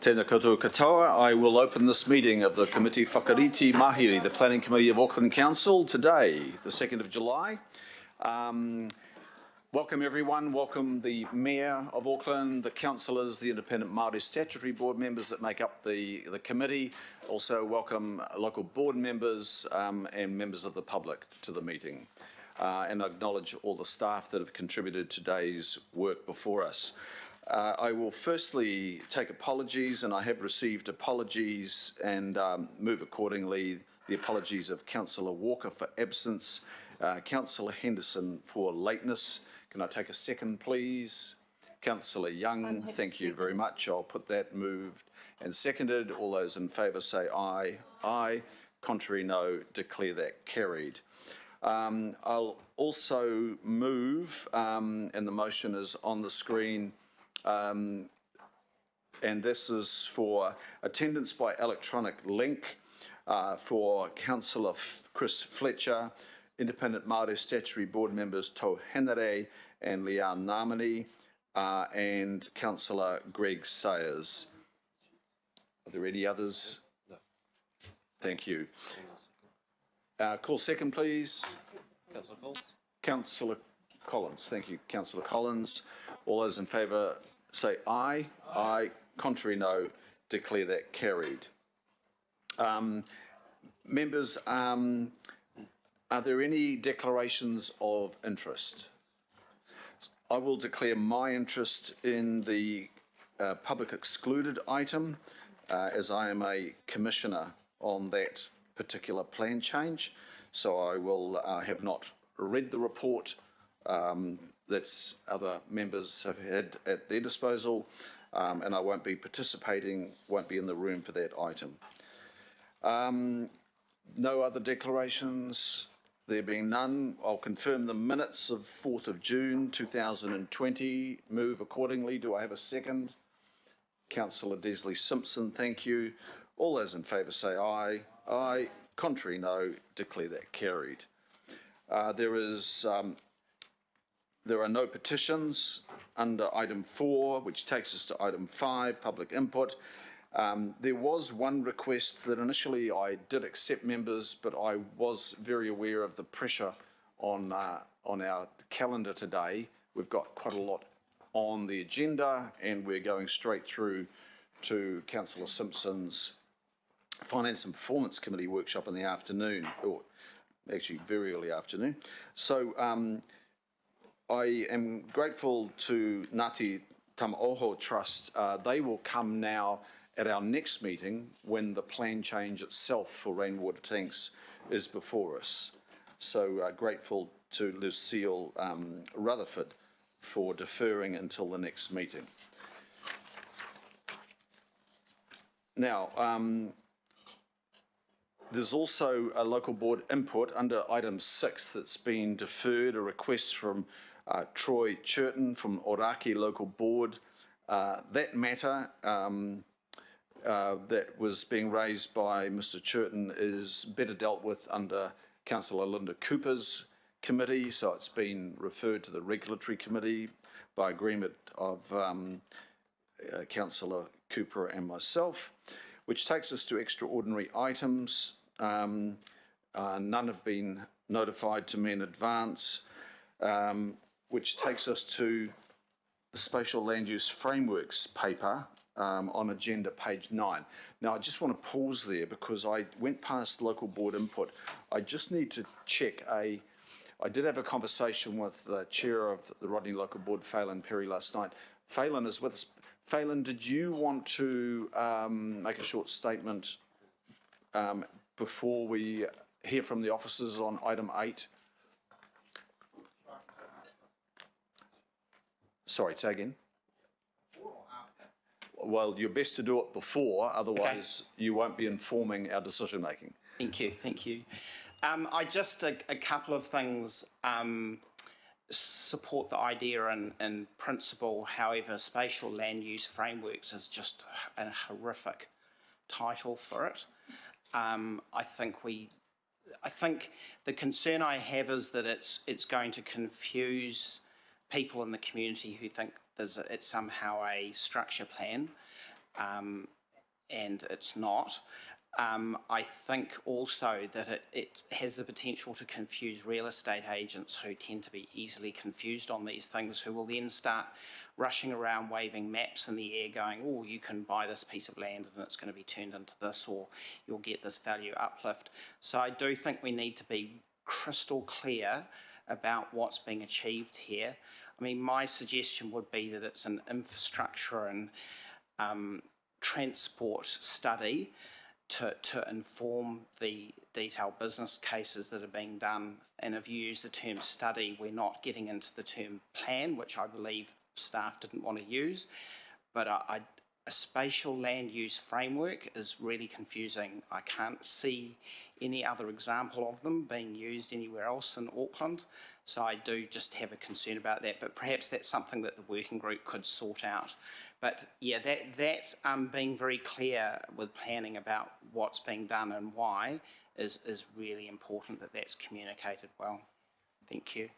Tēnā koutou katoa. I will open this meeting of the Committee Whakariti Mahiri, the Planning Committee of Auckland Council, today, the 2nd of July. Welcome everyone, welcome the Mayor of Auckland, the councillors, the independent Māori statutory board members that make up the committee. Also welcome local board members and members of the public to the meeting. And acknowledge all the staff that have contributed to today's work before us. I will firstly take apologies, and I have received apologies and move accordingly. The apologies of Councillor Walker for absence, Councillor Henderson for lateness. Can I take a second, please? Councillor Young, thank you very much. I'll put that moved and seconded. All those in favour say aye. Aye. Contrary, no. Declare that carried. I'll also move, and the motion is on the screen, and this is for attendance by electronic link for Councillor Chris Fletcher, Independent Māori Statutory Board members Tau Henare and Leanne Namani, and Councillor Greg Sayers. Are there any others? No. Thank you. Call second, please. Councillor Collins. Councillor Collins. Thank you, Councillor Collins. All those in favour say aye. Aye. Contrary, no. Declare that carried. Members, are there any declarations of interest? I will declare my interest in the public excluded item as I am a commissioner on that particular plan change. So I will have not read the report that other members have had at their disposal, and I won't be participating, won't be in the room for that item. No other declarations. There being none, I'll confirm the minutes of 4th of June 2020. Move accordingly. Do I have a second? Councillor Desley Simpson, thank you. All those in favour say aye. Aye. Contrary, no. Declare that carried. There are no petitions under item 4, which takes us to item 5, public input. There was one request that initially I did accept, members, but I was very aware of the pressure on our calendar today. We've got quite a lot on the agenda, and we're going straight through to Councillor Simpson's Finance and Performance Committee workshop in the afternoon, or actually very early afternoon. So I am grateful to Ngāti Tamaoho Trust. They will come now at our next meeting when the plan change itself for rainwater tanks is before us. So grateful to Lucille Rutherford for deferring until the next meeting. Now, there's also a local board input under item 6 that's been deferred, a request from Troy Churton from Oraki Local Board. That matter that was being raised by Mr. Churton is better dealt with under Councillor Linda Cooper's committee, so it's been referred to the Regulatory Committee by agreement of Councillor Cooper and myself, which takes us to extraordinary items. None have been notified to me in advance, which takes us to the Spatial Land Use Frameworks paper on agenda page 9. Now I just want to pause there because I went past local board input. I just need to check I did have a conversation with the chair of the Rodney Local Board, Phelan Perry, last night. Phelan is with us. Phelan, did you want to make a short statement before we hear from the officers on item 8? Sorry, say again. Well, you're best to do it before, otherwise you won't be informing our decision making. Thank you, thank you. I just, a couple of things, support the idea in principle. However, Spatial Land Use Frameworks is just a horrific title for it. I think the concern I have is that it's going to confuse people in the community who think it's somehow a structure plan. and it's not. I think also that it has the potential to confuse real estate agents who tend to be easily confused on these things, who will then start rushing around waving maps in the air going, oh, you can buy this piece of land and it's going to be turned into this, or you'll get this value uplift. So I do think we need to be crystal clear about what's being achieved here. I mean, my suggestion would be that it's an infrastructure and transport study to inform the detailed business cases that are being done. And if you use the term study, we're not getting into the term plan, which I believe staff didn't want to use. But a spatial land use framework is really confusing. I can't see any other example of them being used anywhere else in Auckland. So I do just have a concern about that, but perhaps that's something that the working group could sort out. But yeah, that being very clear with planning about what's being done and why is really important, that that's communicated well. Thank you.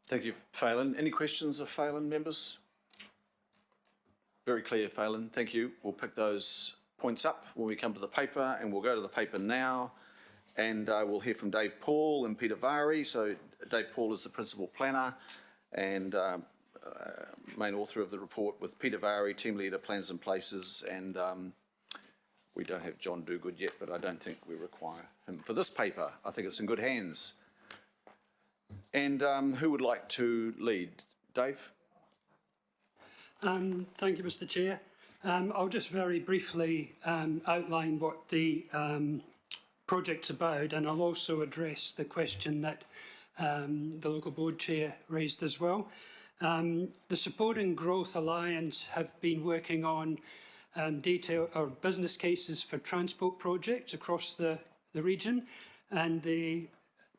Thank you, Phelan. Any questions of Phelan, members? Very clear, Phelan. Thank you. We'll pick those points up when we come to the paper, and we'll go to the paper now. And we'll hear from Dave Paul and Peter Vari. So Dave Paul is the principal planner and main author of the report, with Peter Vari, team leader, plans and places. And we don't have John Dogood yet, but I don't think we require him for this paper. I think it's in good hands. And who would like to lead? Dave? Thank you, Mr. Chair. I'll just very briefly outline what the project's about, and I'll also address the question that the local board chair raised as well. The Supporting Growth Alliance have been working on detail or business cases for transport projects across the region, and they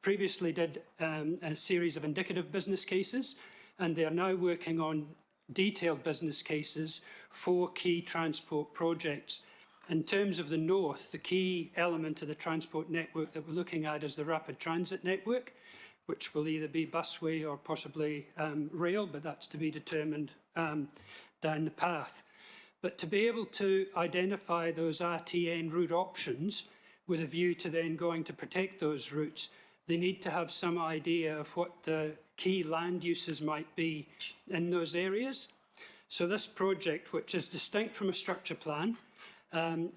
previously did a series of indicative business cases, and they are now working on detailed business cases for key transport projects. In terms of the north, the key element of the transport network that we're looking at is the rapid transit network, which will either be busway or possibly rail, but that's to be determined down the path. But to be able to identify those RTN route options with a view to then going to protect those routes, they need to have some idea of what the key land uses might be in those areas. So this project, which is distinct from a structure plan,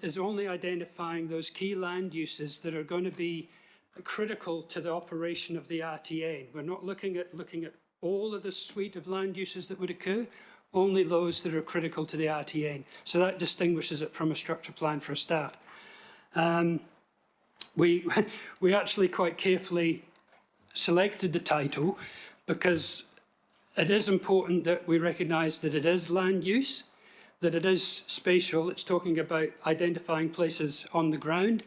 is only identifying those key land uses that are going to be critical to the operation of the RTN. We're not looking at all of the suite of land uses that would occur, only those that are critical to the RTN. So that distinguishes it from a structure plan for a start. We actually quite carefully selected the title because it is important that we recognise that it is land use, that it is spatial. It's talking about identifying places on the ground.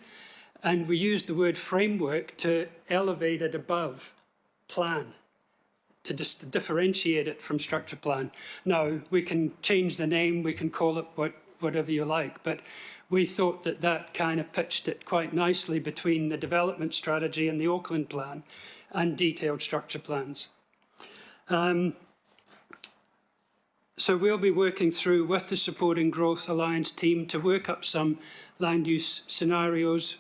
And we used the word framework to elevate it above plan, to just differentiate it from structure plan. Now, we can change the name, we can call it whatever you like, but we thought that that kind of pitched it quite nicely between the development strategy and the Auckland plan and detailed structure plans. So we'll be working through with the Supporting Growth Alliance team to work up some land use scenarios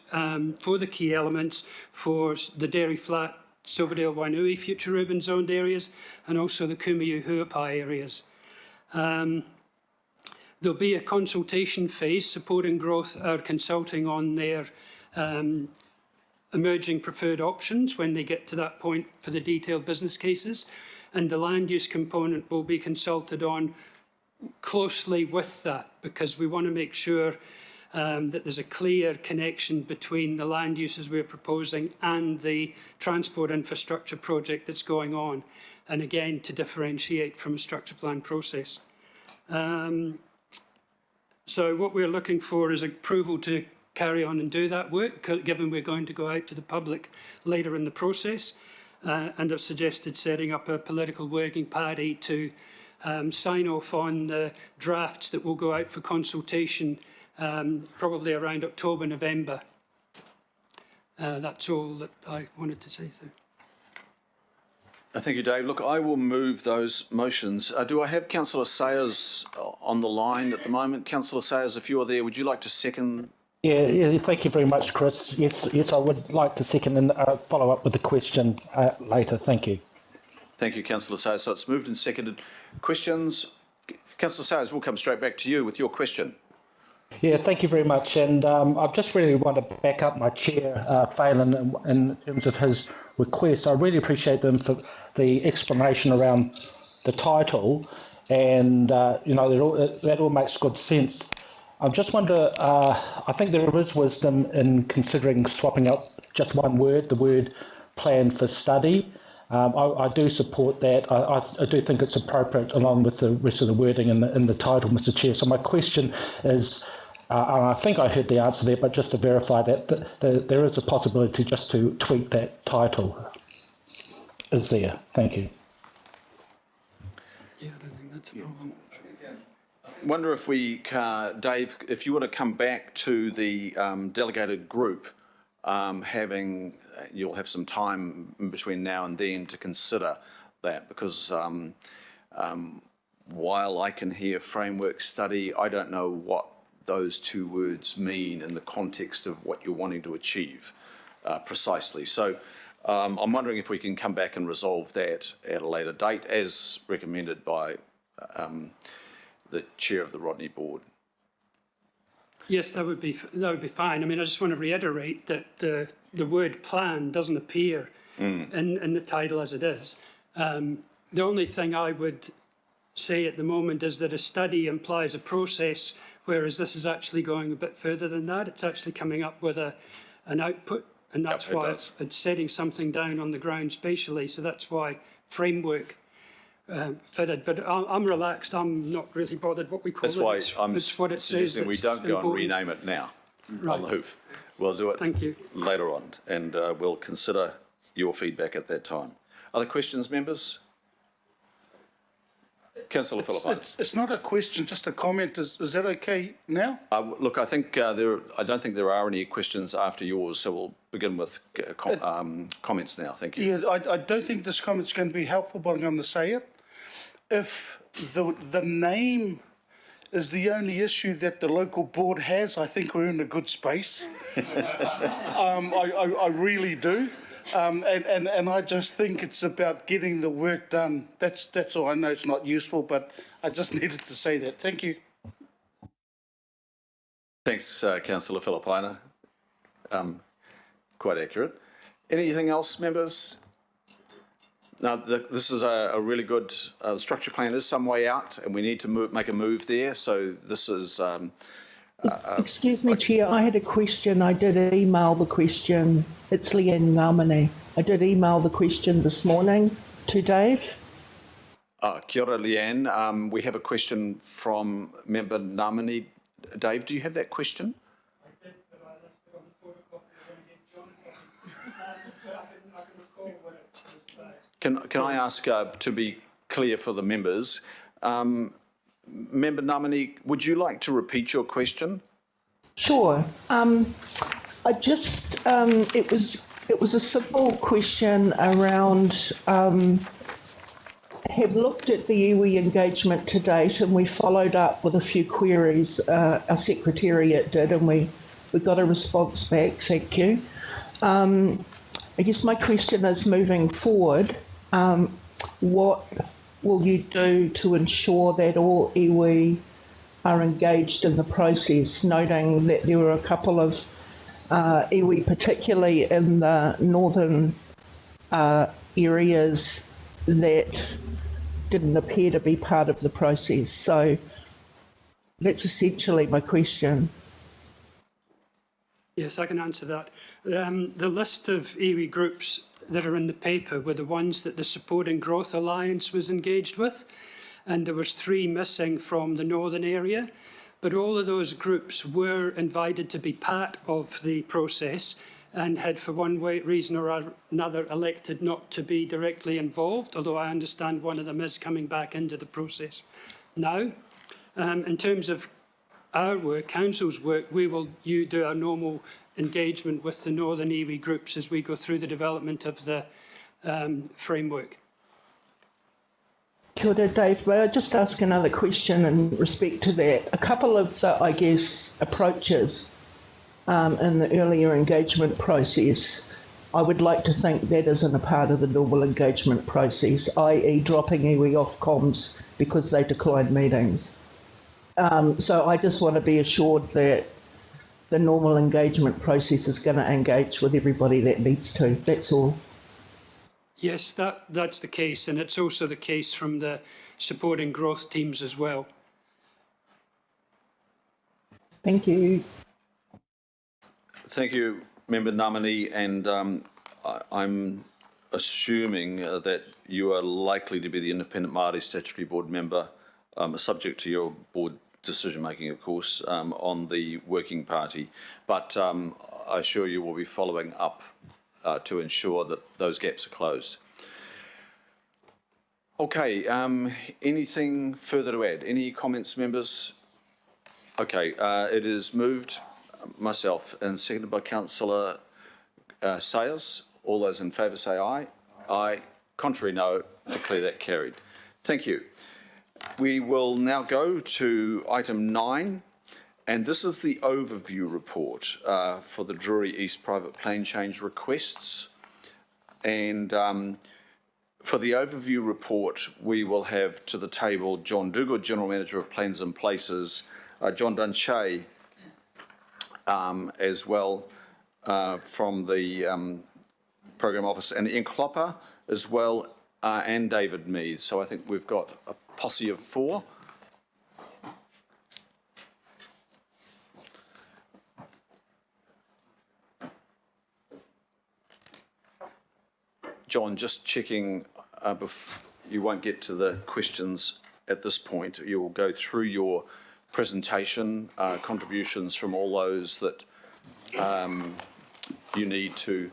for the key elements for the Dairy Flat, Silverdale, Wainui future urban zoned areas, and also the Kumiu Huapai areas. There'll be a consultation phase. Supporting Growth are consulting on their emerging preferred options when they get to that point for the detailed business cases. And the land use component will be consulted on closely with that, because we want to make sure that there's a clear connection between the land uses we're proposing and the transport infrastructure project that's going on, and again, to differentiate from a structure plan process. So what we're looking for is approval to carry on and do that work, given we're going to go out to the public later in the process. And have suggested setting up a political working party to sign off on the drafts that will go out for consultation probably around October, November. That's all that I wanted to say. Thank you, Dave. Look, I will move those motions. Do I have Councillor Sayers on the line at the moment? Councillor Sayers, if you are there, would you like to second? Yeah, thank you very much, Chris. Yes, I would like to second and follow up with the question later. Thank you. Thank you, Councillor Sayers. So it's moved and seconded. Questions? Councillor Sayers, we'll come straight back to you with your question. Yeah, thank you very much. And I just really want to back up my chair, Phelan, in terms of his request. I really appreciate them for the explanation around the title, and that all makes good sense. I just wonder, I think there is wisdom in considering swapping out just one word, the word plan for study. I do support that. I do think it's appropriate along with the rest of the wording in the title, Mr. Chair. So my question is, and I think I heard the answer there, but just to verify that there is a possibility just to tweak that title. Is there? Thank you. Yeah, I don't think that's a problem. Wonder if we, Dave, if you want to come back to the delegated group, you'll have some time in between now and then to consider that, because while I can hear framework study, I don't know what those two words mean in the context of what you're wanting to achieve precisely. So I'm wondering if we can come back and resolve that at a later date, as recommended by the chair of the Rodney board. Yes, that would be fine. I mean, I just want to reiterate that the word plan doesn't appear in the title as it is. The only thing I would say at the moment is that a study implies a process, whereas this is actually going a bit further than that. It's actually coming up with an output, and that's why it's setting something down on the ground spatially. So that's why framework fitted. But I'm relaxed. I'm not really bothered what we call That's it. why I'm it's what it says suggesting we don't go and rename it now on the hoof. We'll do it Thank you. later on, and we'll consider your feedback at that time. Other questions, members? Councillor Philippine. It's not a question, just a comment. Is that okay now? Look, I think I don't think there are any questions after yours, so we'll begin with comments now. Thank you. Yeah, I don't think this comment's going to be helpful, but I'm going to say it. If the name is the only issue that the local board has, I think we're in a good space. I really do. And I just think it's about getting the work done. That's all. I know it's not useful, but I just needed to say that. Thank you. Thanks, Councillor Philippine. Quite accurate. Anything else, members? Now, this is a really good structure plan. There's some way out, and we need to make a move there. So this is... Excuse me, Chair, I had a question. I did email the question. It's Leanne Ngamane. I did email the question this morning to Dave. Kia ora, Leanne. We have a question from member Ngamane. Dave, do you have that question? I did, but I left it on the photocopy. I'm going to get John I can recall what it was about. Can I ask, to be clear for the members, Member Ngamane, would you like to repeat your question? Sure. I just it was a simple question around have looked at the iwi engagement to date, and we followed up with a few queries. Our secretariat did, and we got a response back. Thank you. I guess my question is, moving forward, what will you do to ensure that all iwi are engaged in the process, noting that there were a couple of iwi, particularly in the northern areas, that didn't appear to be part of the process? So that's essentially my question. Yes, I can answer that. The list of iwi groups that are in the paper were the ones that the Support and Growth Alliance was engaged with, and there was 3 missing from the northern area. But all of those groups were invited to be part of the process and had, for one reason or another, elected not to be directly involved, although I understand one of them is coming back into the process now. In terms of our work, Council's work, we will do our normal engagement with the northern iwi groups as we go through the development of the framework. Kia ora, Dave. May I just ask another question in respect to that? A couple of the, I guess, approaches in the earlier engagement process, I would like to think that isn't a part of the normal engagement process, i.e. dropping iwi off comms because they decline meetings. So I just want to be assured that the normal engagement process is going to engage with everybody that needs to. That's all. Yes, that's the case, and it's also the case from the supporting growth teams as well. Thank you. Thank you, Member Namani, and I'm assuming that you are likely to be the Independent Māori Statutory Board member, subject to your board decision-making, of course, on the working party. But I assure you we'll be following up to ensure that those gaps are closed. Okay, anything further to add? Any comments, members? Okay, it is moved, myself, and seconded by Councillor Sayers. All those in favour say aye. Aye. Contrary, no. Declare that carried. Thank you. We will now go to item 9, and this is the overview report for the Drury East private plan change requests. And for the overview report, we will have to the table John Duguid, General Manager of Plans and Places, John Dunshea, as well from the Program Office, and Ian Clopper as well, and David Mead. So I think we've got a posse of 4. John, just checking, you won't get to the questions at this point. You will go through your presentation, contributions from all those that you need to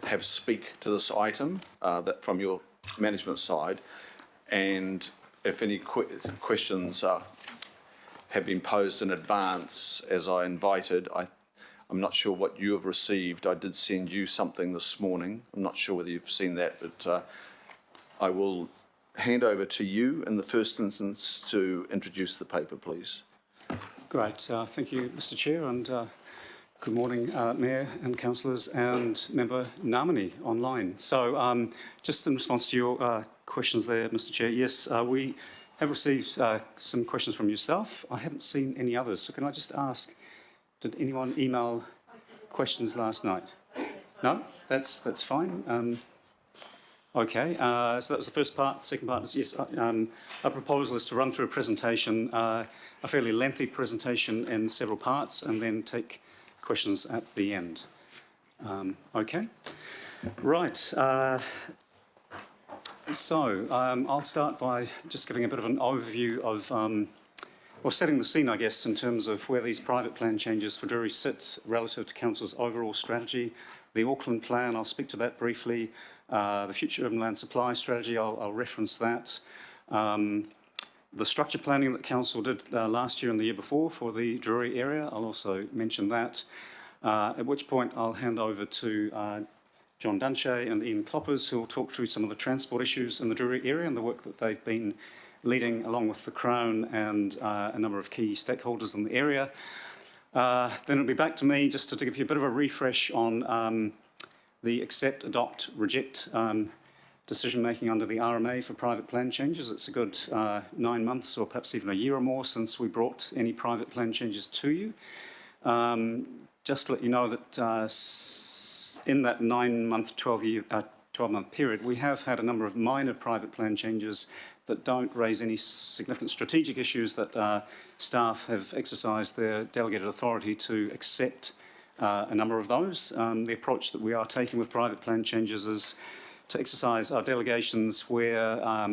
have speak to this item, that from your management side, and if any questions have been posed in advance, as I invited, I'm not sure what you have received. I did send you something this morning. I'm not sure whether you've seen that, but I will hand over to you in the first instance to introduce the paper, please. Great. Thank you, Mr Chair, and good morning, Mayor and Councillors and Member Namani online. So just in response to your questions there, Mr Chair, yes, we have received some questions from yourself. I haven't seen any others, so can I just ask, did anyone email questions last night? No? That's fine. Okay, so that was the first part. The second part is, yes, our proposal is to run through a presentation, a fairly lengthy presentation in several parts, and then take questions at the end. Okay, right. So I'll start by just giving a bit of an overview of, well, setting the scene, I guess, in terms of where these private plan changes for Drury sit relative to Council's overall strategy. The Auckland plan, I'll speak to that briefly. The future urban land supply strategy, I'll reference that. The structure planning that Council did last year and the year before for the Drury area, I'll also mention that. At which point I'll hand over to John Dunshea and Ian Cloppers, who will talk through some of the transport issues in the Drury area and the work that they've been leading along with the Crown and a number of key stakeholders in the area. Then it'll be back to me just to give you a bit of a refresh on the accept, adopt, reject decision-making under the RMA for private plan changes. It's a good 9 months or perhaps even a year or more since we brought any private plan changes to you. Just to let you know that in that 9-month, 12-month period, we have had a number of minor private plan changes that don't raise any significant strategic issues that staff have exercised their delegated authority to accept a number of those. The approach that we are taking with private plan changes is to exercise our delegations where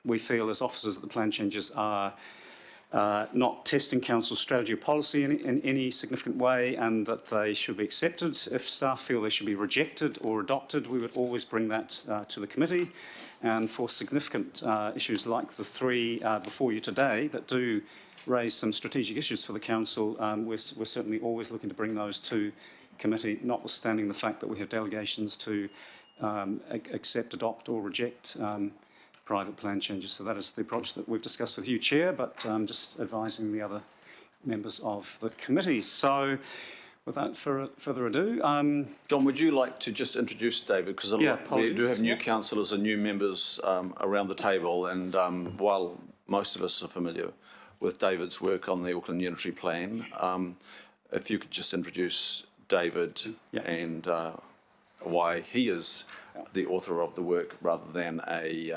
we feel as officers that the plan changes are not testing Council's strategy or policy in any significant way, and that they should be accepted. If staff feel they should be rejected or adopted, we would always bring that to the committee. And for significant issues like the 3 before you today that do raise some strategic issues for the Council, we're certainly always looking to bring those to committee, notwithstanding the fact that we have delegations to accept, adopt or reject private plan changes. So that is the approach that we've discussed with you, Chair, but just advising the other members of the committee. So without further ado, John, would you like to just introduce David? Because we do apologies. have new councillors and new members around the table, and while most of us are familiar with David's work on the Auckland Unitary Plan, if you could just introduce David and why he is the author of the work rather than a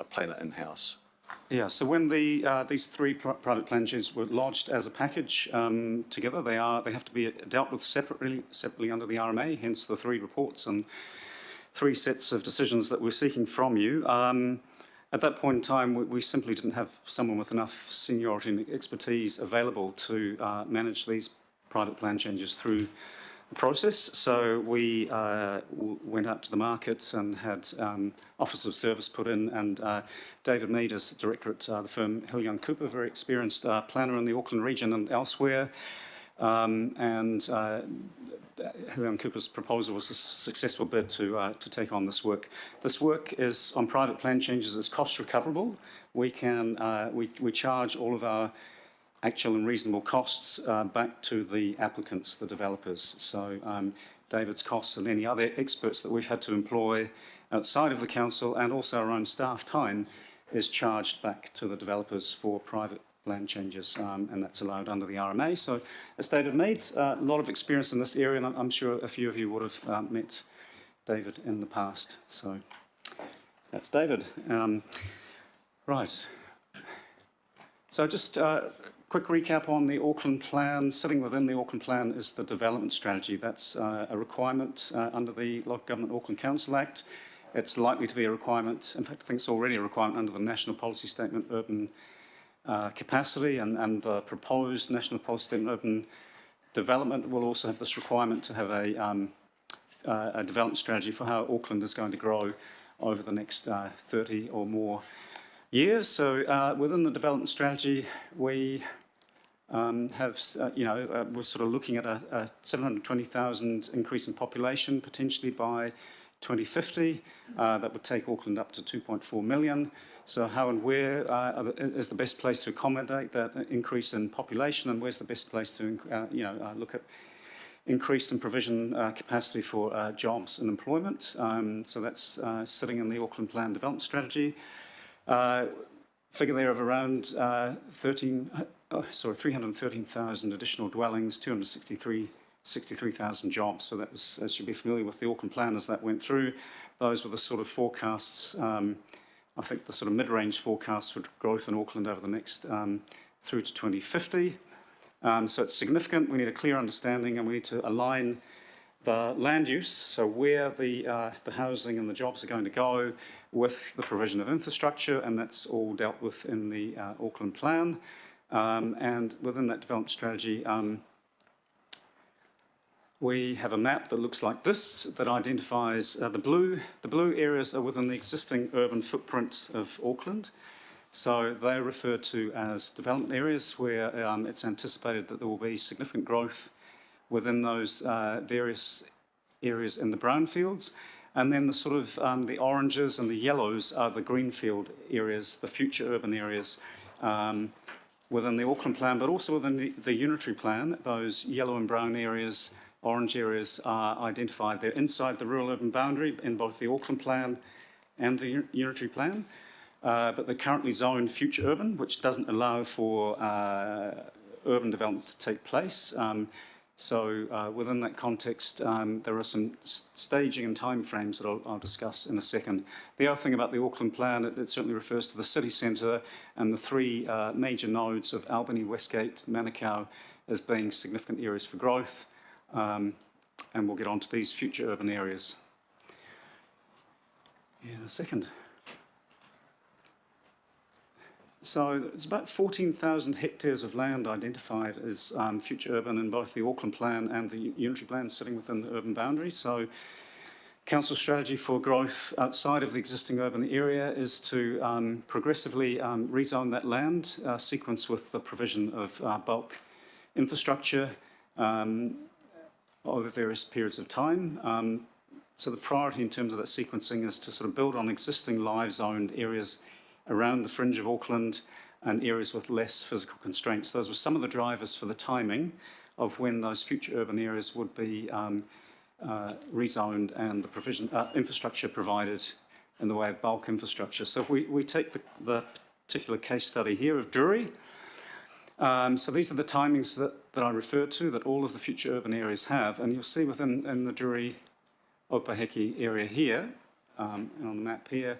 planner in-house. Yeah, so when these three private plan changes were lodged as a package together, they have to be dealt with separately under the RMA, hence the three reports and three sets of decisions that we're seeking from you. At that point in time, we simply didn't have someone with enough seniority and expertise available to manage these private plan changes through the process. So we went out to the market and had offers of service put in, and David Mead is director at the firm Hill Young Cooper, very experienced planner in the Auckland region and elsewhere. Hill Young Cooper's proposal was a successful bid to take on this work. This work is on private plan changes is cost recoverable. We charge all of our actual and reasonable costs back to the applicants, the developers. So David's costs and any other experts that we've had to employ outside of the council and also our own staff time is charged back to the developers for private land changes, and that's allowed under the RMA. So as David Mead, a lot of experience in this area, and I'm sure a few of you would have met David in the past. So that's David. Right. So just quick recap on the Auckland Plan. Sitting within the Auckland Plan is the development strategy. That's a requirement under the Local Government Auckland Council Act. It's likely to be a requirement, in fact I think it's already a requirement under the National Policy Statement Urban Capacity, and the proposed National Policy Statement Urban Development will also have this requirement to have a development strategy for how Auckland is going to grow over the next 30 or more years. So within the development strategy, we we're sort of looking at a 720,000 increase in population potentially by 2050. That would take Auckland up to 2.4 million. So how and where is the best place to accommodate that increase in population, and where's the best place to look at increase in provision capacity for jobs and employment. So that's sitting in the Auckland Plan Development Strategy. Figure there of around 313,000 additional dwellings, 63,000 jobs. So that was, as you'll be familiar with the Auckland Plan as that went through, those were the sort of forecasts, I think the sort of mid-range forecasts for growth in Auckland over the next through to 2050. So it's significant. We need a clear understanding, and we need to align the land use, so where the housing and the jobs are going to go, with the provision of infrastructure, and that's all dealt with in the Auckland Plan. And within that development strategy, we have a map that looks like this, that identifies the blue areas are within the existing urban footprint of Auckland. So they're referred to as development areas, where it's anticipated that there will be significant growth within those various areas in the brownfields. And then the sort of the oranges and the yellows are the greenfield areas, the future urban areas within the Auckland Plan, but also within the Unitary Plan. Those yellow and brown areas, orange areas are identified. They're inside the rural-urban boundary in both the Auckland Plan and the Unitary Plan, but they're currently zoned future urban, which doesn't allow for urban development to take place. So within that context, there are some staging and timeframes that I'll discuss in a second. The other thing about the Auckland Plan, it certainly refers to the city centre and the three major nodes of Albany, Westgate, Manukau as being significant areas for growth. And we'll get on to these future urban areas in a second. So it's about 14,000 hectares of land identified as future urban in both the Auckland Plan and the Unitary Plan, sitting within the urban boundary. So council strategy for growth outside of the existing urban area is to progressively rezone that land, sequence with the provision of bulk infrastructure over various periods of time. So the priority in terms of that sequencing is to sort of build on existing live zoned areas around the fringe of Auckland and areas with less physical constraints. Those were some of the drivers for the timing of when those future urban areas would be rezoned and the provision infrastructure provided in the way of bulk infrastructure. So if we take the particular case study here of Drury, so these are the timings that I referred to that all of the future urban areas have, and you'll see within the Drury Opaheki area here, and on the map here,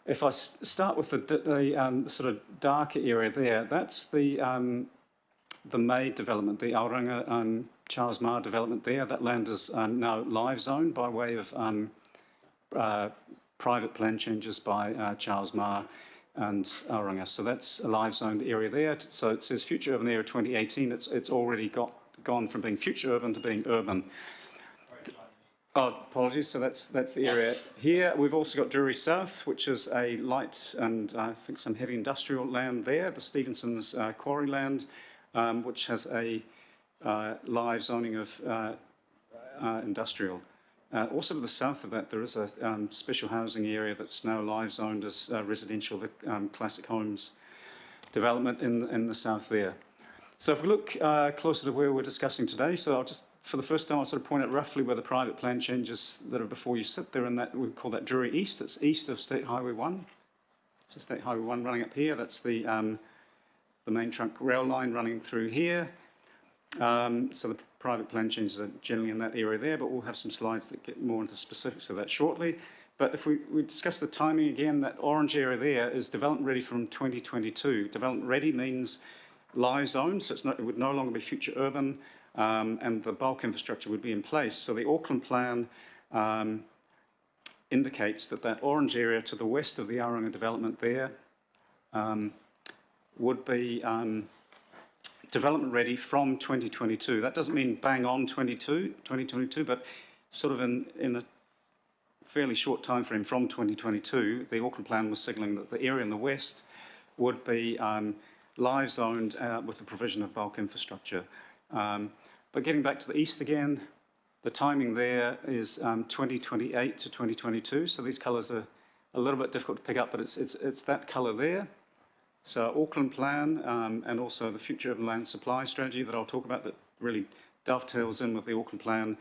if I start with the sort of darker area there, that's the May development, the Auranga Charles Marr development there. That land is now live zoned by way of private plan changes by Charles Marr and Auranga. So that's a live zoned area there. So it says Future Urban Area 2018. It's already gone from being future urban to being urban. Oh, apologies. So that's the area here. We've also got Drury South, which is a light and I think some heavy industrial land there. The Stevenson's quarry land, which has a live zoning of industrial. Also to the south of that, there is a special housing area that's now live zoned as residential, the Classic Homes development in the south there. So if we look closer to where we're discussing today, so I'll just, for the first time, I'll sort of point out roughly where the private plan changes that are before you sit there in that, we call that Drury East. It's east of State Highway 1. So State Highway 1 running up here, that's the main trunk rail line running through here. So the private plan changes are generally in that area there, but we'll have some slides that get more into specifics of that shortly. But if we discuss the timing again, that orange area there is development ready from 2022. Development ready means live zone, so it would no longer be future urban, and the bulk infrastructure would be in place. So the Auckland plan indicates that orange area to the west of the Auranga development there would be development ready from 2022. That doesn't mean bang on 2022, but sort of in a fairly short time frame from 2022, the Auckland plan was signalling that the area in the west would be live zoned with the provision of bulk infrastructure. But getting back to the east again, the timing there is 2028 to 2022. So these colours are a little bit difficult to pick up, but it's that colour there. So Auckland plan and also the future urban land supply strategy that I'll talk about that really dovetails in with the Auckland plan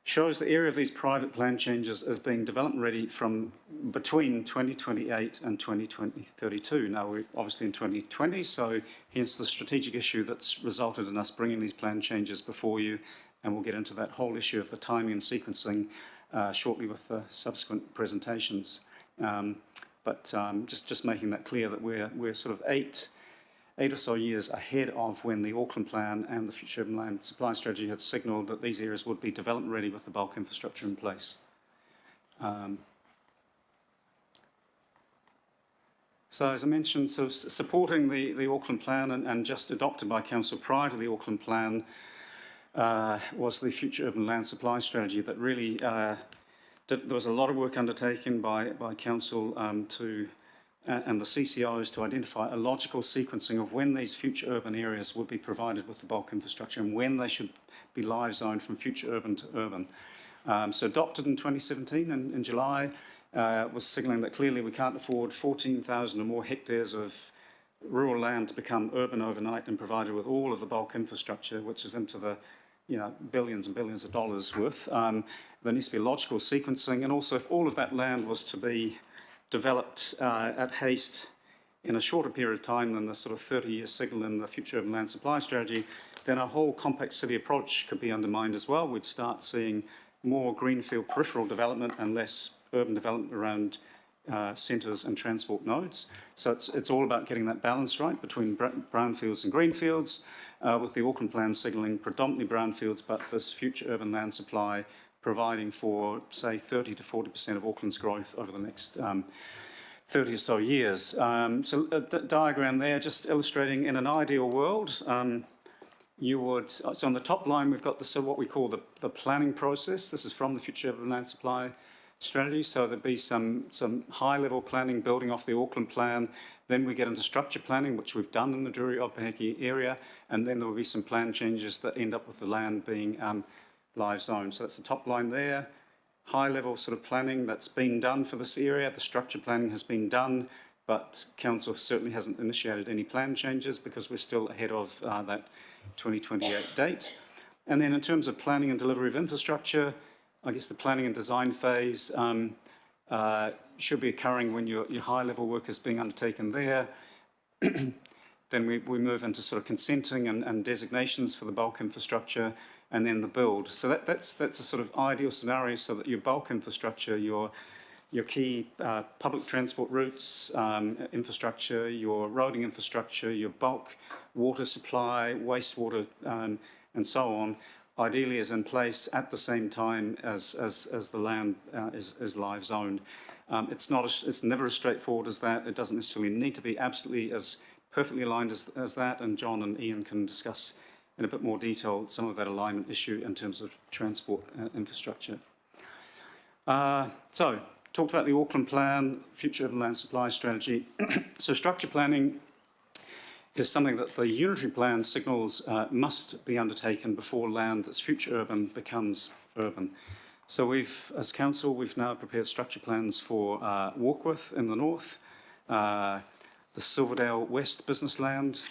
shows the area of these private plan changes as being development ready from between 2028 and 2032. Now we're obviously in 2020, so hence the strategic issue that's resulted in us bringing these plan changes before you, and we'll get into that whole issue of the timing and sequencing shortly with the subsequent presentations. But just making that clear that we're sort of eight or so years ahead of when the Auckland plan and the future urban land supply strategy had signalled that these areas would be development ready with the bulk infrastructure in place. So as I mentioned, so supporting the Auckland plan and just adopted by Council prior to the Auckland plan was the future urban land supply strategy that really there was a lot of work undertaken by Council and the CCOs to identify a logical sequencing of when these future urban areas would be provided with the bulk infrastructure and when they should be live zoned from future urban to urban. So adopted in 2017 in July, was signalling that clearly we can't afford 14,000 or more hectares of rural land to become urban overnight and provided with all of the bulk infrastructure, which is into the billions and billions of dollars worth. There needs to be a logical sequencing, and also if all of that land was to be developed at haste in a shorter period of time than the sort of 30-year signal in the future urban land supply strategy, then our whole compact city approach could be undermined as well. We'd start seeing more greenfield peripheral development and less urban development around centres and transport nodes. So it's all about getting that balance right between brownfields and greenfields, with the Auckland plan signalling predominantly brownfields, but this future urban land supply providing for, say, 30 to 40% of Auckland's growth over the next 30 or so years. So a diagram there just illustrating in an ideal world, so on the top line we've got what we call the planning process. This is from the future urban land supply strategy, so there'd be some high-level planning building off the Auckland plan. Then we get into structure planning, which we've done in the Drury Opaheki area, and then there will be some plan changes that end up with the land being live zoned. So that's the top line there. high-level sort of planning that's been done for this area. The structure planning has been done, but council certainly hasn't initiated any plan changes because we're still ahead of that 2028 date. And then in terms of planning and delivery of infrastructure, I guess the planning and design phase should be occurring when your high-level work is being undertaken there. Then we move into sort of consenting and designations for the bulk infrastructure, and then the build. So that's a sort of ideal scenario, so that your bulk infrastructure, your key public transport routes, infrastructure, your roading infrastructure, your bulk water supply, wastewater, and so on, ideally is in place at the same time as the land is live zoned. It's never as straightforward as that. It doesn't necessarily need to be absolutely as perfectly aligned as that, and John and Ian can discuss in a bit more detail some of that alignment issue in terms of transport infrastructure. So, talked about the Auckland Plan, Future Urban Land Supply Strategy. So structure planning is something that the unitary plan signals must be undertaken before land that's future urban becomes urban. So as council, we've now prepared structure plans for Warkworth in the north, the Silverdale West business land,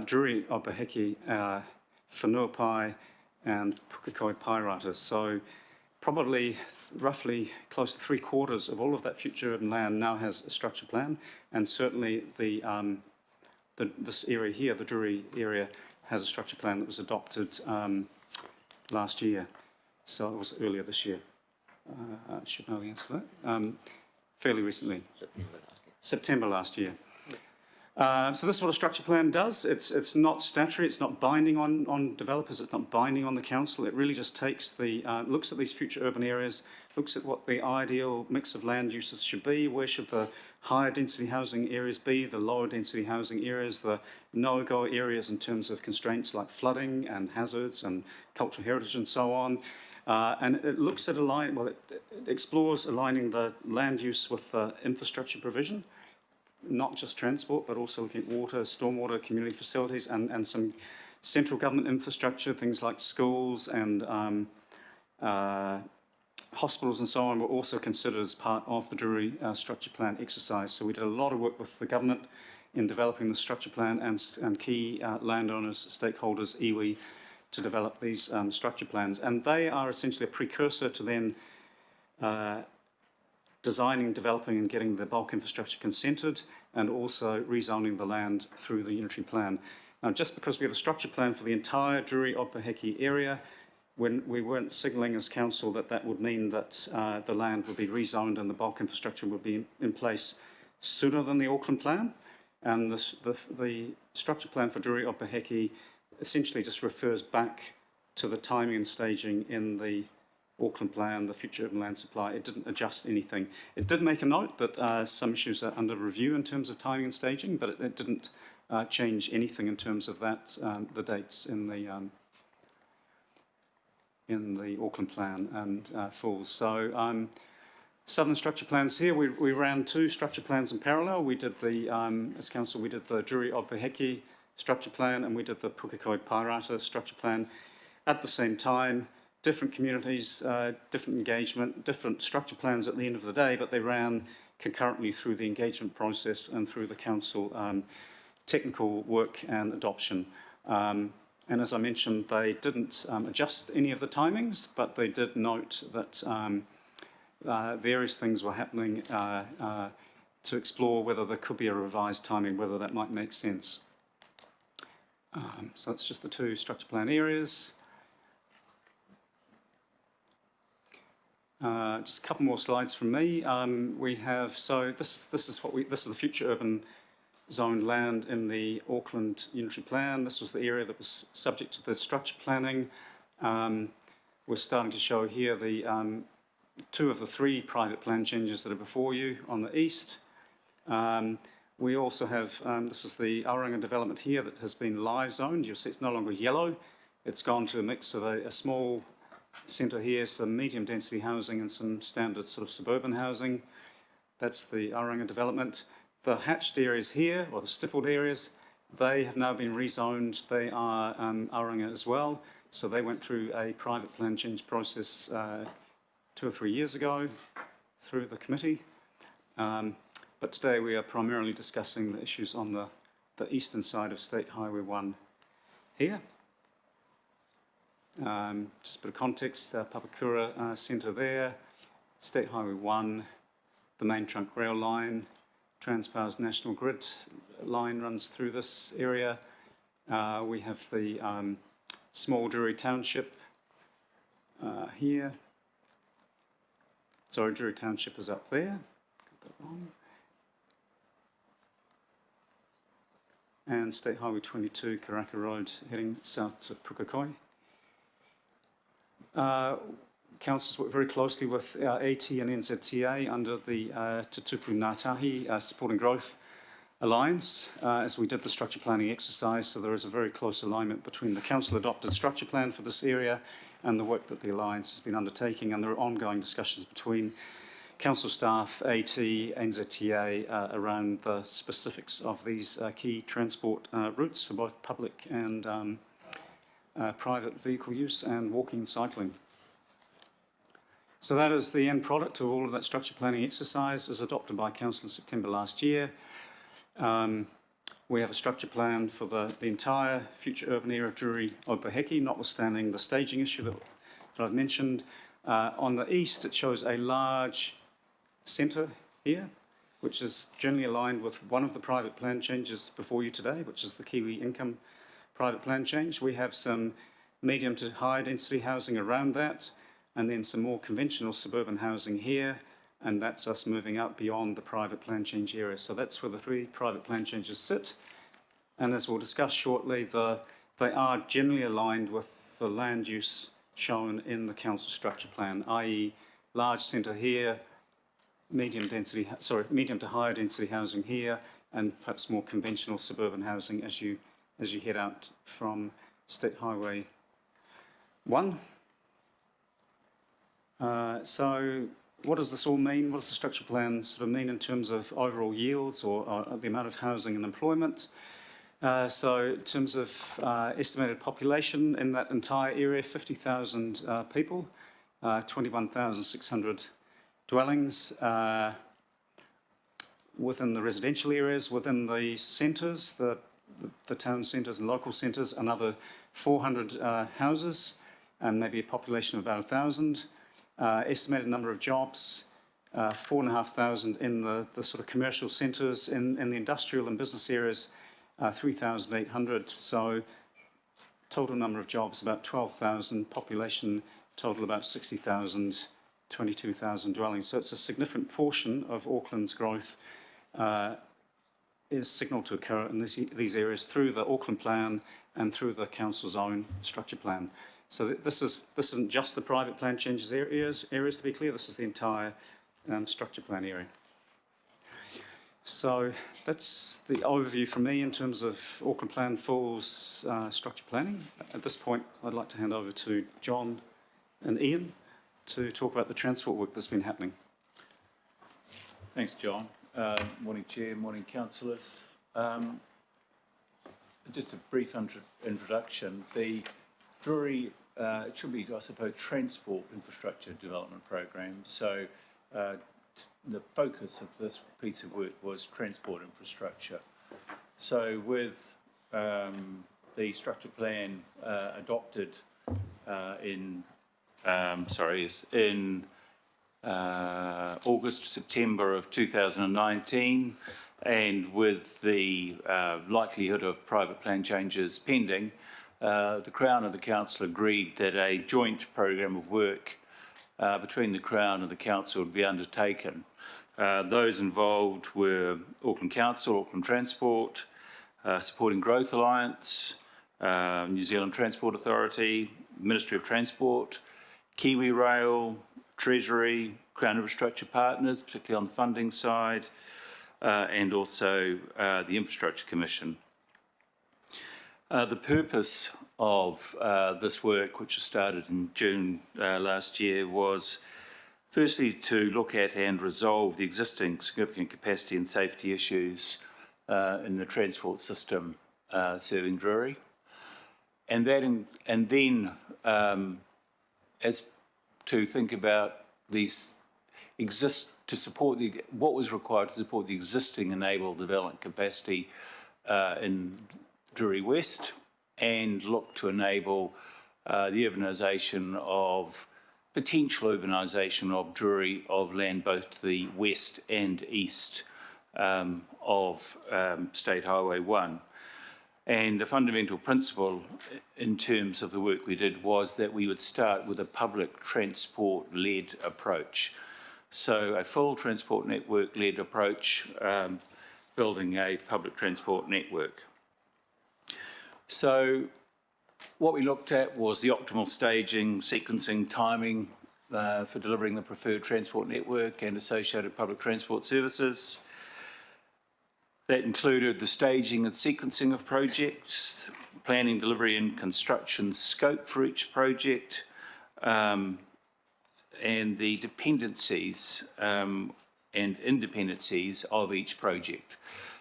Drury Opaheki, Whanuapai, and Pukekohe Pairata. So probably roughly close to 3/4 of all of that future urban land now has a structure plan, and certainly this area here, the Drury area, has a structure plan that was adopted last year. So it was earlier this year. I should know the answer to that. Fairly recently. September last year. So this is what a structure plan does. It's not statutory, it's not binding on developers, it's not binding on the council. It really just takes looks at these future urban areas, looks at what the ideal mix of land uses should be, where should the higher density housing areas be, the lower density housing areas, the no-go areas in terms of constraints like flooding and hazards and cultural heritage and so on. And it looks at it explores aligning the land use with infrastructure provision, not just transport, but also looking at water, stormwater, community facilities, and some central government infrastructure, things like schools and hospitals and so on, were also considered as part of the Drury structure plan exercise. So we did a lot of work with the government in developing the structure plan and key landowners, stakeholders, iwi, to develop these structure plans. And they are essentially a precursor to then designing, developing and getting the bulk infrastructure consented, and also rezoning the land through the unitary plan. Now, just because we have a structure plan for the entire Drury Opaheki area, when we weren't signalling as council that would mean that the land would be rezoned and the bulk infrastructure would be in place sooner than the Auckland plan. And the structure plan for Drury Opaheki essentially just refers back to the timing and staging in the Auckland plan, the future urban land supply. It didn't adjust anything. It did make a note that some issues are under review in terms of timing and staging, but it didn't change anything in terms of that, the dates in the Auckland plan and Falls. So southern structure plans here, we ran 2 structure plans in parallel. We did as council, we did the Drury Opaheki structure plan, and we did the Pukekohe Pairata structure plan at the same time. Different communities, different engagement, different structure plans at the end of the day, but they ran concurrently through the engagement process and through the council technical work and adoption. And as I mentioned, they didn't adjust any of the timings, but they did note that various things were happening to explore whether there could be a revised timing, whether that might make sense. So that's just the 2 structure plan areas. Just a couple more slides from me. We have, so this is the future urban zoned land in the Auckland Unitary Plan. This was the area that was subject to the structure planning. We're starting to show here the 2 of the 3 private plan changes that are before you on the east. We also have, this is the Auranga development here that has been live zoned. You'll see it's no longer yellow. It's gone to a mix of a small centre here, some medium density housing and some standard sort of suburban housing. That's the Auranga development. The hatched areas here, or the stippled areas, they have now been rezoned. They are Auranga as well. So they went through a private plan change process 2 or 3 years ago through the committee. But today we are primarily discussing the issues on the eastern side of State Highway 1 here. Just a bit of context, Papakura Centre there, State Highway 1, the main trunk rail line, Transpower's National Grid line runs through this area. We have the small Drury Township here. Sorry, Drury Township is up there. Got that wrong. And State Highway 22, Karaka Road, heading south to Pukekohe. Councils work very closely with AT and NZTA under the Te Tupu Ngātahi Supporting Growth Alliance as we did the structure planning exercise. So there is a very close alignment between the council adopted structure plan for this area and the work that the Alliance has been undertaking. And there are ongoing discussions between council staff, AT, NZTA around the specifics of these key transport routes for both public and private vehicle use and walking and cycling. So that is the end product of all of that structure planning exercise as adopted by Council in September last year. We have a structure plan for the entire future urban area of Drury-Opaheki, notwithstanding the staging issue that I've mentioned. On the east, it shows a large centre here, which is generally aligned with one of the private plan changes before you today, which is the Kiwi Income private plan change. We have some medium to high density housing around that, and then some more conventional suburban housing here, and that's us moving out beyond the private plan change area. So that's where the 3 private plan changes sit. And as we'll discuss shortly, they are generally aligned with the land use shown in the council structure plan, i.e. large centre here, medium to higher density housing here, and perhaps more conventional suburban housing as you head out from State Highway 1. So what does this all mean? What does the structure plan sort of mean in terms of overall yields or the amount of housing and employment? So in terms of estimated population in that entire area, 50,000 people, 21,600 dwellings within the residential areas, within the centres, the town centres and local centres, another 400 houses and maybe a population of about 1,000. Estimated number of jobs, 4,500 in the sort of commercial centres. In the industrial and business areas, 3,800. So total number of jobs about 12,000, population total about 60,000, 22,000 dwellings. So it's a significant portion of Auckland's growth is signalled to occur in these areas through the Auckland plan and through the council's own structure plan. So this isn't just the private plan changes areas to be clear, this is the entire structure plan area. So that's the overview from me in terms of Auckland Plan Full's structure planning. At this point, I'd like to hand over to John and Ian to talk about the transport work that's been happening. Thanks, John. Morning, Chair, morning, councillors. Just a brief introduction. The Drury, it should be, I suppose, Transport Infrastructure Development Program. So the focus of this piece of work was transport infrastructure. So with the structure plan adopted in August, September of 2019, and with the likelihood of private plan changes pending, the Crown and the Council agreed that a joint program of work between the Crown and the Council would be undertaken. Those involved were Auckland Council, Auckland Transport, Supporting Growth Alliance, New Zealand Transport Authority, Ministry of Transport, Kiwi Rail, Treasury, Crown Infrastructure Partners, particularly on the funding side, and also the Infrastructure Commission. The purpose of this work, which was started in June last year, was firstly to look at and resolve the existing significant capacity and safety issues in the transport system serving Drury, and then as to think about these exist to support what was required to support the existing enabled development capacity in Drury West, and look to enable the potential urbanisation of Drury, of land both to the west and east of State Highway 1. And the fundamental principle in terms of the work we did was that we would start with a public transport-led approach. So a full transport network-led approach, building a public transport network. So what we looked at was the optimal staging, sequencing, timing for delivering the preferred transport network and associated public transport services. That included the staging and sequencing of projects, planning, delivery and construction scope for each project, and the dependencies and independencies of each project.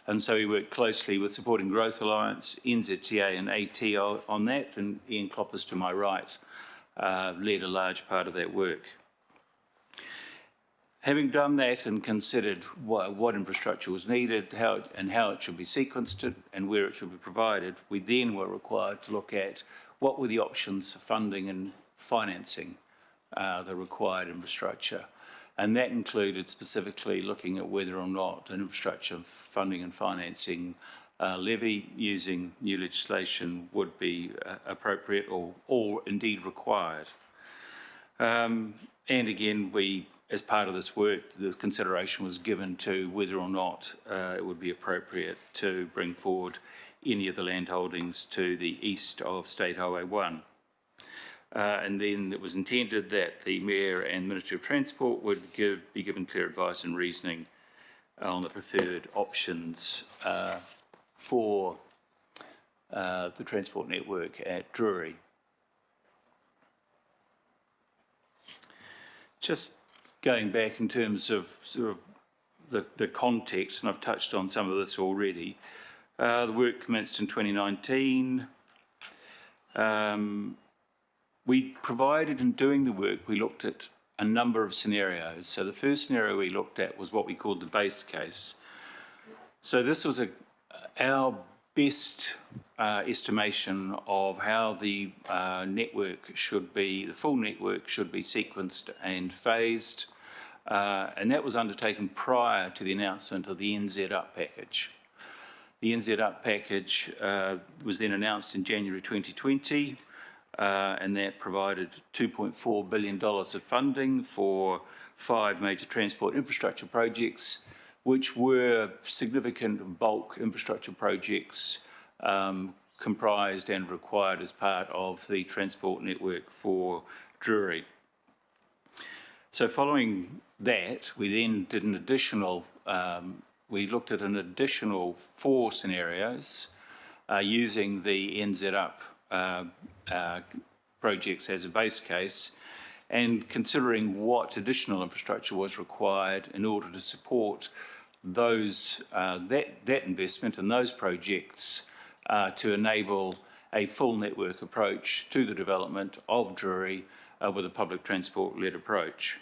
And so we worked closely with Supporting Growth Alliance, NZTA and AT on that, and Ian Kloppers to my right led a large part of that work. Having done that and considered what infrastructure was needed, how it should be sequenced and where it should be provided, we then were required to look at what were the options for funding and financing the required infrastructure. And that included specifically looking at whether or not an infrastructure funding and financing levy using new legislation would be appropriate or indeed required. And again, as part of this work, the consideration was given to whether or not it would be appropriate to bring forward any of the land holdings to the east of State Highway 1. And then it was intended that the Mayor and Ministry of Transport would be given clear advice and reasoning on the preferred options for the transport network at Drury. Just going back in terms of sort of the context, and I've touched on some of this already, the work commenced in 2019. We provided, in doing the work, we looked at a number of scenarios. So the first scenario we looked at was what we called the base case. So this was our best estimation of how the network should be, the full network should be sequenced and phased. And that was undertaken prior to the announcement of the NZ Up package. The NZ Up package was then announced in January 2020. And that provided $2.4 billion of funding for 5 major transport infrastructure projects, which were significant bulk infrastructure projects comprised and required as part of the transport network for Drury. So following that, we then did an additional, we looked at an additional 4 scenarios using the NZ Up projects as a base case, and considering what additional infrastructure was required in order to support those that investment and those projects to enable a full network approach to the development of Drury with a public transport-led approach.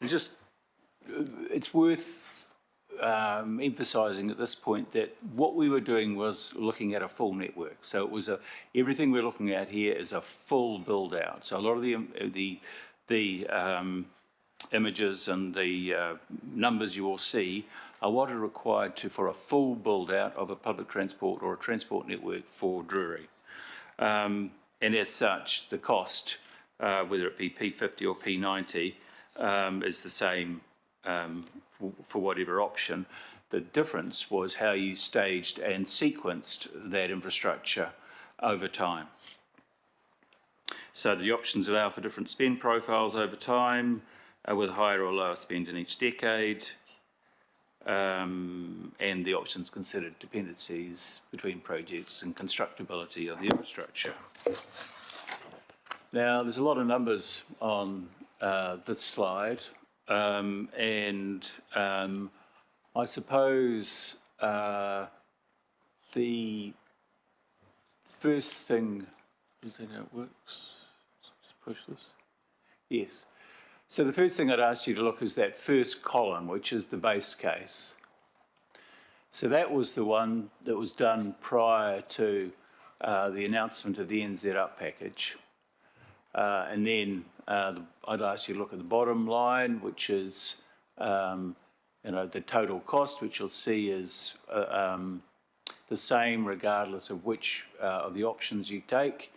It's worth emphasising at this point that what we were doing was looking at a full network. So it was everything we're looking at here is a full build out. So a lot of the images and the numbers you will see are what are required for a full build out of a public transport or a transport network for Drury. And as such, the cost, whether it be P50 or P90, is the same for whatever option. The difference was how you staged and sequenced that infrastructure over time. So the options allow for different spend profiles over time, with higher or lower spend in each decade, and the options considered dependencies between projects and constructability of the infrastructure. Now, there's a lot of numbers on this slide. And I suppose the first thing, is that how it works? Just push this. Yes. So the first thing I'd ask you to look is that first column, which is the base case. So that was the one that was done prior to the announcement of the NZ Up package. And then I'd ask you to look at the bottom line, which is the total cost, which you'll see is the same regardless of which of the options you take.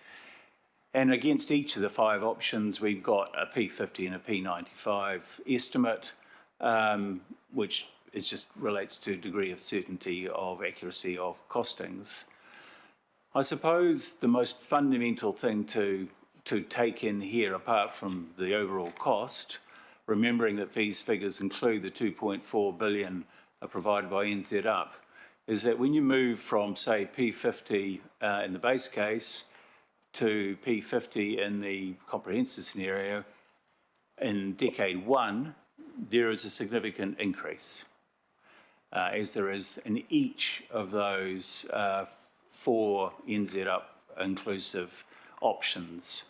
And against each of the 5 options, we've got a P50 and a P95 estimate, which is just relates to degree of certainty of accuracy of costings. I suppose the most fundamental thing to take in here, apart from the overall cost, remembering that these figures include the 2.4 billion provided by NZ Up, is that when you move from, say, P50 in the base case to P50 in the comprehensive scenario, in decade 1, there is a significant increase, as there is in each of those 4 NZ Up inclusive options.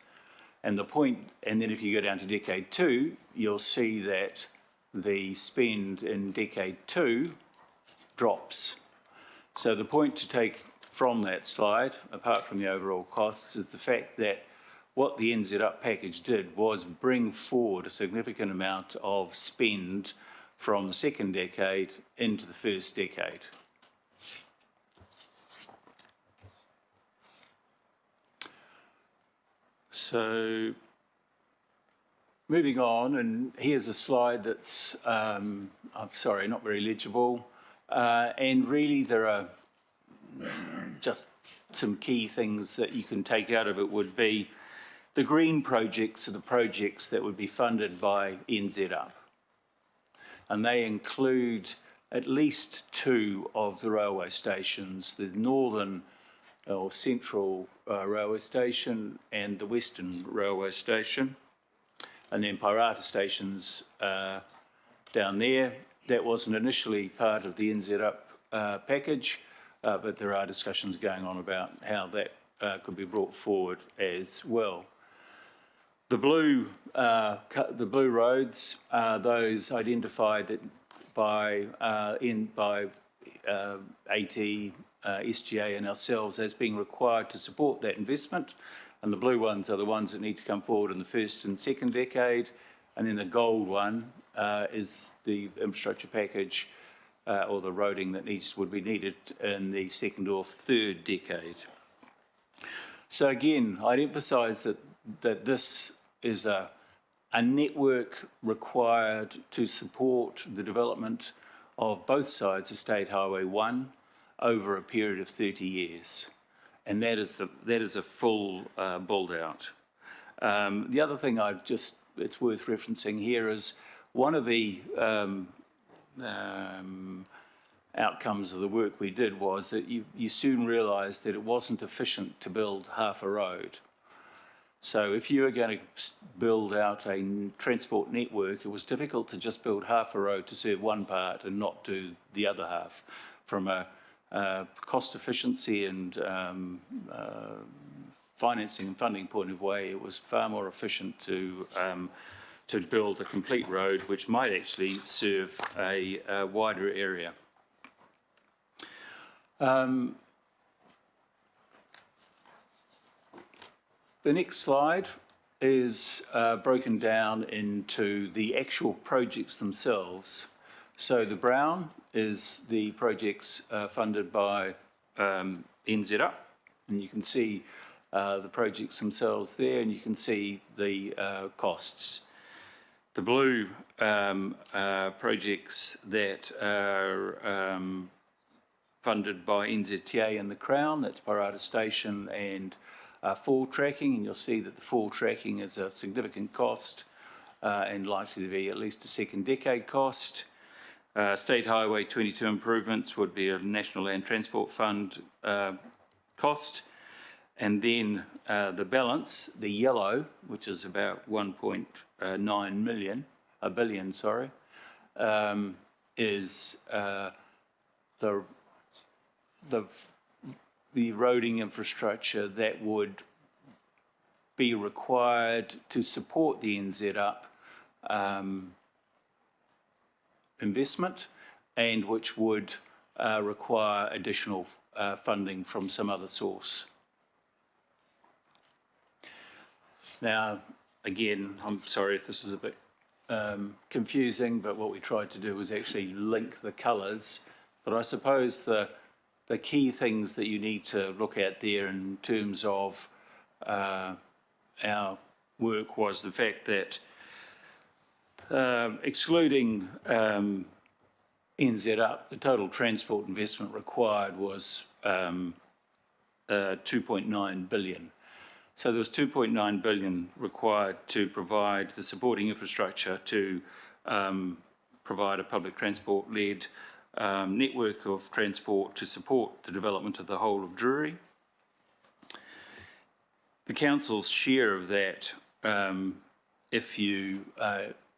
And then if you go down to decade 2, you'll see that the spend in decade 2 drops. So the point to take from that slide, apart from the overall costs, is the fact that what the NZ Up package did was bring forward a significant amount of spend from the second decade into the first decade. So moving on, and here's a slide that's, I'm sorry, not very legible. And really there are just some key things that you can take out of it would be the green projects are the projects that would be funded by NZ Up. And they include at least 2 of the railway stations, the northern or central railway station and the western railway station. And then Parata stations down there. That wasn't initially part of the NZ Up package, but there are discussions going on about how that could be brought forward as well. The blue roads are those identified that by AT, SGA and ourselves as being required to support that investment. And the blue ones are the ones that need to come forward in the first and second decade. And then the gold one is the infrastructure package or the roading that would be needed in the second or third decade. So again, I'd emphasise that this is a network required to support the development of both sides of State Highway 1 over a period of 30 years. And that is a full build out. The other thing it's worth referencing here is one of the outcomes of the work we did was that you soon realised that it wasn't efficient to build half a road. So if you were going to build out a transport network, it was difficult to just build half a road to serve one part and not do the other half. From a cost efficiency and financing and funding point of view, it was far more efficient to build a complete road which might actually serve a wider area. The next slide is broken down into the actual projects themselves. So the brown is the projects funded by NZ Up, and you can see the projects themselves there, and you can see the costs. The blue projects that are funded by NZTA and the Crown, that's Parata Station and fall tracking, and you'll see that the fall tracking is a significant cost and likely to be at least a second decade cost. State Highway 22 improvements would be a National Land Transport Fund cost. And then the balance, the yellow, which is about 1.9 billion, is the roading infrastructure that would be required to support the NZ Up investment, and which would require additional funding from some other source. Now, again, I'm sorry if this is a bit confusing, but what we tried to do was actually link the colours. But I suppose the key things that you need to look at there in terms of our work was the fact that excluding NZ Up, the total transport investment required was 2.9 billion. So there was 2.9 billion required to provide the supporting infrastructure to provide a public transport-led network of transport to support the development of the whole of Drury. The council's share of that, if you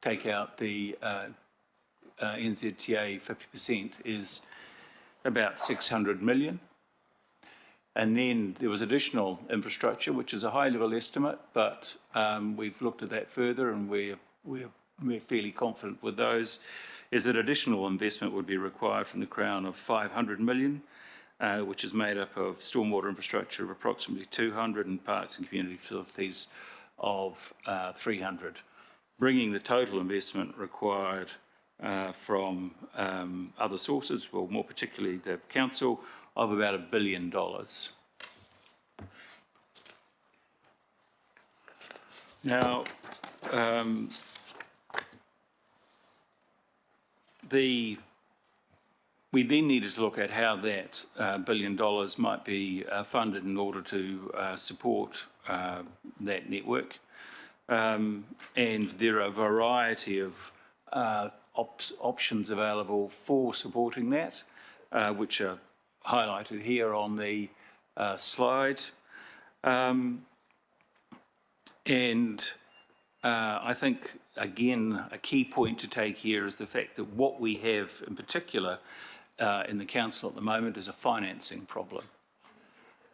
take out the NZTA 50%, is about 600 million. And then there was additional infrastructure, which is a high-level estimate, but we've looked at that further, and we're fairly confident with those, is that additional investment would be required from the Crown of 500 million, which is made up of stormwater infrastructure of approximately 200 and parks and community facilities of 300, bringing the total investment required from other sources, well, more particularly the council, of about $1 billion. Now, we then needed to look at how that $1 billion might be funded in order to support that network. And there are a variety of options available for supporting that, which are highlighted here on the slide. I think, again, a key point to take here is the fact that what we have in particular in the council at the moment is a financing problem.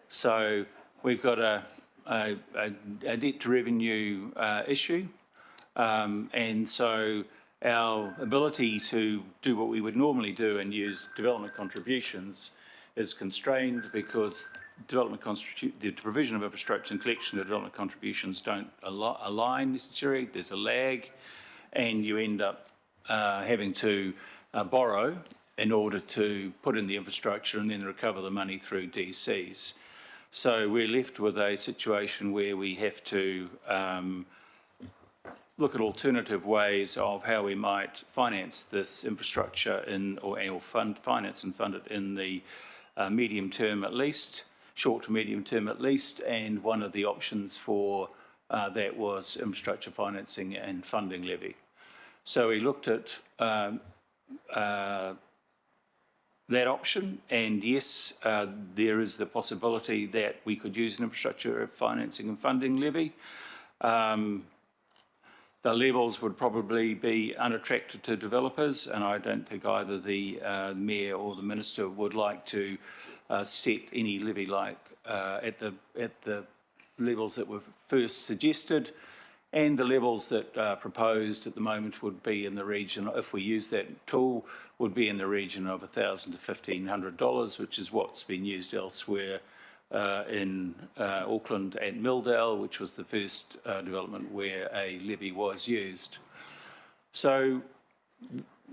So we've got a debt to revenue issue, and so our ability to do what we would normally do and use development contributions is constrained because the provision of infrastructure and collection of development contributions don't align necessarily. There's a lag, and you end up having to borrow in order to put in the infrastructure and then recover the money through DCs. So we're left with a situation where we have to look at alternative ways of how we might finance this infrastructure or finance and fund it in the medium term at least, short to medium term at least, and one of the options for that was infrastructure financing and funding levy. So we looked at that option, and yes, there is the possibility that we could use an infrastructure financing and funding levy. The levels would probably be unattractive to developers, and I don't think either the Mayor or the Minister would like to set any levy like at the levels that were first suggested, and the levels that are proposed at the moment would be in the region, if we use that tool, would be in the region of $1,000 to $1,500, which is what's been used elsewhere in Auckland and Milldale, which was the first development where a levy was used. So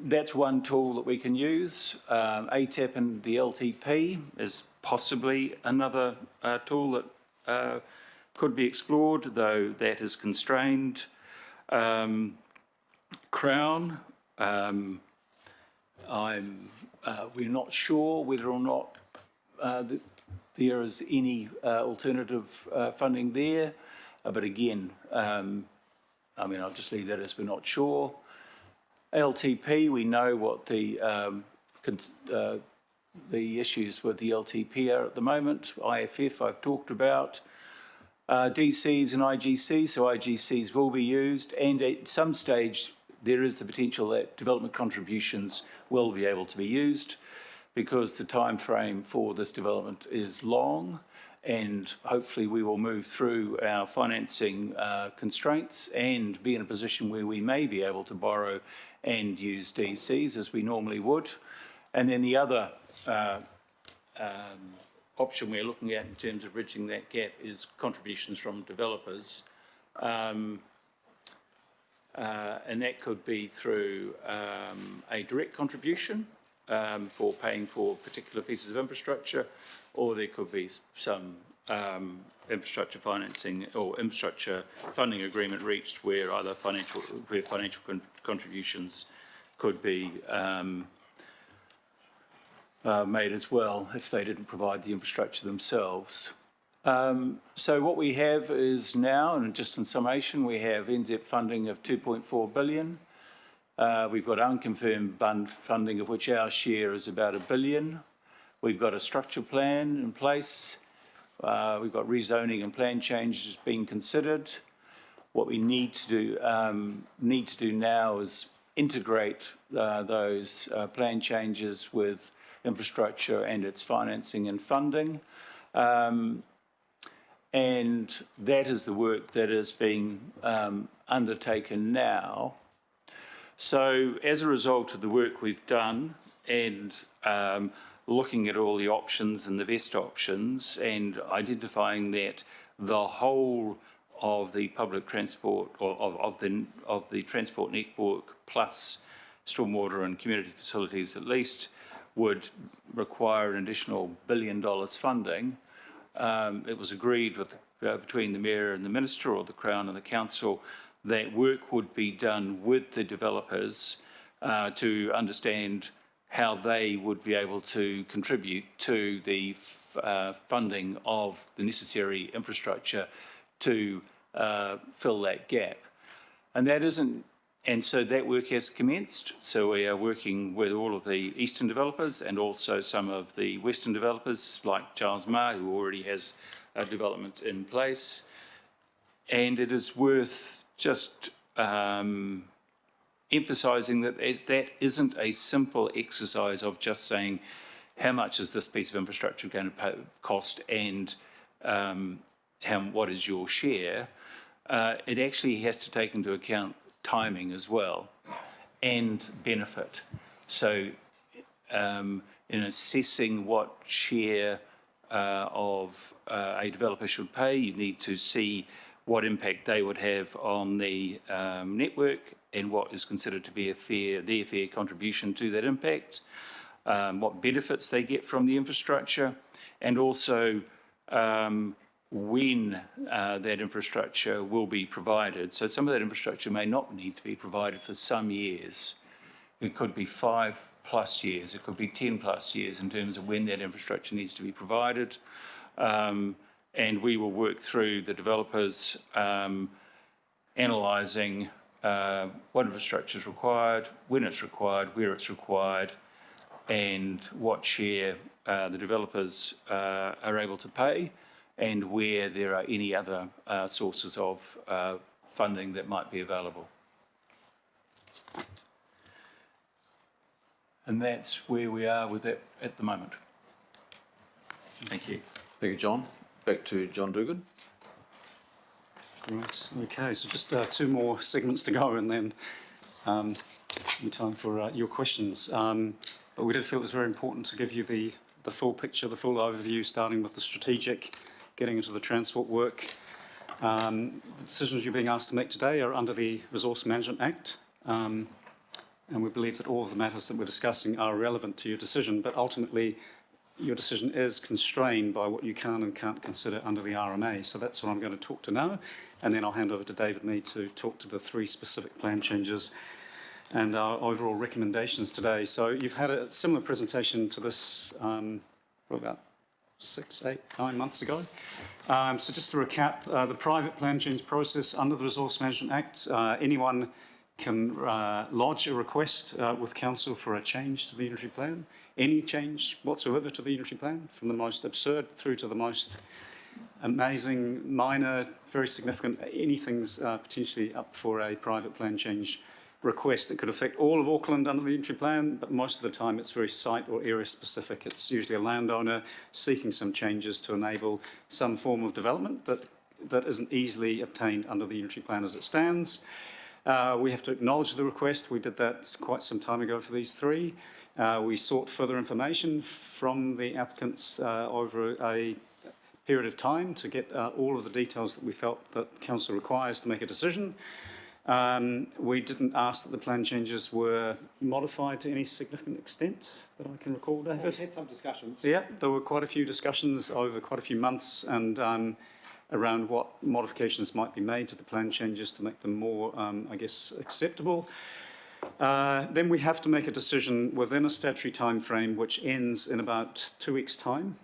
that's one tool that we can use. ATAP and the LTP is possibly another tool that could be explored, though that is constrained. Crown, we're not sure whether or not there is any alternative funding there, but again, I mean, I'll just leave that as we're not sure. LTP, we know what the issues with the LTP are at the moment. IFF, I've talked about. DCs and IGCs, so IGCs will be used, and at some stage there is the potential that development contributions will be able to be used, because the time frame for this development is long, and hopefully we will move through our financing constraints and be in a position where we may be able to borrow and use DCs as we normally would. And then the other option we're looking at in terms of bridging that gap is contributions from developers. And that could be through a direct contribution for paying for particular pieces of infrastructure, or there could be some infrastructure financing or infrastructure funding agreement reached where either financial contributions could be made as well if they didn't provide the infrastructure themselves. So what we have is now, and just in summation, we have NZ funding of 2.4 billion. We've got unconfirmed funding of which our share is about $1 billion. We've got a structure plan in place. We've got rezoning and plan changes being considered. What we need to do now is integrate those plan changes with infrastructure and its financing and funding. And that is the work that is being undertaken now. So as a result of the work we've done and looking at all the options and the best options and identifying that the whole of the public transport or of the transport network plus stormwater and community facilities at least would require an additional $1 billion funding. It was agreed with between the Mayor and the Minister, or the Crown and the Council, that work would be done with the developers to understand how they would be able to contribute to the funding of the necessary infrastructure to fill that gap. And so that work has commenced. So we are working with all of the eastern developers and also some of the western developers like Charles Marr, who already has a development in place. And it is worth just emphasising that that isn't a simple exercise of just saying how much is this piece of infrastructure going to cost and what is your share. It actually has to take into account timing as well and benefit. So in assessing what share of a developer should pay, you need to see what impact they would have on the network and what is considered to be their fair contribution to that impact, what benefits they get from the infrastructure, and also when that infrastructure will be provided. So some of that infrastructure may not need to be provided for some years. It could be 5+ years, it could be 10+ years in terms of when that infrastructure needs to be provided. And we will work through the developers analysing what infrastructure is required, when it's required, where it's required, and what share the developers are able to pay, and where there are any other sources of funding that might be available. And that's where we are with that at the moment. Thank you. Thank you, John. Back to John Dugan. Right, okay, so just 2 more segments to go and then in time for your questions. But we did feel it was very important to give you the full picture, the full overview, starting with the strategic, getting into the transport work. The decisions you're being asked to make today are under the Resource Management Act, and we believe that all of the matters that we're discussing are relevant to your decision, but ultimately your decision is constrained by what you can and can't consider under the RMA. So that's what I'm going to talk to now, and then I'll hand over to David Mead to talk to the 3 specific plan changes and our overall recommendations today. So you've had a similar presentation to this about 6, 8, 9 months ago. So just to recap, the private plan change process under the Resource Management Act, anyone can lodge a request with Council for a change to the unitary plan, any change whatsoever to the unitary plan, from the most absurd through to the most amazing, minor, very significant, anything's potentially up for a private plan change request that could affect all of Auckland under the entry plan, but most of the time it's very site or area specific. It's usually a landowner seeking some changes to enable some form of development that isn't easily obtained under the entry plan as it stands. We have to acknowledge the request. We did that quite some time ago for these three. We sought further information from the applicants over a period of time to get all of the details that we felt that Council requires to make a decision. We didn't ask that the plan changes were modified to any significant extent that I can recall, David. We've had some discussions. Yeah, there were quite a few discussions over quite a few months and around what modifications might be made to the plan changes to make them more, I guess, acceptable. Then we have to make a decision within a statutory time frame which ends in about 2 weeks' time.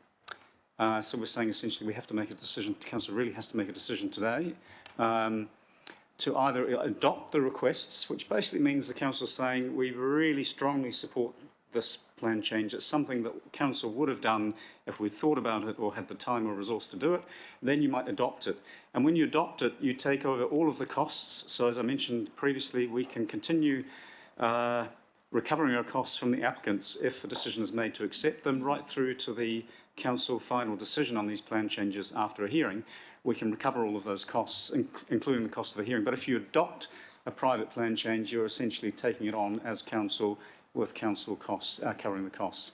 So we're saying essentially we have to make a decision, Council really has to make a decision today, to either adopt the requests, which basically means the Council is saying we really strongly support this plan change. It's something that Council would have done if we'd thought about it or had the time or resource to do it. Then you might adopt it. And when you adopt it, you take over all of the costs. So as I mentioned previously, we can continue recovering our costs from the applicants if the decision is made to accept them, right through to the Council final decision on these plan changes after a hearing. We can recover all of those costs, including the cost of the hearing. But if you adopt a private plan change, you're essentially taking it on as Council with Council costs, covering the costs.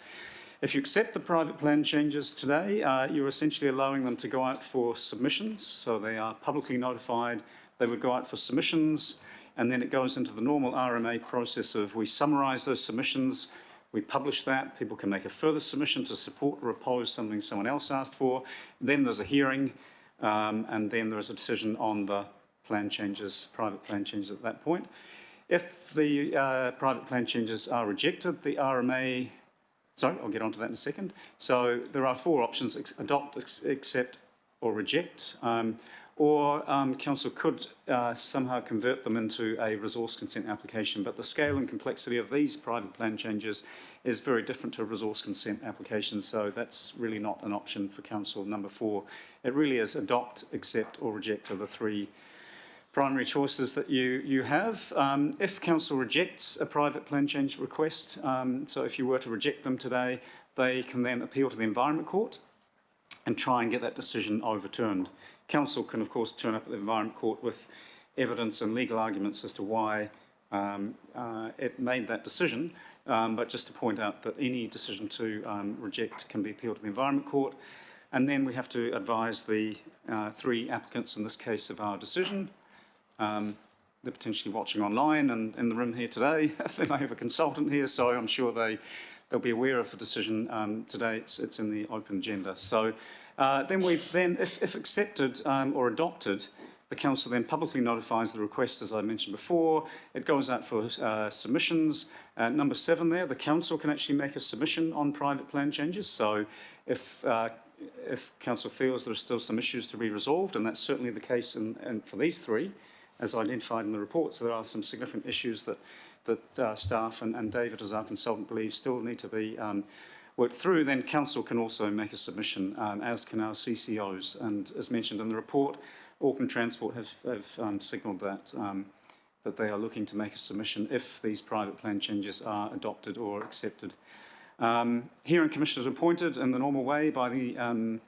If you accept the private plan changes today, you're essentially allowing them to go out for submissions. So they are publicly notified. They would go out for submissions, and then it goes into the normal RMA process of we summarise those submissions, we publish that, people can make a further submission to support or oppose something someone else asked for. Then there's a hearing, and then there is a decision on the plan changes, private plan changes at that point. If the private plan changes are rejected, the RMA, sorry, I'll get onto that in a second. So there are 4 options: adopt, accept, or reject. Or Council could somehow convert them into a resource consent application, but the scale and complexity of these private plan changes is very different to a resource consent application, so that's really not an option for Council number 4. It really is adopt, accept, or reject are the 3 primary choices that you have. If Council rejects a private plan change request, so if you were to reject them today, they can then appeal to the Environment Court and try and get that decision overturned. Council can, of course, turn up at the Environment Court with evidence and legal arguments as to why it made that decision, but just to point out that any decision to reject can be appealed to the Environment Court, and then we have to advise the 3 applicants in this case of our decision. They're potentially watching online and in the room here today. They may have a consultant here, so I'm sure they'll be aware of the decision today. It's in the open agenda. So then if accepted or adopted, the Council then publicly notifies the request, as I mentioned before. It goes out for submissions. Number 7 there, the Council can actually make a submission on private plan changes. So if Council feels there are still some issues to be resolved, and that's certainly the case for these 3, as identified in the report, so there are some significant issues that staff and David as our consultant believes still need to be worked through, then Council can also make a submission, as can our CCOs. And as mentioned in the report, Auckland Transport have signalled that they are looking to make a submission if these private plan changes are adopted or accepted. Hearing commissioners are appointed in the normal way by the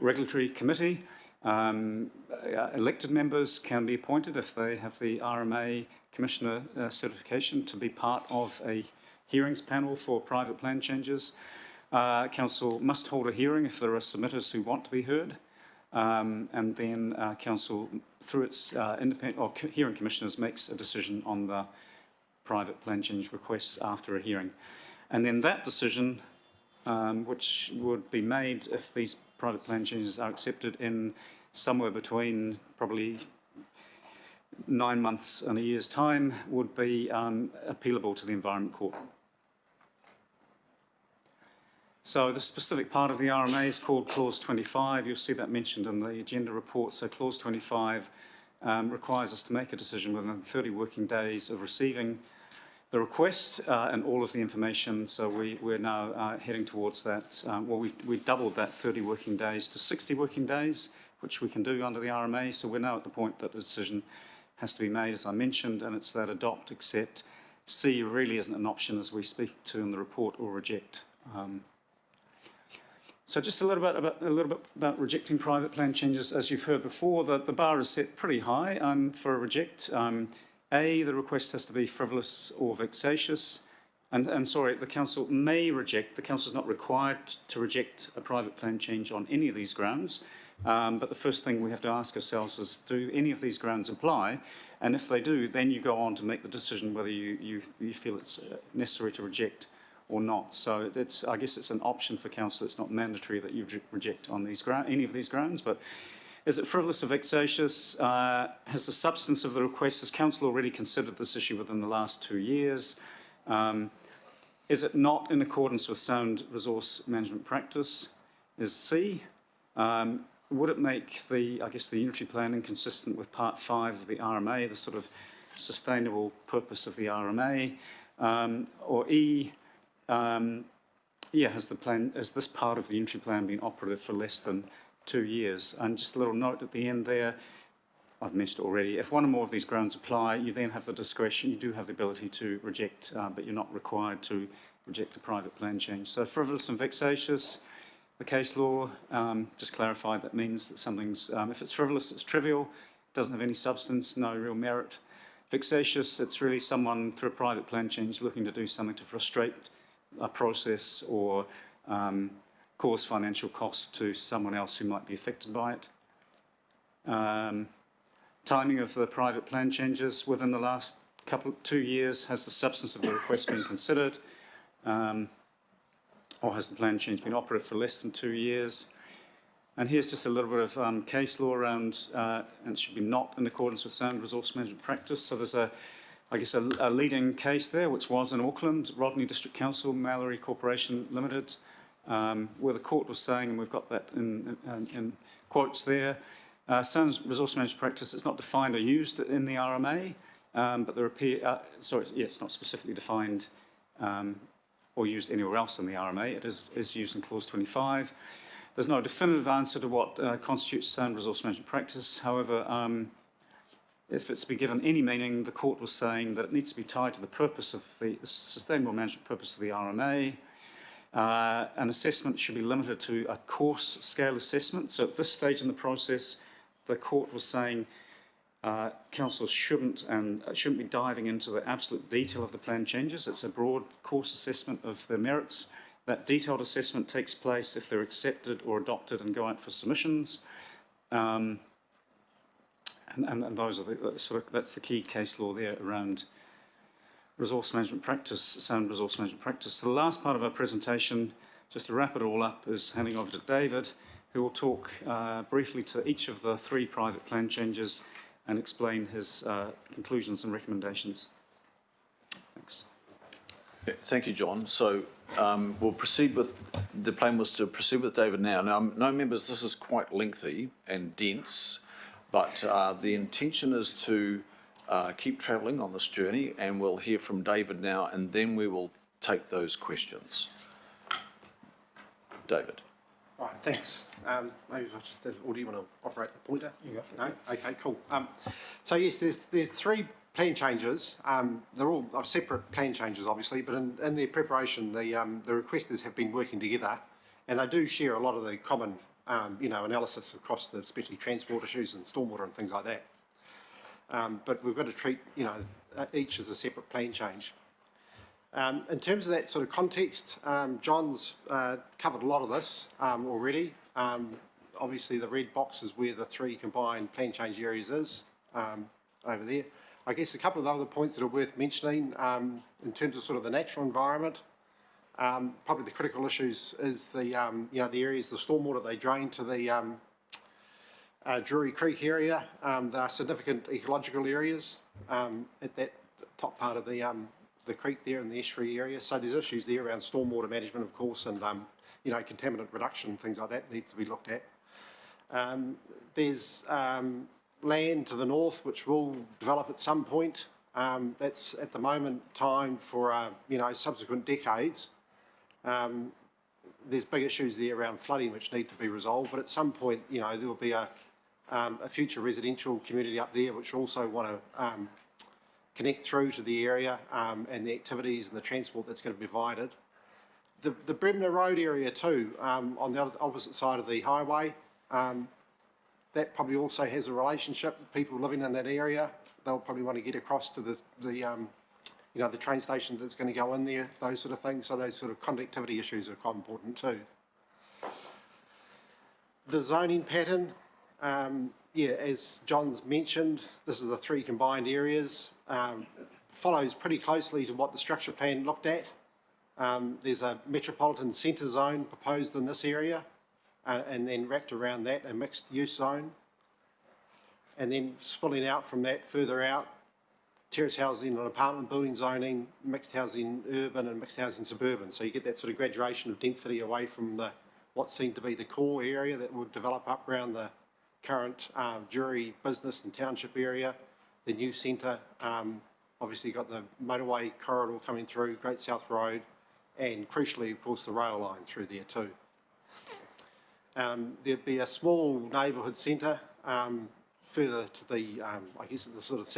regulatory committee. Elected members can be appointed if they have the RMA Commissioner certification to be part of a hearings panel for private plan changes. Council must hold a hearing if there are submitters who want to be heard, and then Council, through its independent or hearing commissioners, makes a decision on the private plan change requests after a hearing. And then that decision, which would be made if these private plan changes are accepted in somewhere between probably 9 months and a year's time, would be appealable to the Environment Court. So the specific part of the RMA is called Clause 25. You'll see that mentioned in the agenda report. So Clause 25 requires us to make a decision within 30 working days of receiving the request and all of the information. So we're now heading towards that. Well, we've doubled that 30 working days to 60 working days, which we can do under the RMA. So we're now at the point that a decision has to be made, as I mentioned, and it's that adopt, accept. C really isn't an option, as we speak to in the report, or reject. So just a little bit about rejecting private plan changes. As you've heard before, the bar is set pretty high for a reject. A, the request has to be frivolous or vexatious. And sorry, the council may reject. The council is not required to reject a private plan change on any of these grounds. But the first thing we have to ask ourselves is, do any of these grounds apply? And if they do, then you go on to make the decision whether you feel it's necessary to reject or not. So I guess it's an option for council. It's not mandatory that you reject on any of these grounds. But is it frivolous or vexatious? Has the substance of the request, has council already considered this issue within the last 2 years? Is it not in accordance with sound resource management practice? Is C. Would it make the unitary plan inconsistent with Part 5 of the RMA, the sort of sustainable purpose of the RMA? Or E. Has this part of the unitary plan been operative for less than 2 years? And just a little note at the end there, I've mentioned it already, if one or more of these grounds apply, you then have the discretion, you do have the ability to reject, but you're not required to reject a private plan change. So frivolous and vexatious, the case law just clarified that means that something's, if it's frivolous, it's trivial, doesn't have any substance, no real merit. Vexatious, it's really someone through a private plan change looking to do something to frustrate a process or cause financial costs to someone else who might be affected by it. Timing of the private plan changes within the last 2 years. Has the substance of the request been considered? Or has the plan change been operative for less than 2 years? And here's just a little bit of case law around, and it should be not in accordance with sound resource management practice. So there's a leading case there, which was in Auckland, Rodney District Council, Mallory Corporation Limited, where the court was saying, and we've got that in quotes there, sound resource management practice is not defined or used in the RMA, but it's not specifically defined or used anywhere else in the RMA. It is used in Clause 25. There's no definitive answer to what constitutes sound resource management practice. However, if it's to be given any meaning, the court was saying that it needs to be tied to the purpose of the sustainable management purpose of the RMA. An assessment should be limited to a course scale assessment. So at this stage in the process, the court was saying council shouldn't be diving into the absolute detail of the plan changes. It's a broad course assessment of the merits. That detailed assessment takes place if they're accepted or adopted and go out for submissions. And those are that's the key case law there around resource management practice, sound resource management practice. So the last part of our presentation, just to wrap it all up, is handing over to David, who will talk briefly to each of the 3 private plan changes and explain his conclusions and recommendations. Thanks. Thank you, John. So we'll proceed with, the plan was to proceed with David now. Now, no members, this is quite lengthy and dense, but the intention is to keep travelling on this journey, and we'll hear from David now, and then we will take those questions. David. Right, thanks. Maybe if I just, or do you want to operate the pointer? No? Okay, cool. So yes, there's 3 plan changes. They're all separate plan changes, obviously, but in their preparation, the requesters have been working together, and they do share a lot of the common, analysis across the, especially transport issues and stormwater and things like that. But we've got to treat, each as a separate plan change. In terms of that sort of context, John's covered a lot of this already. Obviously, the red box is where the 3 combined plan change areas is, over there. I guess a couple of other points that are worth mentioning in terms of sort of the natural environment. Probably the critical issues is the, the areas, the stormwater they drain to the Drury Creek area. There are significant ecological areas at that top part of the creek there in the estuary area. So there's issues there around stormwater management, of course, and contaminant reduction and things like that needs to be looked at. There's land to the north which will develop at some point. That's at the moment time for subsequent decades. There's big issues there around flooding which need to be resolved, but at some point there will be a a future residential community up there which also want to connect through to the area and the activities and the transport that's going to be provided. The Bremner Road area too, on the opposite side of the highway, that probably also has a relationship with people living in that area. They'll probably want to get across to the train station that's going to go in there, those sort of things. So those sort of connectivity issues are quite important too. The zoning pattern, yeah, as John's mentioned, this is the 3 combined areas. Follows pretty closely to what the structure plan looked at. There's a metropolitan centre zone proposed in this area, and then wrapped around that a mixed use zone. And then spilling out from that further out, terrace housing and apartment building zoning, mixed housing urban and mixed housing suburban. So you get that sort of graduation of density away from what seemed to be the core area that would develop up around the current jury, business and township area. The new centre, obviously got the motorway corridor coming through, Great South Road, and crucially, of course, the rail line through there too. There'd be a small neighbourhood centre further to the, I guess, the sort of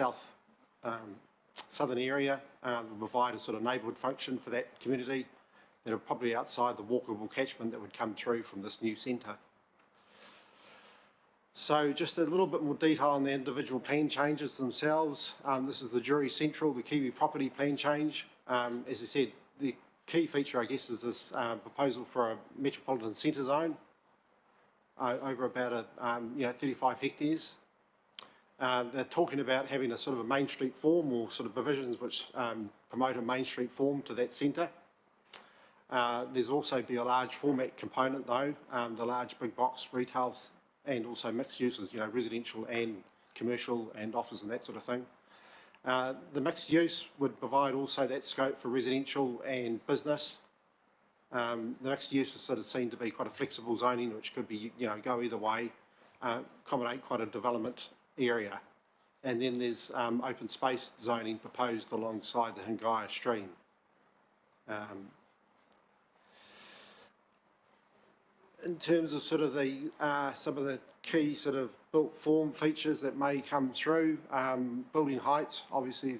southern area, will provide a sort of neighbourhood function for that community that are probably outside the walkable catchment that would come through from this new centre. So just a little bit more detail on the individual plan changes themselves. This is the Jury Central, the Kiwi property plan change. As I said, the key feature, I guess, is this proposal for a metropolitan centre zone over about 35 hectares. They're talking about having a sort of a Main Street form or sort of provisions which promote a Main Street form to that centre. There's also be a large format component though, the large big box retails and also mixed uses, residential and commercial and office and that sort of thing. The mixed use would provide also that scope for residential and business. The mixed use is sort of seen to be quite a flexible zoning which could be, go either way, accommodate quite a development area. And then there's open space zoning proposed alongside the Hingaya stream. In terms of sort of the some of the key sort of built form features that may come through, building heights obviously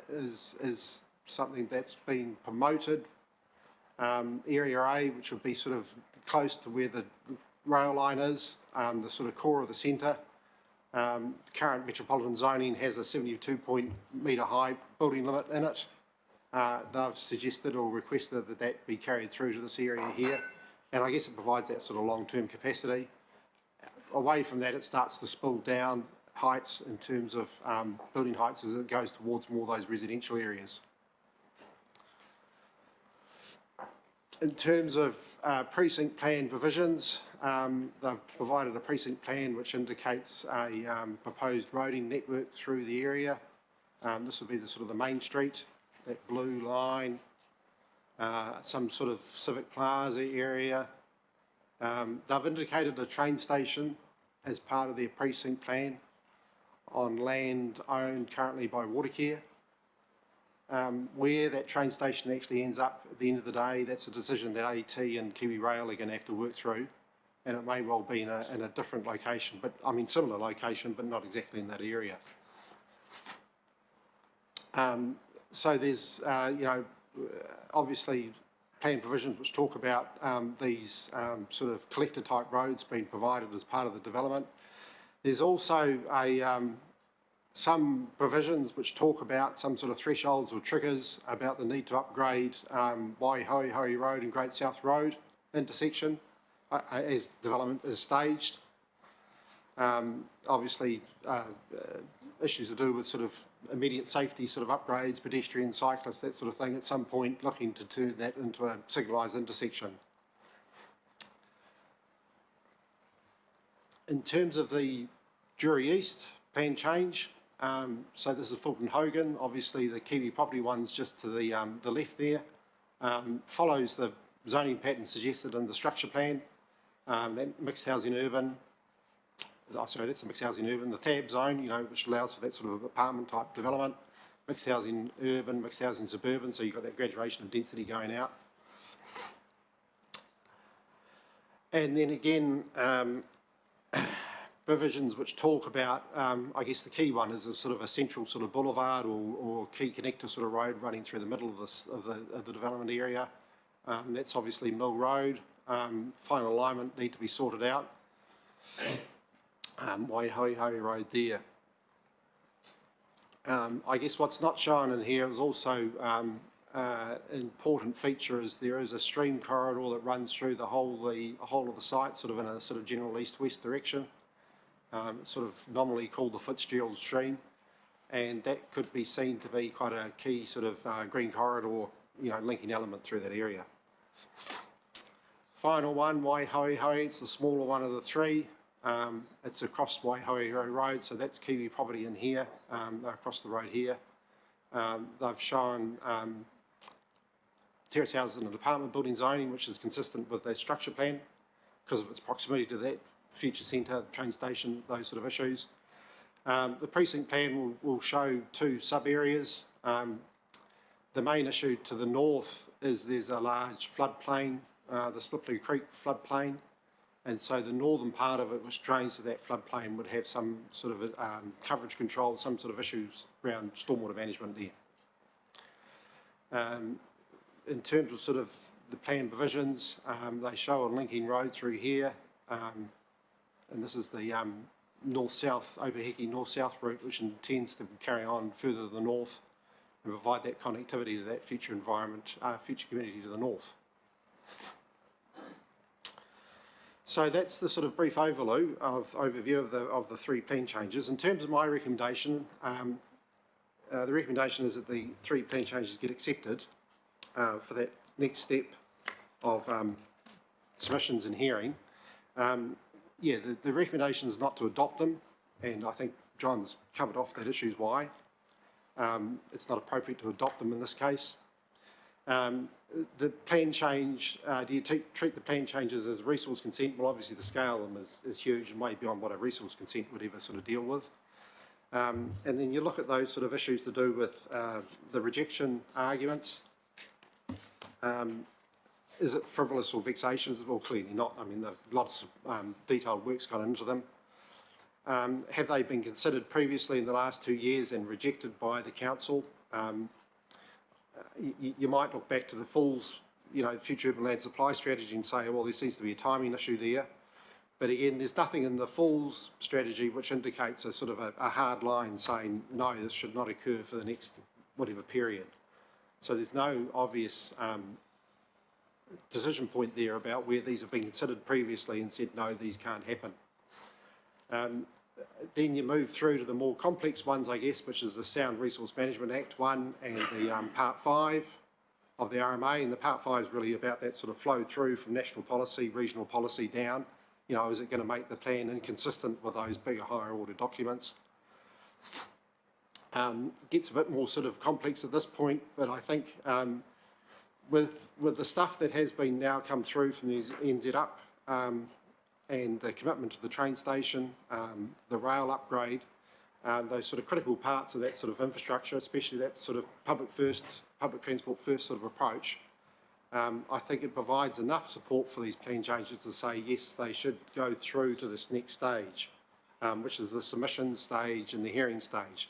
is something that's been promoted. Area A, which would be sort of close to where the rail line is, the sort of core of the centre. Current metropolitan zoning has a 72 metre high building limit in it. They've suggested or requested that that be carried through to this area here. And I guess it provides that sort of long-term capacity. Away from that, it starts to spill down heights in terms of building heights as it goes towards more of those residential areas. In terms of precinct plan provisions, they've provided a precinct plan which indicates a proposed roading network through the area. This will be the sort of the main street, that blue line. Some sort of civic plaza area. They've indicated a train station as part of their precinct plan on land owned currently by Watercare. Where that train station actually ends up at the end of the day, that's a decision that AT and Kiwi Rail are going to have to work through, and it may well be in a different location, but I mean similar location, but not exactly in that area. So there's obviously plan provisions which talk about these sort of collector type roads being provided as part of the development. There's also some provisions which talk about some sort of thresholds or triggers about the need to upgrade Waihoe Road and Great South Road intersection as development is staged. Obviously issues to do with sort of immediate safety sort of upgrades, pedestrians, cyclists, that sort of thing, at some point looking to turn that into a signalised intersection. In terms of the Jury East plan change, so this is Fulton Hogan, obviously the Kiwi property one's just to the left there, follows the zoning pattern suggested in the structure plan, that mixed housing urban, sorry, that's a mixed housing urban, the TAB zone, which allows for that sort of apartment type development, mixed housing urban, mixed housing suburban, so you've got that graduation of density going out. And then again, provisions which talk about, I guess the key one is a sort of a central sort of boulevard or key connector sort of road running through the middle of this of the development area. That's obviously Mill Road. Final alignment need to be sorted out. Waihoe Road there. I guess what's not shown in here is also an important feature is there is a stream corridor that runs through the whole of the site, sort of in a sort of general east-west direction. Sort of nominally called the Fitzgerald Stream, and that could be seen to be quite a key sort of green corridor, linking element through that area. Final one, Waihoe, it's the smaller one of the three. It's across Waihoe Road, so that's Kiwi property in here, across the road here. They've shown terrace houses in the apartment building zoning, which is consistent with their structure plan because of its proximity to that future centre, train station, those sort of issues. The precinct plan will show two sub-areas. The main issue to the north is there's a large floodplain, the Slippery Creek floodplain, and so the northern part of it, which drains to that floodplain, would have some sort of coverage control, some sort of issues around stormwater management there. In terms of sort of the plan provisions, they show a linking road through here, and this is the north-south, Opahiki north-south route, which intends to carry on further to the north and provide that connectivity to that future environment, future community to the north. So that's the sort of brief overview of the three plan changes. In terms of my recommendation, the recommendation is that the three plan changes get accepted for that next step of submissions and hearing. Yeah, the recommendation is not to adopt them, and I think John's covered off that issues why. It's not appropriate to adopt them in this case. The plan change, do you treat the plan changes as resource consent? Well, obviously the scale of them is huge and way beyond what a resource consent would ever sort of deal with. And then you look at those sort of issues to do with the rejection arguments. Is it frivolous or vexatious? Well, clearly not. I mean, lots of detailed work's gone into them. Have they been considered previously in the last 2 years and rejected by the council? You might look back to the Falls, future urban land supply strategy and say, well, there seems to be a timing issue there. But again, there's nothing in the Falls strategy which indicates a sort of a hard line saying, no, this should not occur for the next whatever period. So there's no obvious decision point there about where these have been considered previously and said, no, these can't happen. Then you move through to the more complex ones, I guess, which is the Sound Resource Management Act 1 and the Part 5 of the RMA. And the Part 5 is really about that sort of flow through from national policy, regional policy down. Is it going to make the plan inconsistent with those bigger, higher order documents? Gets a bit more sort of complex at this point, but I think with the stuff that has been now come through from NZ Up, and the commitment to the train station, the rail upgrade, those sort of critical parts of that sort of infrastructure, especially that sort of public transport first sort of approach, I think it provides enough support for these plan changes to say, yes, they should go through to this next stage, which is the submission stage and the hearing stage.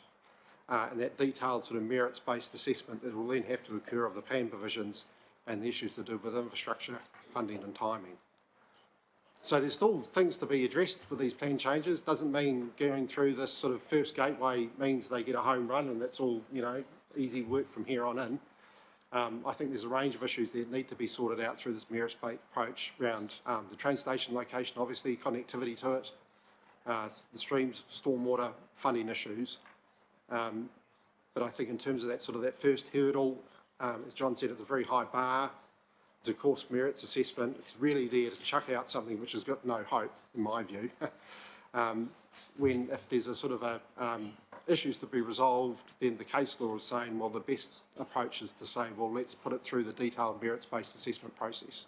And that detailed sort of merits-based assessment that will then have to occur of the plan provisions and the issues to do with infrastructure, funding and timing. So there's still things to be addressed with these plan changes. Doesn't mean going through this sort of first gateway means they get a home run and that's all, easy work from here on in. I think there's a range of issues that need to be sorted out through this merits-based approach around the train station location, obviously, connectivity to it, the streams, stormwater, funding issues. But I think in terms of that first hurdle, as John said, it's a very high bar. It's a course merits assessment. It's really there to chuck out something which has got no hope, in my view. If there's a sort of issues to be resolved, then the case law is saying, well, the best approach is to say, well, let's put it through the detailed merits-based assessment process.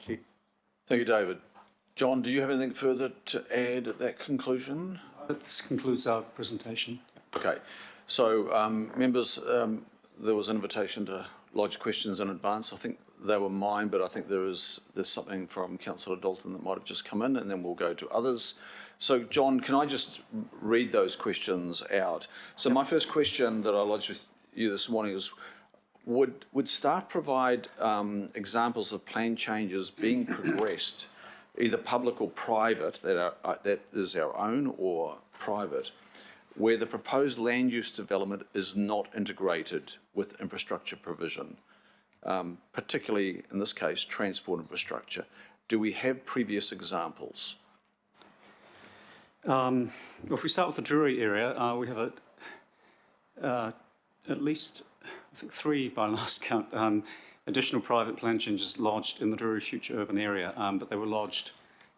Okay. Thank you, David. John, do you have anything further to add at that conclusion? That concludes our presentation. Okay. So, members, there was an invitation to lodge questions in advance. I think they were mine, but I think there's something from Councillor Dalton that might have just come in, and then we'll go to others. So, John, can I just read those questions out? So my first question that I lodged with you this morning is, would staff provide examples of plan changes being progressed, either public or private, that is our own or private, where the proposed land use development is not integrated with infrastructure provision, particularly in this case, transport infrastructure? Do we have previous examples? If we start with the Drury area, we have at least, I think, 3 by last count, additional private plan changes lodged in the Drury Future Urban Area, but they were lodged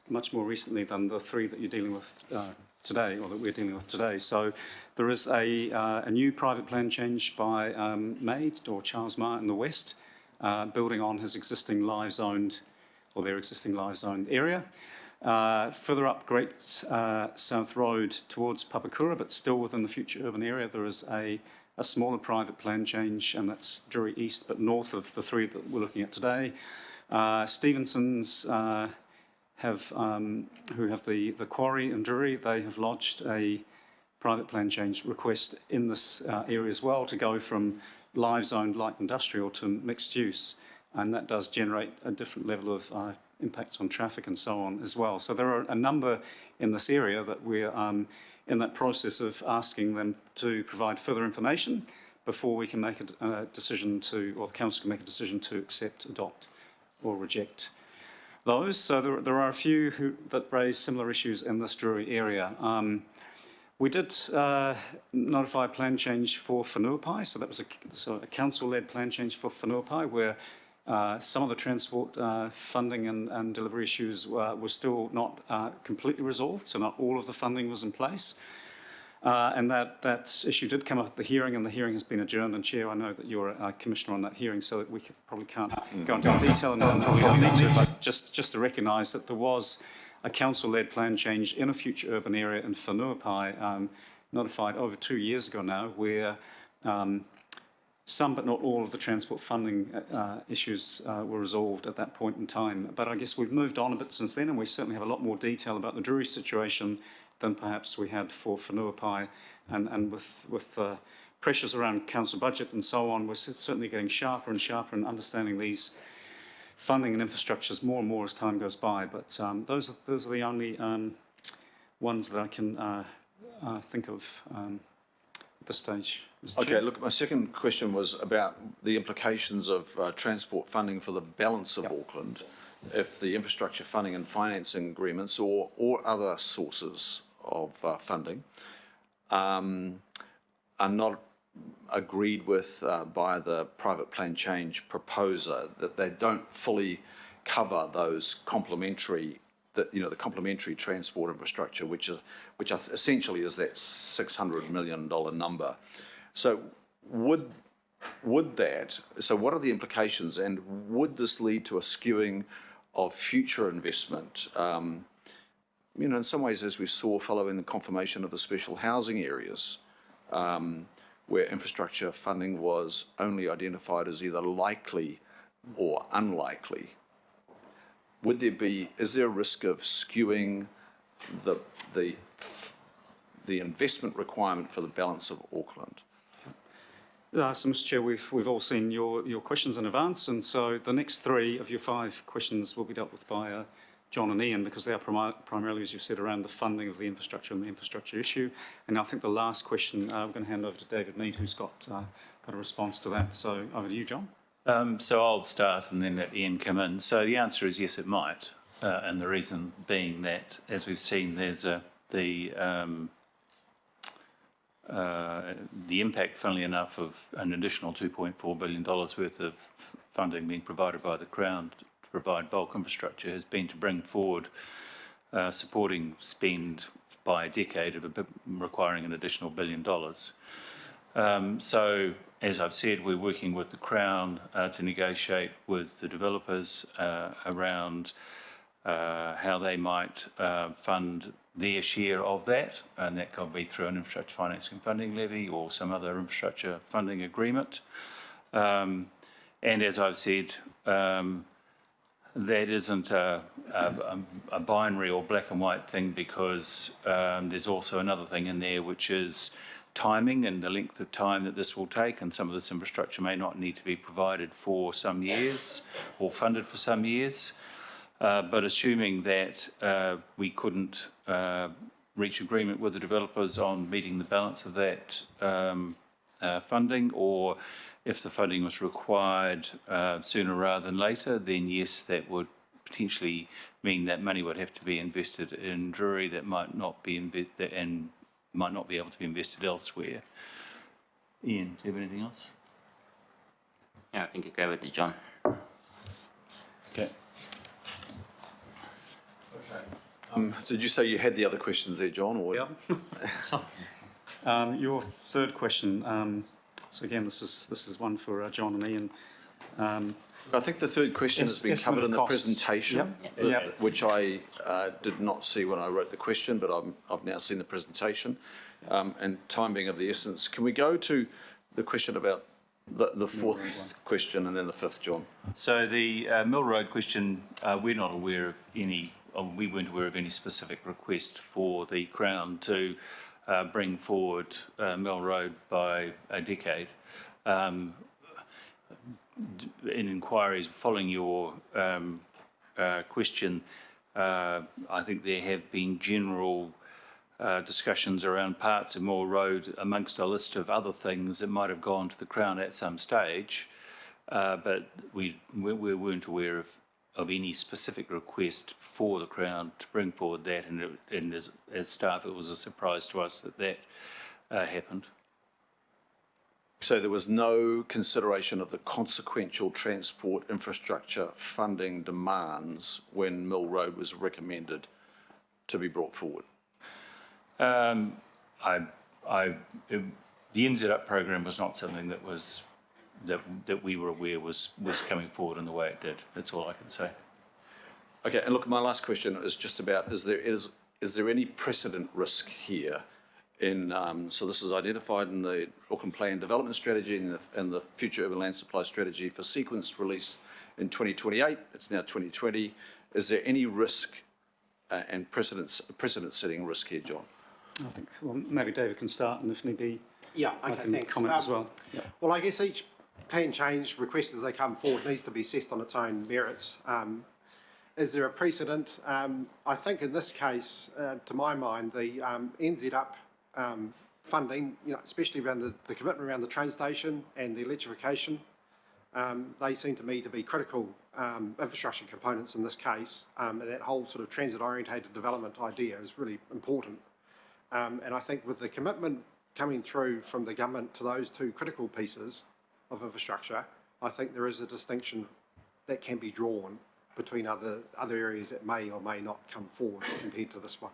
much more recently than the 3 that you're dealing with today, or that we're dealing with today. So there is a new private plan change by Maid, or Charles Marr in the west, building on his existing live zoned, or their existing live zoned area. Further up Great South Road towards Papakura, but still within the Future Urban Area, there is a smaller private plan change, and that's Drury East, but north of the 3 that we're looking at today. Stevenson's who have the quarry in Drury, they have lodged a private plan change request in this area as well, to go from live zoned light industrial to mixed use, and that does generate a different level of impacts on traffic and so on as well. So there are a number in this area that we're in that process of asking them to provide further information before we can make a decision to, or the council can make a decision to accept, adopt or reject those. So there are a few that raise similar issues in this Drury area. We did notify a plan change for Whanuapai, so that was a council-led plan change for Whanuapai, where some of the transport funding and delivery issues were still not completely resolved, so not all of the funding was in place. And that issue did come up at the hearing, and the hearing has been adjourned. And Chair, I know that you're a commissioner on that hearing, so we probably can't go into detail, and we don't need to, but just to recognise that there was a council-led plan change in a future urban area in Whanuapai, notified over 2 years ago now, where some but not all of the transport funding issues were resolved at that point in time. But I guess we've moved on a bit since then, and we certainly have a lot more detail about the Drury situation than perhaps we had for Whanuapai. And with pressures around council budget and so on, we're certainly getting sharper and sharper in understanding these funding and infrastructures more and more as time goes by. But those are the only ones that I can think of at this stage. Mr. Okay, Chair. look, my second question was about the implications of transport funding for the balance of Auckland if the infrastructure funding and financing agreements or other sources of funding are not agreed with by the private plan change proposer, that they don't fully cover those complementary, the complementary transport infrastructure, which essentially is that $600 million number. So would that, so what are the implications, and would this lead to a skewing of future investment? In some ways, as we saw following the confirmation of the special housing areas, where infrastructure funding was only identified as either likely or unlikely. Is there a risk of skewing the investment requirement for the balance of Auckland? So, Mr. Chair, we've all seen your questions in advance, and so the next 3 of your 5 questions will be dealt with by John and Ian, because they are primarily, as you've said, around the funding of the infrastructure and the infrastructure issue. And I think the last question, we're going to hand over to David Mead, who's got a response to that. So over to you, John. So I'll start and then let Ian come in. So the answer is yes, it might. And the reason being that, as we've seen, there's the impact, funnily enough, of an additional $2.4 billion worth of funding being provided by the Crown to provide bulk infrastructure has been to bring forward supporting spend by a decade of requiring an additional $1 billion. So, as I've said, we're working with the Crown to negotiate with the developers around how they might fund their share of that, and that could be through an infrastructure financing funding levy or some other infrastructure funding agreement. And as I've said, that isn't a binary or black and white thing, because there's also another thing in there, which is timing and the length of time that this will take, and some of this infrastructure may not need to be provided for some years or funded for some years. But assuming that we couldn't reach agreement with the developers on meeting the balance of that funding, or if the funding was required sooner rather than later, then yes, that would potentially mean that money would have to be invested in Drury that might not be invested and might not be able to be invested elsewhere. Ian, do you have anything else? Yeah, I think you go with to John. Okay. Did you say you had the other questions there, John? Or? Yeah. Your third question. So again, this is one for John and Ian. I think the third question has been covered in the presentation, which I did not see when I wrote the question, but I've now seen the presentation. And time being of the essence, can we go to the question about the fourth question and then the fifth, John? So the Mill Road question, we're not aware of any, we weren't aware of any specific request for the Crown to bring forward Mill Road by a decade. In inquiries following your question, I think there have been general discussions around parts of Mill Road amongst a list of other things that might have gone to the Crown at some stage, but we weren't aware of any specific request for the Crown to bring forward that, and as staff it was a surprise to us that happened. So there was no consideration of the consequential transport infrastructure funding demands when Mill Road was recommended to be brought forward? The NZ Up program was not something that was that we were aware was coming forward in the way it did. That's all I can say. Okay, and look, my last question is just about, is there any precedent risk here in, so this is identified in the Auckland Plan Development Strategy and the Future Urban Land Supply Strategy for sequenced release in 2028, it's now 2020. Is there any risk and precedent-setting risk here, John? I think, well, maybe David can start, and if need be, I can thanks. comment as well. Yeah. Well, I guess each plan change request as they come forward needs to be assessed on its own merits. Is there a precedent? I think in this case, to my mind, the NZ Up funding, especially around the commitment around the train station and the electrification, they seem to me to be critical infrastructure components in this case, and that whole sort of transit-orientated development idea is really important. And I think with the commitment coming through from the government to those two critical pieces of infrastructure, I think there is a distinction that can be drawn between other areas that may or may not come forward compared to this one.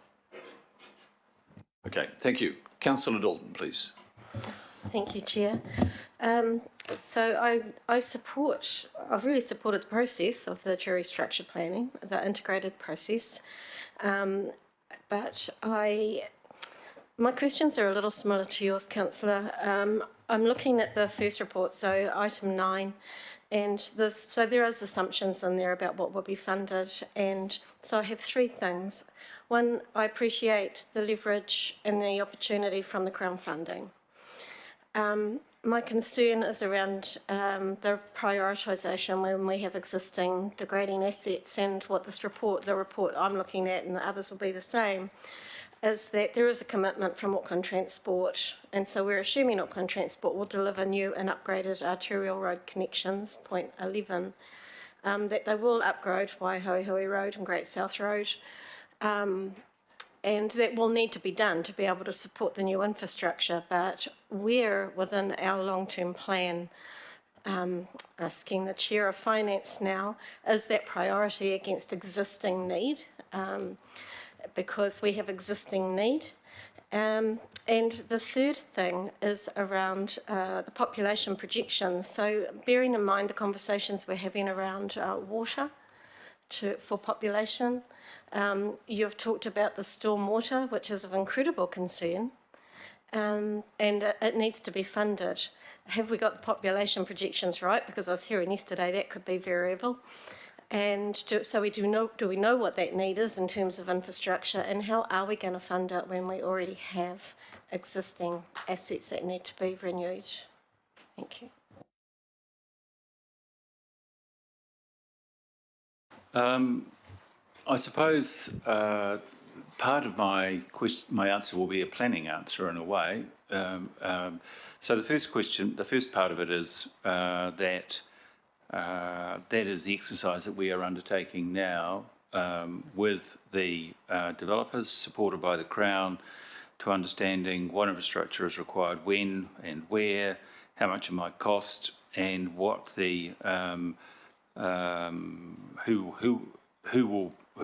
Okay, thank you. Councillor Dalton, please. Thank you, Chair. So I've really supported the process of the jury structure planning, the integrated process, but my questions are a little similar to yours, Councillor. I'm looking at the first report, so item 9, and so there is assumptions in there about what will be funded, and so I have 3 things. One, I appreciate the leverage and the opportunity from the Crown funding. My concern is around the prioritisation when we have existing degrading assets, and what the report I'm looking at, and the others will be the same, is that there is a commitment from Auckland Transport, and so we're assuming Auckland Transport will deliver new and upgraded arterial road connections, point 11, that they will upgrade Waihoehoe Road and Great South Road, and that will need to be done to be able to support the new infrastructure, but where within our long-term plan, asking the Chair of Finance now, is that priority against existing need? Because we have existing need. And the third thing is around the population projections. So bearing in mind the conversations we're having around water, for population. You've talked about the stormwater, which is of incredible concern, and it needs to be funded. Have we got the population projections right? Because I was hearing yesterday that could be variable. And do we know what that need is in terms of infrastructure, and how are we going to fund it when we already have existing assets that need to be renewed? Thank you. I suppose part of my answer will be a planning answer in a way. So the first part of it is that is the exercise that we are undertaking now with the developers, supported by the Crown, to understanding what infrastructure is required, when and where, how much it might cost, and what the who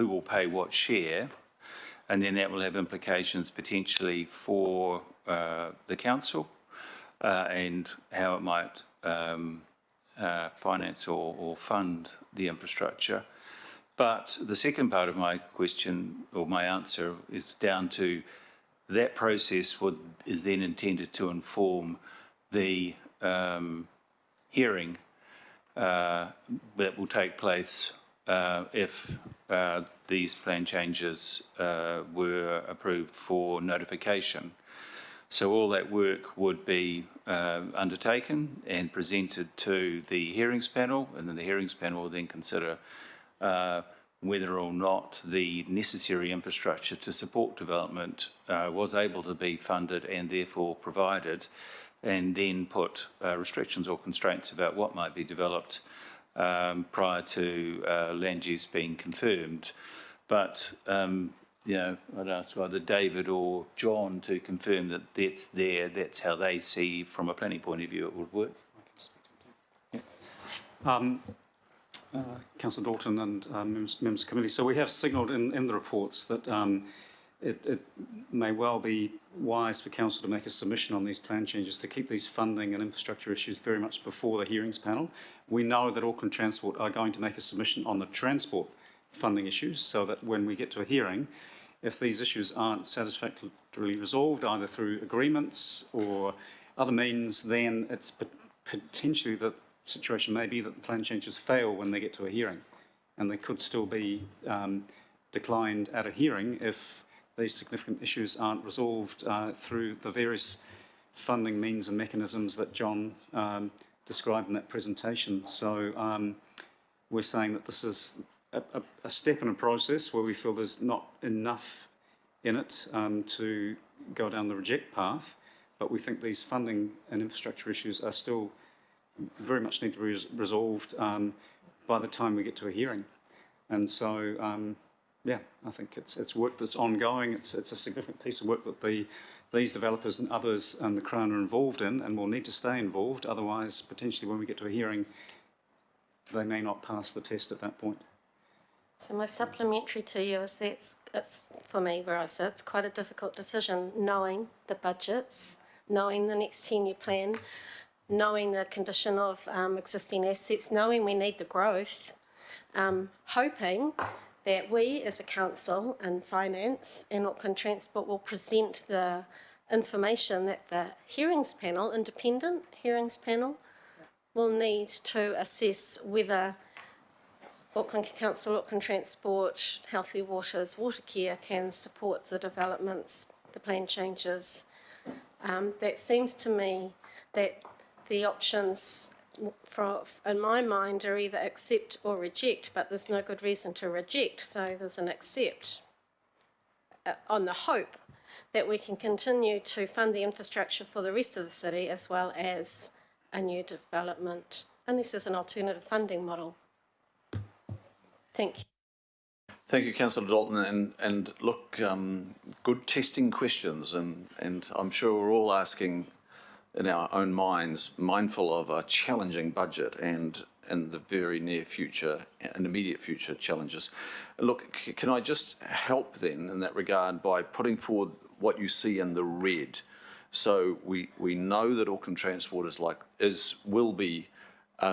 will pay what share, and then that will have implications potentially for the council and how it might finance or fund the infrastructure. But the second part of my question, or my answer, is down to that process is then intended to inform the hearing that will take place if these plan changes were approved for notification. So all that work would be undertaken and presented to the hearings panel, and then the hearings panel will then consider whether or not the necessary infrastructure to support development was able to be funded and therefore provided, and then put restrictions or constraints about what might be developed prior to land use being confirmed. But I'd ask either David or John to confirm that that's how they see, from a planning point of view, it would work. Councillor Dalton and members of the committee. So we have signalled in the reports that it may well be wise for council to make a submission on these plan changes to keep these funding and infrastructure issues very much before the hearings panel. We know that Auckland Transport are going to make a submission on the transport funding issues, so that when we get to a hearing, if these issues aren't satisfactorily resolved, either through agreements or other means, then it's potentially the situation may be that the plan changes fail when they get to a hearing, and they could still be declined at a hearing if these significant issues aren't resolved through the various funding means and mechanisms that John described in that presentation. So we're saying that this is a step in a process where we feel there's not enough in it to go down the reject path, but we think these funding and infrastructure issues are still very much need to be resolved by the time we get to a hearing. And so, yeah, I think it's work that's ongoing. It's a significant piece of work that these developers and others and the Crown are involved in, and will need to stay involved. Otherwise, potentially when we get to a hearing, they may not pass the test at that point. So my supplementary to you is that it's for me, where I sit, it's quite a difficult decision, knowing the budgets, knowing the next 10-year plan, knowing the condition of existing assets, knowing we need the growth, hoping that we as a council and finance and Auckland Transport will present the information that the hearings panel, independent hearings panel, will need to assess whether Auckland Council, Auckland Transport, Healthy Waters, Watercare can support the developments, the plan changes. That seems to me that the options in my mind are either accept or reject, but there's no good reason to reject, so there's an accept on the hope that we can continue to fund the infrastructure for the rest of the city as well as a new development, unless there's an alternative funding model. Thank you. Thank you, Councillor Dalton. And look, good testing questions, and I'm sure we're all asking in our own minds, mindful of a challenging budget and the very near future and immediate future challenges. Look, can I just help then in that regard by putting forward what you see in the red? So we know that Auckland Transport will be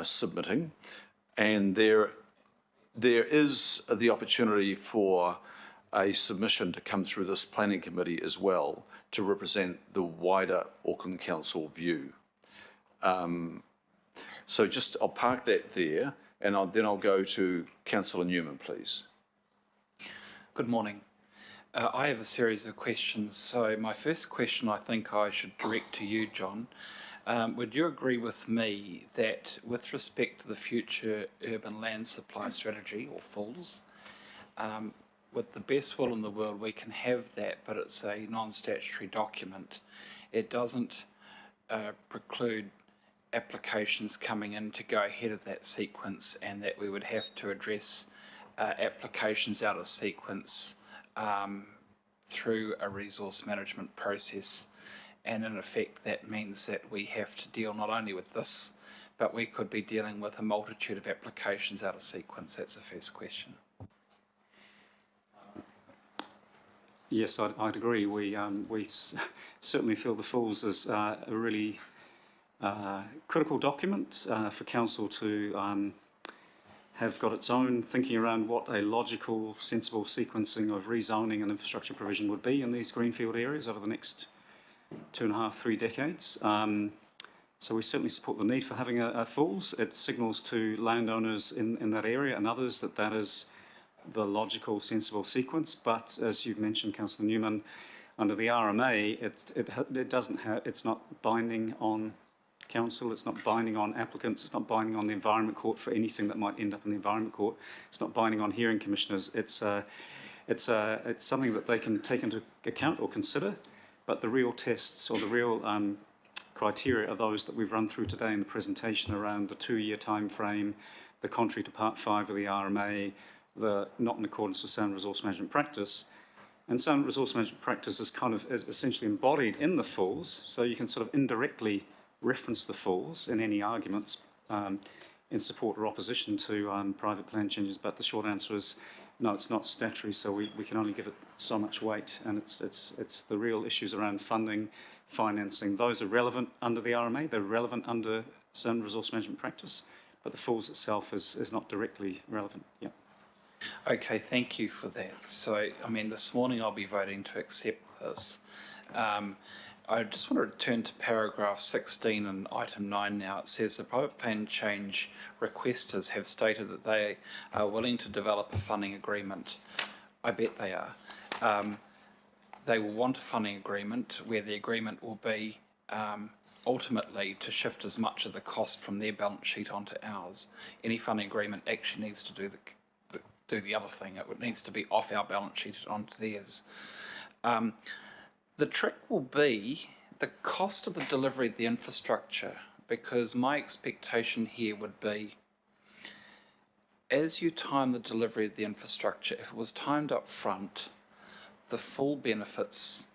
submitting, and there is the opportunity for a submission to come through this planning committee as well to represent the wider Auckland Council view. So just, I'll park that there, and then I'll go to Councillor Newman, please. Good morning. I have a series of questions. So my first question I think I should direct to you, John. Would you agree with me that with respect to the future urban land supply strategy, or FULS, with the best will in the world, we can have that, but it's a non-statutory document. It doesn't preclude applications coming in to go ahead of that sequence, and that we would have to address applications out of sequence through a resource management process. And in effect, that means that we have to deal not only with this, but we could be dealing with a multitude of applications out of sequence. That's the first question. Yes, I'd agree. We certainly feel the FULS is a really critical document for Council to have got its own thinking around what a logical, sensible sequencing of rezoning and infrastructure provision would be in these greenfield areas over the next 2.5, 3 decades. So we certainly support the need for having a FULS. It signals to landowners in that area and others that that is the logical, sensible sequence. But as you've mentioned, Councillor Newman, under the RMA, it doesn't have, it's not binding on Council, it's not binding on applicants, it's not binding on the Environment Court for anything that might end up in the Environment Court. It's not binding on hearing commissioners. It's something that they can take into account or consider. But the real tests or the real criteria are those that we've run through today in the presentation around the 2-year time frame, the contrary to Part 5 of the RMA, the not in accordance with sound resource management practice. And sound resource management practice is essentially embodied in the FULS, so you can sort of indirectly reference the FULS in any arguments in support or opposition to private plan changes. But the short answer is no, it's not statutory, so we can only give it so much weight, and it's the real issues around funding, financing. Those are relevant under the RMA, they're relevant under sound resource management practice, but the FULS itself is not directly relevant. Yeah. Okay, thank you for that. So, I mean, this morning I'll be voting to accept this. I just want to return to paragraph 16 and item 9 now. It says the private plan change requesters have stated that they are willing to develop a funding agreement. I bet they are. They will want a funding agreement where the agreement will be ultimately to shift as much of the cost from their balance sheet onto ours. Any funding agreement actually needs to do the other thing. It needs to be off our balance sheet onto theirs. The trick will be the cost of the delivery of the infrastructure, because my expectation here would be, as you time the delivery of the infrastructure, if it was timed up front, the full benefits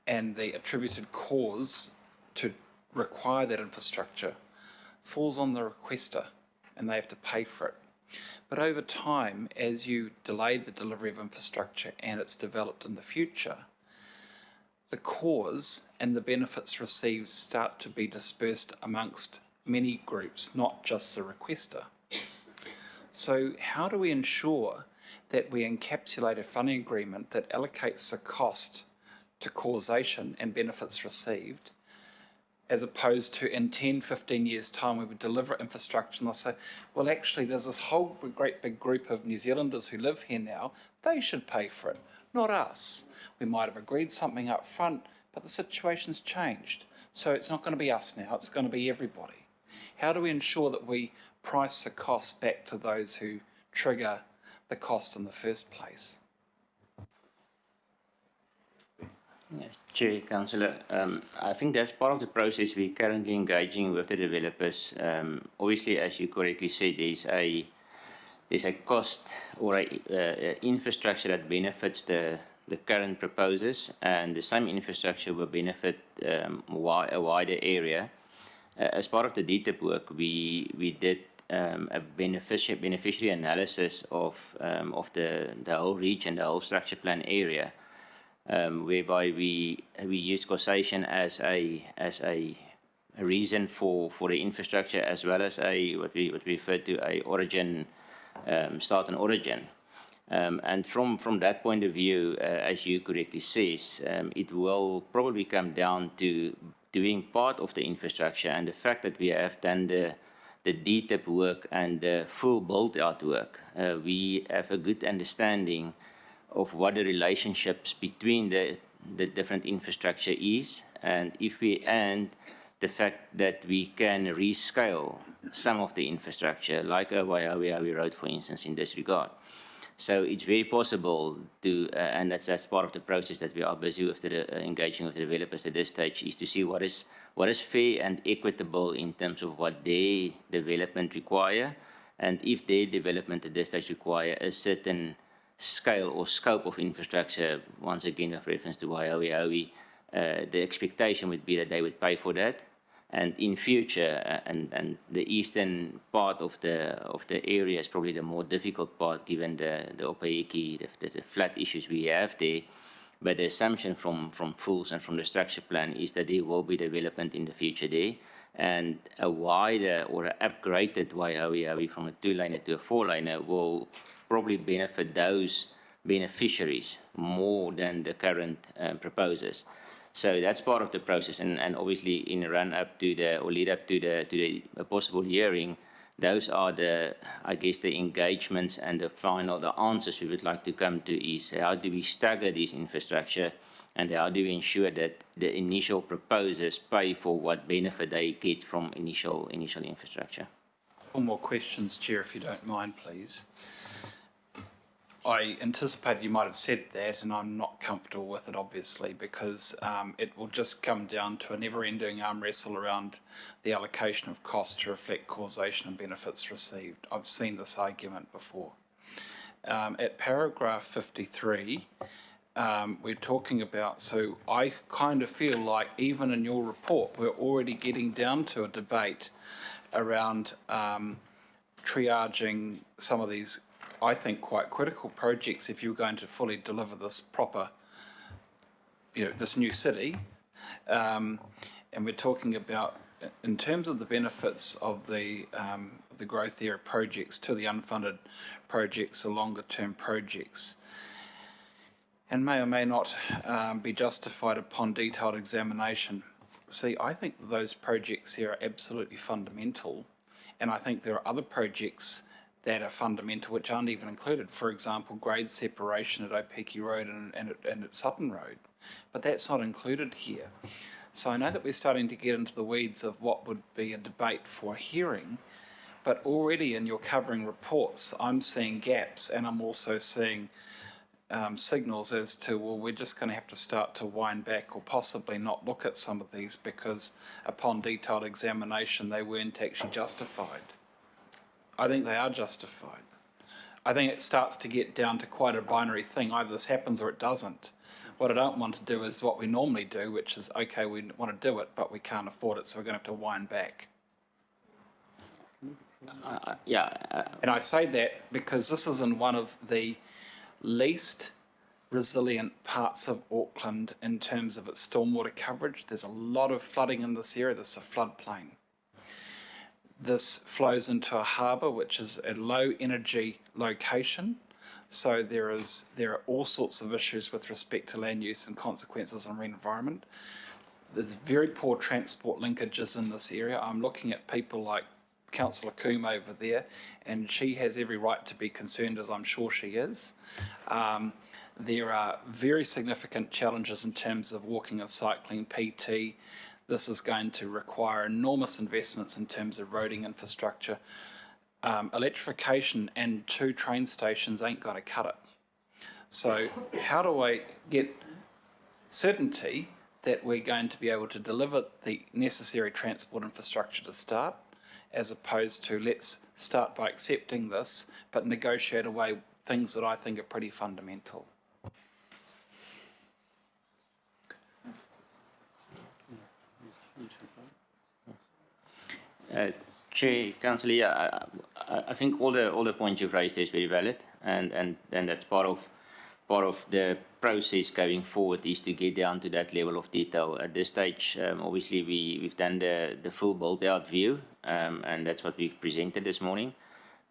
and the attributed cause to require that infrastructure falls on the requester, and they have to pay for it. But over time, as you delay the delivery of infrastructure and it's developed in the future, the cause and the benefits received start to be dispersed amongst many groups, not just the requester. So how do we ensure that we encapsulate a funding agreement that allocates the cost to causation and benefits received, as opposed to in 10, 15 years' time we would deliver infrastructure and they'll say, well, actually, there's this whole great big group of New Zealanders who live here now, they should pay for it, not us. We might have agreed something up front, but the situation's changed. So it's not going to be us now, it's going to be everybody. How do we ensure that we price the costs back to those who trigger the cost in the first place? Chair, Councillor, I think that's part of the process we're currently engaging with the developers. Obviously, as you correctly said, there's a cost or a infrastructure that benefits the current proposers, and the same infrastructure will benefit a wider area. As part of the DTIP work, we did a beneficiary analysis of the whole region, the whole structure plan area, whereby we use causation as a reason for the infrastructure, as well as what we refer to a origin start and origin. And from that point of view, as you correctly says, it will probably come down to doing part of the infrastructure, and the fact that we have done the DTIP work and the full build-out work, we have a good understanding of what the relationships between the different infrastructure is, and the fact that we can rescale some of the infrastructure, like a Waiawi Road, for instance, in this regard. So it's very possible to, and that's part of the process that we are busy with, engaging with the developers at this stage, is to see what is fair and equitable in terms of what their development require, and if their development at this stage require a certain scale or scope of infrastructure, once again with reference to Waiawi, the expectation would be that they would pay for that. And in future, and the eastern part of the area is probably the more difficult part, given the Opaiki, the flat issues we have there. But the assumption from Fools and from the structure plan is that there will be development in the future there, and a wider or an upgraded Waiawi from a 2-laner to a 4-laner will probably benefit those beneficiaries more than the current proposers. So that's part of the process, and obviously in the run up to lead up to the possible hearing, those are the engagements and the answers we would like to come to is how do we stagger this infrastructure, and how do we ensure that the initial proposers pay for what benefit they get from initial infrastructure. 4 more questions, Chair, if you don't mind, please. I anticipated you might have said that, and I'm not comfortable with it, obviously, because it will just come down to a never-ending arm wrestle around the allocation of costs to reflect causation and benefits received. I've seen this argument before. At paragraph 53, we're talking about, so I kind of feel like even in your report, we're already getting down to a debate around triaging some of these, I think, quite critical projects if you're going to fully deliver this proper, this new city. And we're talking about, in terms of the benefits of the growth area projects to the unfunded projects or longer term projects, and may or may not be justified upon detailed examination. See, I think those projects here are absolutely fundamental, and I think there are other projects that are fundamental which aren't even included. For example, grade separation at Opaiki Road and at Sutton Road, but that's not included here. So I know that we're starting to get into the weeds of what would be a debate for a hearing, but already in your covering reports, I'm seeing gaps, and I'm also seeing signals as to, well, we're just going to have to start to wind back or possibly not look at some of these because upon detailed examination, they weren't actually justified. I think they are justified. I think it starts to get down to quite a binary thing. Either this happens or it doesn't. What I don't want to do is what we normally do, which is, okay, we want to do it, but we can't afford it, so we're going to have to wind back. And I say that because this is in one of the least resilient parts of Auckland in terms of its stormwater coverage. There's a lot of flooding in this area. This is a floodplain. This flows into a harbour, which is a low energy location. So there are all sorts of issues with respect to land use and consequences on marine environment. There's very poor transport linkages in this area. I'm looking at people like Councillor Coombe over there, and she has every right to be concerned, as I'm sure she is. There are very significant challenges in terms of walking and cycling, PT. This is going to require enormous investments in terms of roading infrastructure. Electrification and 2 train stations ain't going to cut it. So how do I get certainty that we're going to be able to deliver the necessary transport infrastructure to start, as opposed to let's start by accepting this, but negotiate away things that I think are pretty fundamental? Chair, Councillor, I think all the points you've raised is very valid, and that's part of the process going forward is to get down to that level of detail. At this stage, obviously we've done the full build out view, and that's what we've presented this morning.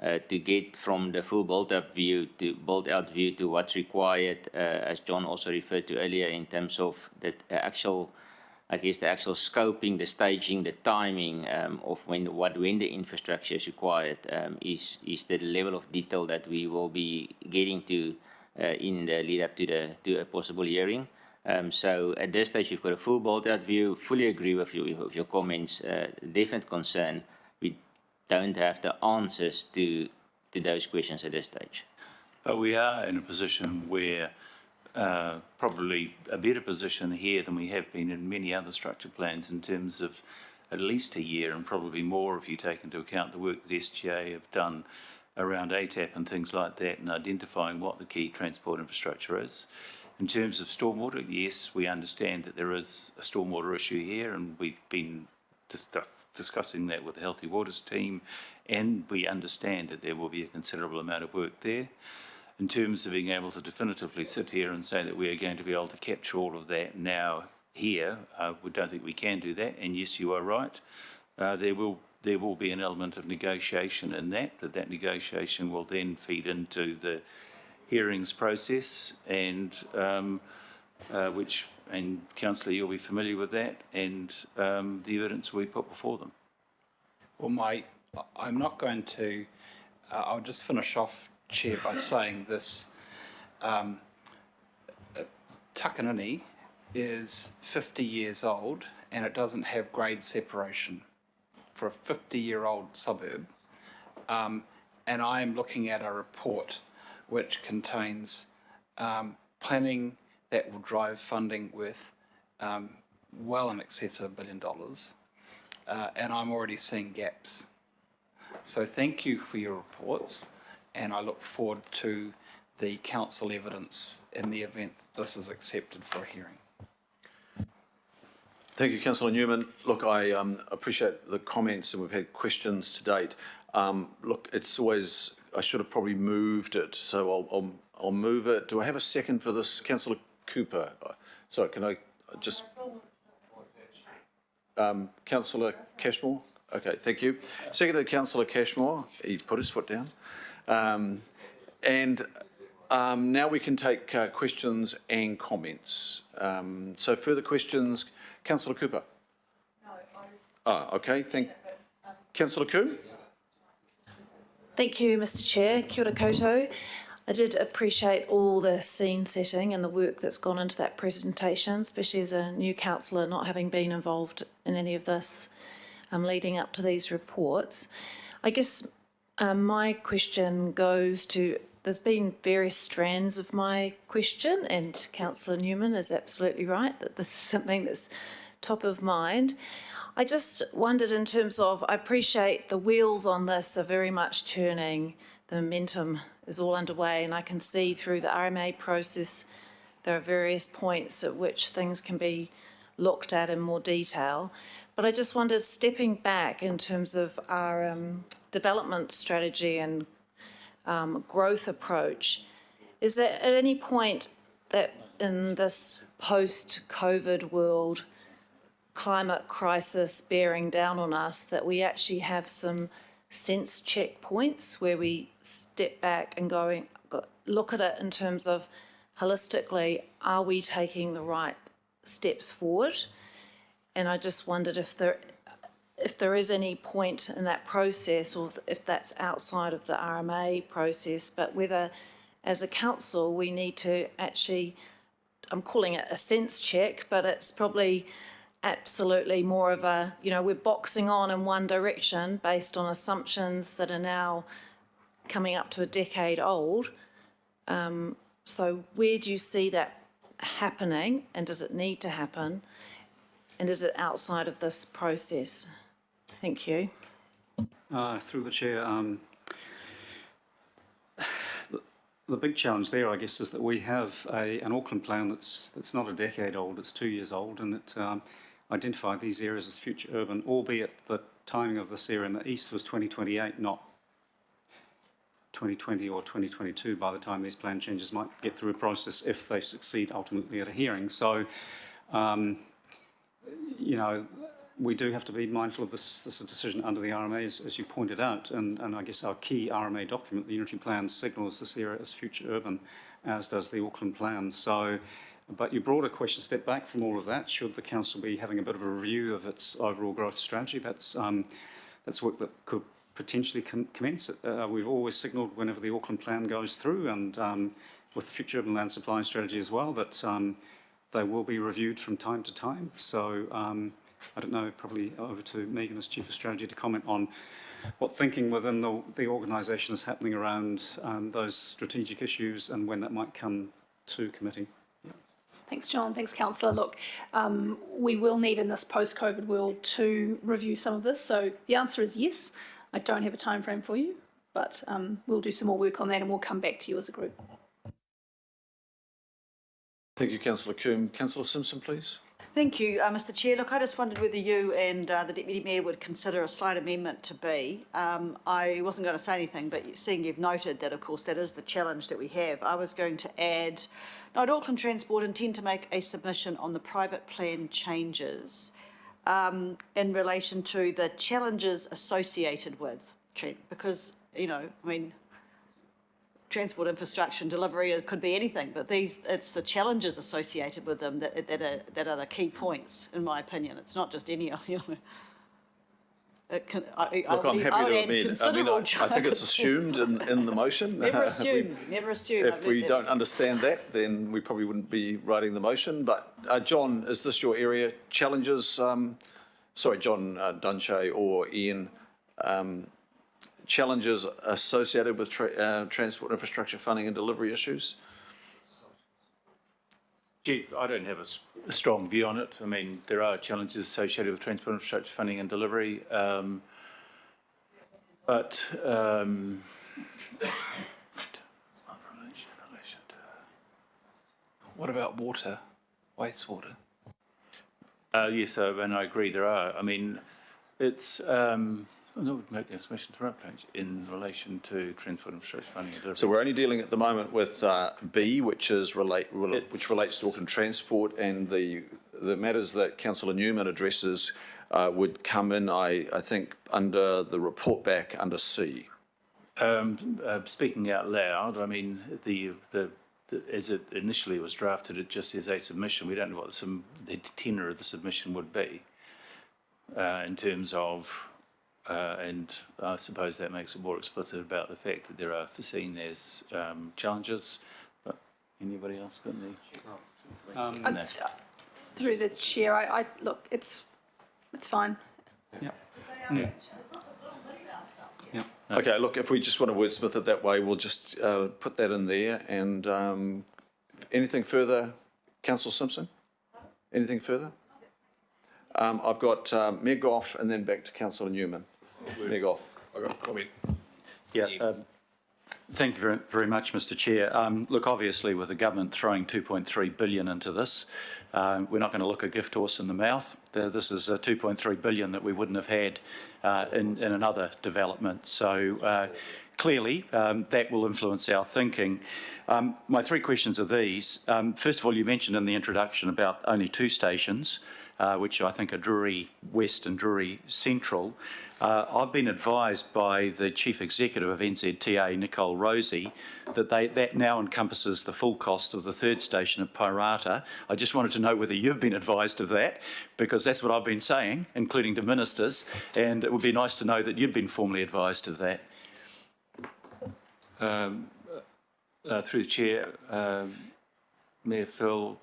to get from the full built-out view to what's required, as John also referred to earlier, in terms of the actual scoping, the staging, the timing of when the infrastructure is required is the level of detail that we will be getting to in the lead up to a possible hearing. So at this stage, we've got a full built-out view. Fully agree with your comments. Definite concern. We don't have the answers to those questions at this stage. But we are in a position where probably a better position here than we have been in many other structure plans in terms of at least a year and probably more if you take into account the work that SGA have done around ATAP and things like that and identifying what the key transport infrastructure is. In terms of stormwater, yes, we understand that there is a stormwater issue here and we've been discussing that with the Healthy Waters team, and we understand that there will be a considerable amount of work there. In terms of being able to definitively sit here and say that we are going to be able to capture all of that now here, we don't think we can do that. And yes, you are right. There will be an element of negotiation in that, but that negotiation will then feed into the hearings process, and Councillor, you'll be familiar with that, and the evidence we put before them. Well, I'm not going to. I'll just finish off, Chair, by saying this. Takanini is 50 years old and it doesn't have grade separation for a 50-year-old suburb. And I am looking at a report which contains planning that will drive funding worth well in excess of $1 billion. And I'm already seeing gaps. So thank you for your reports, and I look forward to the council evidence in the event this is accepted for a hearing. Thank you, Councillor Newman. Look, I appreciate the comments, and we've had questions to date. Look, it's always, I should have probably moved it, so I'll move it. Do I have a second for this? Councillor Cooper. Sorry, can I just... Councillor Cashmore? Okay, thank you. Seconded, Councillor Cashmore. He put his foot down. Now we can take questions and comments. So further questions, Councillor Cooper? No, okay, Councillor Kuhn? Thank you, Mr. Chair. Kia ora koutou. I did appreciate all the scene setting and the work that's gone into that presentation, especially as a new councillor, not having been involved in any of this leading up to these reports. I guess my question goes to, there's been various strands of my question, and Councillor Newman is absolutely right that this is something that's top of mind. I just wondered in terms of, I appreciate the wheels on this are very much turning, the momentum is all underway, and I can see through the RMA process there are various points at which things can be looked at in more detail. But I just wondered, stepping back in terms of our development strategy and growth approach, is there at any point that in this post-COVID world, climate crisis bearing down on us, that we actually have some sense checkpoints where we step back and look at it in terms of holistically, are we taking the right steps forward? And I just wondered if there is any point in that process, or if that's outside of the RMA process, but whether as a council we need to actually, I'm calling it a sense check, but it's probably absolutely more of a, we're boxing on in one direction based on assumptions that are now coming up to a decade old. So where do you see that happening, and does it need to happen, and is it outside of this process? Thank you. Through the chair, the big challenge there, I guess, is that we have an Auckland plan that's not a decade old, it's 2 years old, and it identified these areas as future urban, albeit the timing of this area in the east was 2028, not 2020 or 2022 by the time these plan changes might get through a process if they succeed ultimately at a hearing. So, we do have to be mindful of this. This is a decision under the RMA, as you pointed out, and I guess our key RMA document, the Unitary Plan, signals this area as future urban, as does the Auckland Plan. So, but your broader question, step back from all of that, should the council be having a bit of a review of its overall growth strategy? That's work that could potentially commence. We've always signalled whenever the Auckland Plan goes through, and with the future urban land supply strategy as well, that they will be reviewed from time to time. So I don't know, probably over to Megan as Chief of Strategy to comment on what thinking within the organisation is happening around those strategic issues and when that might come to committee. Thanks, John. Thanks, Councillor. Look, we will need in this post-COVID world to review some of this. So the answer is yes. I don't have a time frame for you, but we'll do some more work on that and we'll come back to you as a group. Thank you, Councillor Coombe. Councillor Simpson, please. Thank you, Mr Chair. Look, I just wondered whether you and the Deputy Mayor would consider a slight amendment to B. I wasn't going to say anything, but seeing you've noted that, of course, that is the challenge that we have, I was going to add, note Auckland Transport intend to make a submission on the private plan changes in relation to the challenges associated with, because, you know, I mean, transport infrastructure and delivery, it could be anything, but it's the challenges associated with them that are the key points, in my opinion. It's not just any, you know. Look, I'm happy to amend. I think it's assumed in the motion. Never assume. Never assume. If we don't understand that, then we probably wouldn't be writing the motion. But John, is this your area? Challenges? Sorry, John Dunshea or Ian. Challenges associated with transport infrastructure funding and delivery issues? Gee, I don't have a strong view on it. I mean, there are challenges associated with transport infrastructure funding and delivery, What about water, wastewater? Yes, and I agree there are. I mean, it's... I would make a submission to Raplange in relation to transport infrastructure funding and delivery. So we're only dealing at the moment with B, which relates to Auckland Transport, and the matters that Councillor Newman addresses would come in, I think, under the report back under C. Speaking out loud, I mean, as it initially was drafted, it just is a submission. We don't know what the tenor of the submission would be in terms of. And I suppose that makes it more explicit about the fact that there are foreseen as challenges. But anybody else got any? No. Through the chair, I look, it's fine. Yeah. Yeah. Okay, look, if we just want to wordsmith it that way, we'll just put that in there. And anything further, Councillor Simpson? Anything further? I've got Mayor Goff and then back to Councillor Newman. Mayor Goff. I've got a comment. Yeah. Thank you very much, Mr Chair. Look, obviously, with the government throwing $2.3 billion into this, we're not going to look a gift horse in the mouth. This is $2.3 billion that we wouldn't have had in another development. So clearly, that will influence our thinking. My three questions are these. First of all, you mentioned in the introduction about only 2 stations, which I think are Drury West and Drury Central. I've been advised by the Chief Executive of NZTA, Nicole Rosie, that that now encompasses the full cost of the 3rd station at Pairata. I just wanted to know whether you've been advised of that, because that's what I've been saying, including to ministers, and it would be nice to know that you've been formally advised of that. Through the Chair, Mayor Phil,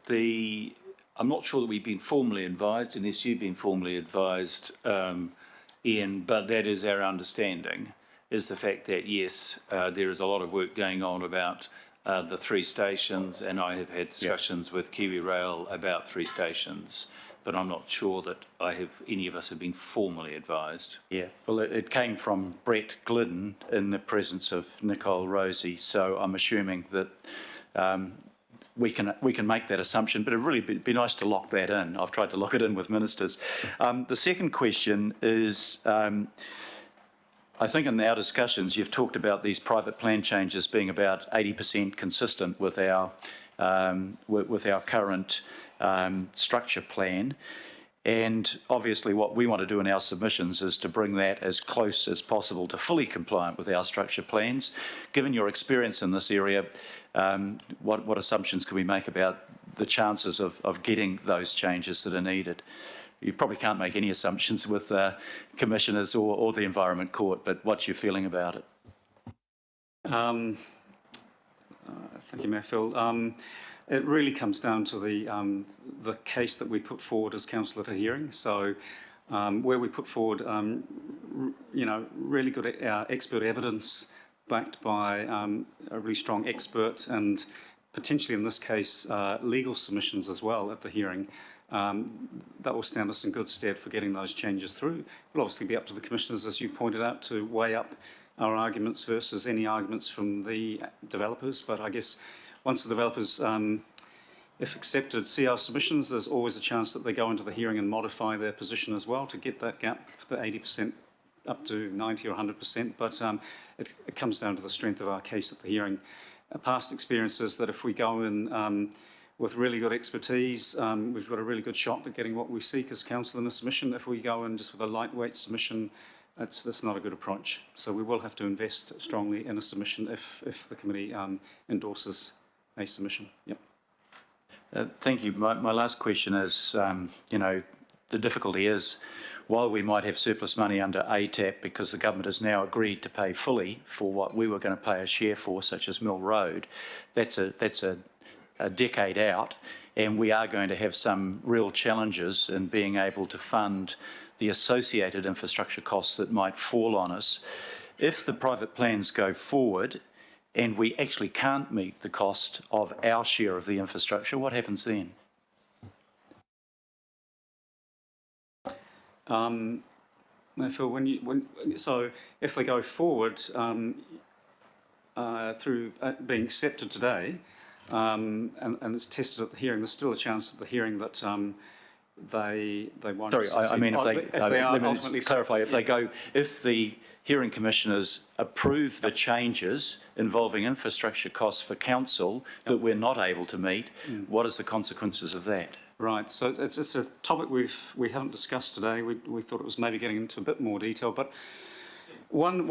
I'm not sure that we've been formally advised, unless you've been formally advised, Ian, but that is our understanding, is the fact that, yes, there is a lot of work going on about the 3 stations, and I have had discussions with Kiwi Rail about 3 stations, but I'm not sure that any of us have been formally advised. Yeah, well, it came from Brett Glidden in the presence of Nicole Rosie, so I'm assuming that we can make that assumption, but it'd really be nice to lock that in. I've tried to lock it in with ministers. The second question is, I think in our discussions you've talked about these private plan changes being about 80% consistent with our current structure plan. And obviously what we want to do in our submissions is to bring that as close as possible to fully compliant with our structure plans. Given your experience in this area, what assumptions can we make about the chances of getting those changes that are needed? You probably can't make any assumptions with commissioners or the Environment Court, but what's your feeling about it? Thank you, Mayor Phil. It really comes down to the case that we put forward as council at a hearing. So where we put forward, really good expert evidence backed by a really strong expert, and potentially in this case, legal submissions as well at the hearing. That will stand us in good stead for getting those changes through. It'll obviously be up to the commissioners, as you pointed out, to weigh up our arguments versus any arguments from the developers. But I guess once the developers, if accepted, see our submissions, there's always a chance that they go into the hearing and modify their position as well to get that gap, the 80% up to 90 or 100%. But it comes down to the strength of our case at the hearing. Past experience is that if we go in with really good expertise, we've got a really good shot at getting what we seek as council in a submission. If we go in just with a lightweight submission, that's not a good approach. So we will have to invest strongly in a submission if the committee endorses a submission. Yep. Thank you. My last question is, the difficulty is, while we might have surplus money under ATAP because the government has now agreed to pay fully for what we were going to pay a share for, such as Mill Road, that's a decade out, and we are going to have some real challenges in being able to fund the associated infrastructure costs that might fall on us. If the private plans go forward and we actually can't meet the cost of our share of the infrastructure, what happens then? Phil, so if they go forward through being accepted today, and it's tested at the hearing, there's still a chance at the hearing that they won't. Sorry, I mean, let me clarify. If the hearing commissioners approve the changes involving infrastructure costs for council that we're not able to meet, what is the consequences of that? Right. So it's a topic we haven't discussed today. We thought it was maybe getting into a bit more detail, but one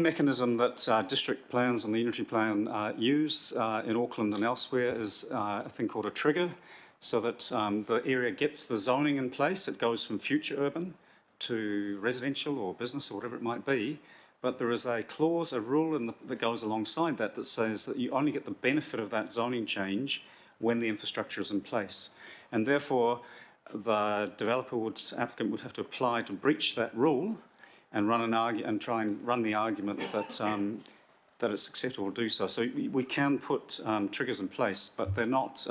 mechanism that district plans and the unitary plan use in Auckland and elsewhere is a thing called a trigger, so that the area gets the zoning in place. It goes from future urban to residential or business or whatever it might be, but there is a clause, a rule that goes alongside that says that you only get the benefit of that zoning change when the infrastructure is in place. And therefore, the applicant would have to apply to breach that rule and try and run the argument that it's acceptable to do so. So we can put triggers in place, but they're not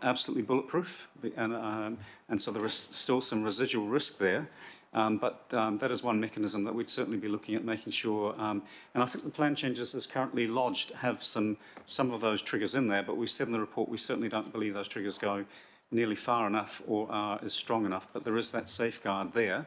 absolutely bulletproof, and so there is still some residual risk there. But that is one mechanism that we'd certainly be looking at, making sure. And I think the plan changes as currently lodged have some of those triggers in there, but we've said in the report we certainly don't believe those triggers go nearly far enough or are as strong enough, but there is that safeguard there.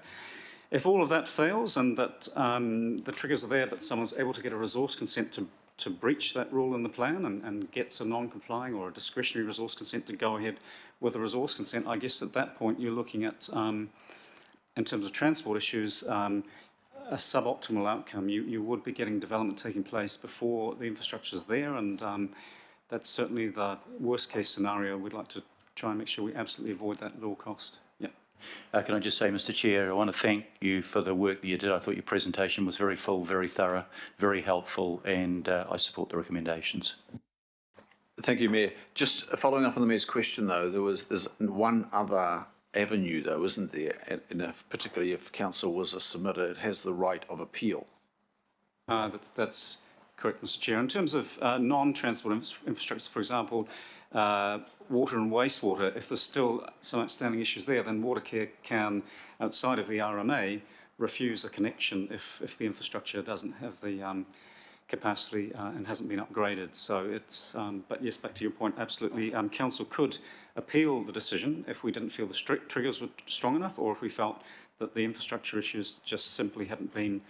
If all of that fails and that the triggers are there, but someone's able to get a resource consent to breach that rule in the plan and gets a non-complying or a discretionary resource consent to go ahead with a resource consent, I guess at that point you're looking at, in terms of transport issues, a suboptimal outcome. You would be getting development taking place before the infrastructure is there, and that's certainly the worst case scenario. We'd like to try and make sure we absolutely avoid that at all cost. Yeah. Can I just say, Mr. Chair, I want to thank you for the work that you did. I thought your presentation was very full, very thorough, very helpful, and I support the recommendations. Thank you, Mayor. Just following up on the Mayor's question, though, there's one other avenue, though, isn't there? And particularly if council was a submitter, it has the right of appeal. That's correct, Mr. Chair. In terms of non-transport infrastructure, for example, water and wastewater, if there's still some outstanding issues there, then Watercare can, outside of the RMA, refuse a connection if the infrastructure doesn't have the capacity and hasn't been upgraded. So it's, but yes, back to your point, absolutely. Council could appeal the decision if we didn't feel the strict triggers were strong enough, or if we felt that the infrastructure issues just simply hadn't been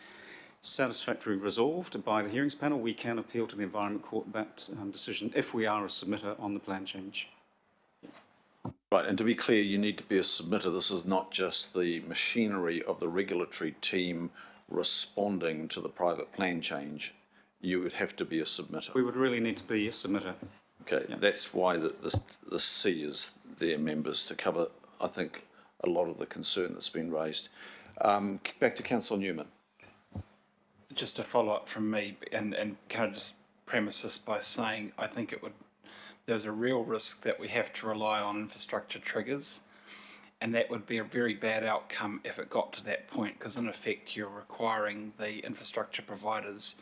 satisfactorily resolved by the hearings panel. We can appeal to the Environment Court that decision if we are a submitter on the plan change. Right, and to be clear, you need to be a submitter. This is not just the machinery of the regulatory team responding to the private plan change. You would have to be a submitter. We would really need to be a submitter. Okay, that's why the C is there, members, to cover, I think, a lot of the concern that's been raised. Back to Councillor Newman. Just a follow up from me, and can I just premise this by saying I think there's a real risk that we have to rely on infrastructure triggers, and that would be a very bad outcome if it got to that point, because in effect you're requiring the infrastructure providers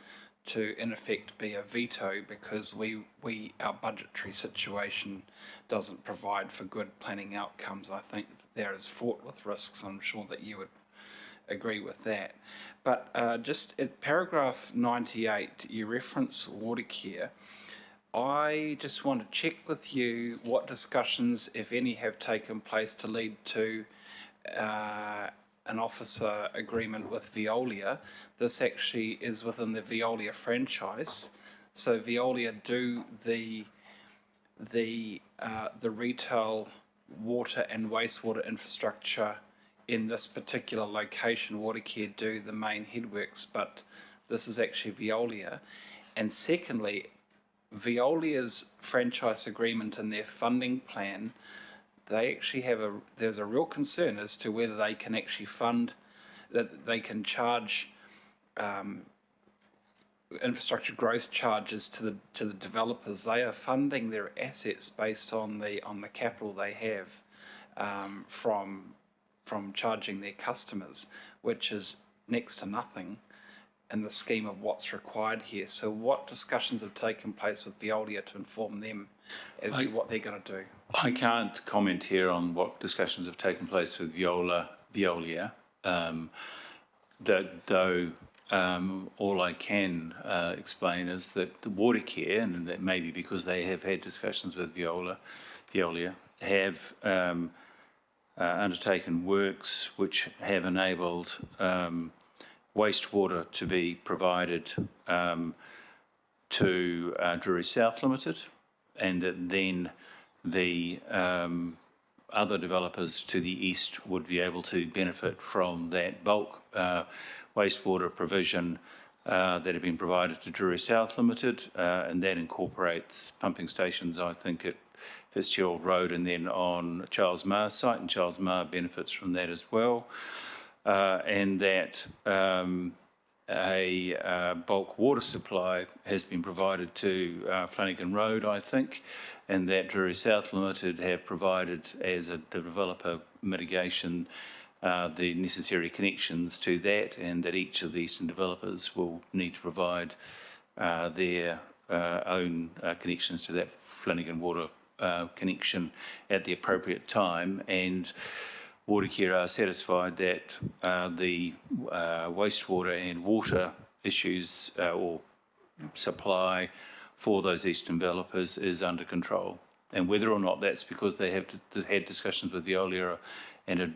to in effect be a veto, because our budgetary situation doesn't provide for good planning outcomes. I think there is fraught with risks. I'm sure that you would agree with that. But just at paragraph 98, you reference water care. I just want to check with you what discussions, if any, have taken place to lead to an officer agreement with Veolia. This actually is within the Veolia franchise. So Veolia do the retail water and wastewater infrastructure in this particular location. Watercare do the main headworks, but this is actually Veolia. And secondly, Veolia's franchise agreement and their funding plan, they actually have there's a real concern as to whether they can actually fund, that they can charge infrastructure growth charges to the developers. They are funding their assets based on the capital they have from charging their customers, which is next to nothing in the scheme of what's required here. So what discussions have taken place with Veolia to inform them as to what they're going to do? I can't comment here on what discussions have taken place with Veolia, though all I can explain is that the water care, and that may be because they have had discussions with Veolia have undertaken works which have enabled wastewater to be provided to Drury South Limited, and that then the other developers to the east would be able to benefit from that bulk wastewater provision that had been provided to Drury South Limited, and that incorporates pumping stations, I think, at Fitzgerald Road and then on Charles Marr's site, and Charles Marr benefits from that as well. And that a bulk water supply has been provided to Flanagan Road, I think, and that Drury South Limited have provided, as a developer mitigation, the necessary connections to that, and that each of the eastern developers will need to provide their own connections to that Flanagan water connection at the appropriate time. And Watercare are satisfied that the wastewater and water issues or supply for those eastern developers is under control. And whether or not that's because they have had discussions with Veolia and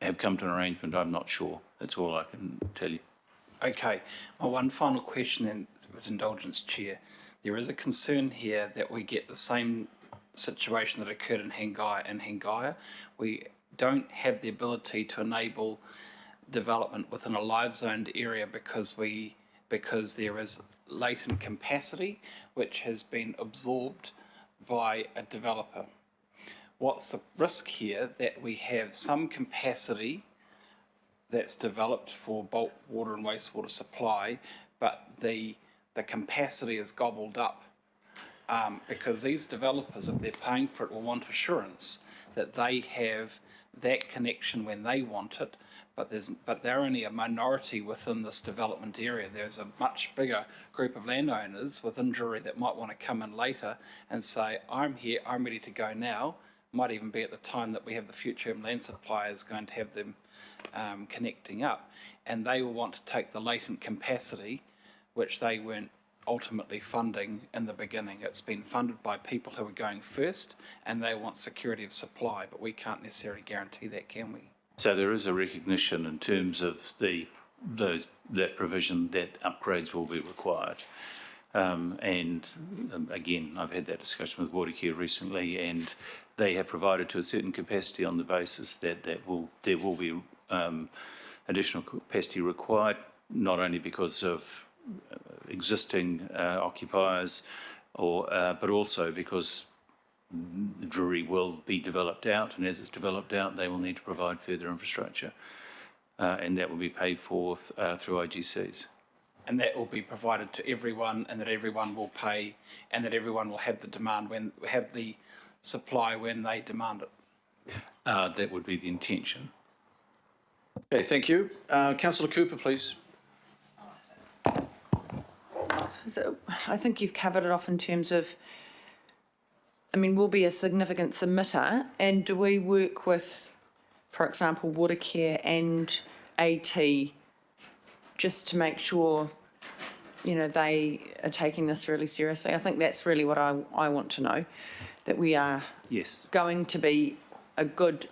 have come to an arrangement, I'm not sure. That's all I can tell you. Okay, my one final question, and with indulgence, Chair. There is a concern here that we get the same situation that occurred in Hangaia. We don't have the ability to enable development within a live zoned area because there is latent capacity which has been absorbed by a developer. What's the risk here? That we have some capacity that's developed for bulk water and wastewater supply, but the capacity is gobbled up because these developers, if they're paying for it, will want assurance that they have that connection when they want it, but they're only a minority within this development area. There's a much bigger group of landowners within Drury that might want to come in later and say, I'm here, I'm ready to go now. Might even be at the time that we have the future land suppliers going to have them connecting up, and they will want to take the latent capacity which they weren't ultimately funding in the beginning. It's been funded by people who are going first, and they want security of supply, but we can't necessarily guarantee that, can we? So there is a recognition in terms of that provision that upgrades will be required. Again, I've had that discussion with Watercare recently, and they have provided to a certain capacity on the basis that there will be additional capacity required, not only because of existing occupiers, but also because the Drury will be developed out, and as it's developed out, they will need to provide further infrastructure, and that will be paid for through IGCs. And that will be provided to everyone, and that everyone will pay, and that everyone will have the supply when they demand it. That would be the intention. Okay, thank you. Councillor Cooper, please. So I think you've covered it off in terms of, I mean, we'll be a significant submitter, and do we work with, for example, Watercare and AT just to make sure, you know, they are taking this really seriously? I think that's really what I want to know, that we are going to be a good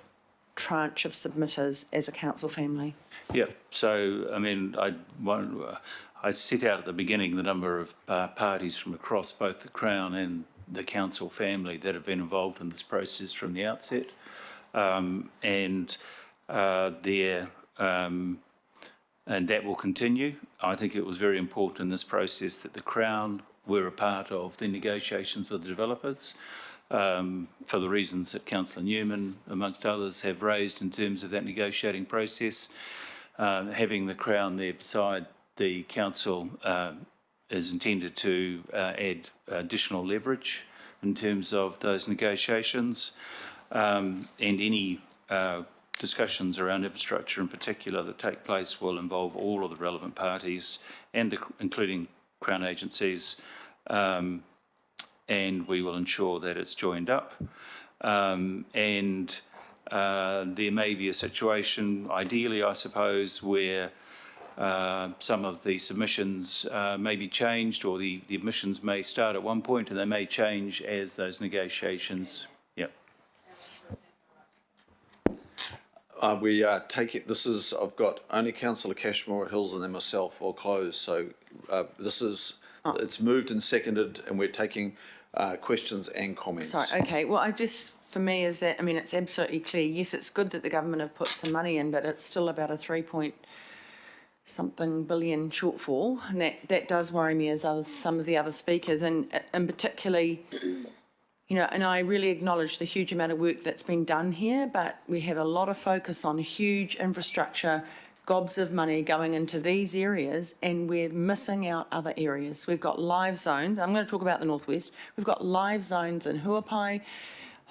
tranche of submitters as a council family. Yeah, so, I mean, I set out at the beginning the number of parties from across both the Crown and the council family that have been involved in this process from the outset. And that will continue. I think it was very important in this process that the Crown were a part of the negotiations with the developers for the reasons that Councillor Newman, amongst others, have raised in terms of that negotiating process. Having the Crown there beside the council is intended to add additional leverage in terms of those negotiations, and any discussions around infrastructure in particular that take place will involve all of the relevant parties, and including Crown agencies, and we will ensure that it's joined up. There may be a situation, ideally I suppose, where some of the submissions may be changed, or the admissions may start at one point and they may change as those negotiations. Yep. We take it. I've got only Councillor Cashmore, Hills, and then myself all closed. So it's moved and seconded, and we're taking questions and comments. Sorry, okay. Well, for me, is that, I mean, it's absolutely clear. Yes, it's good that the government have put some money in, but it's still about a 3-point-something billion shortfall, and that does worry me, as some of the other speakers, and particularly, you know, and I really acknowledge the huge amount of work that's been done here, but we have a lot of focus on huge infrastructure, gobs of money going into these areas, and we're missing out other areas. We've got live zones. I'm going to talk about the Northwest. We've got live zones in Huapai,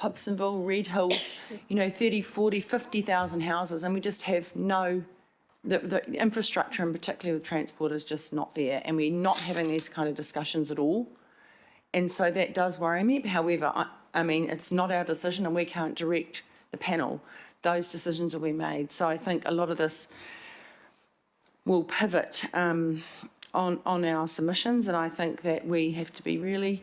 Hobsonville, Red Hills, you know, 30, 40, 50,000 houses, and we just have the infrastructure, and particularly with transport, is just not there, and we're not having these kind of discussions at all. And so that does worry me. However, I mean, it's not our decision, and we can't direct the panel. Those decisions will be made. So I think a lot of this will pivot on our submissions, and I think that we have to be really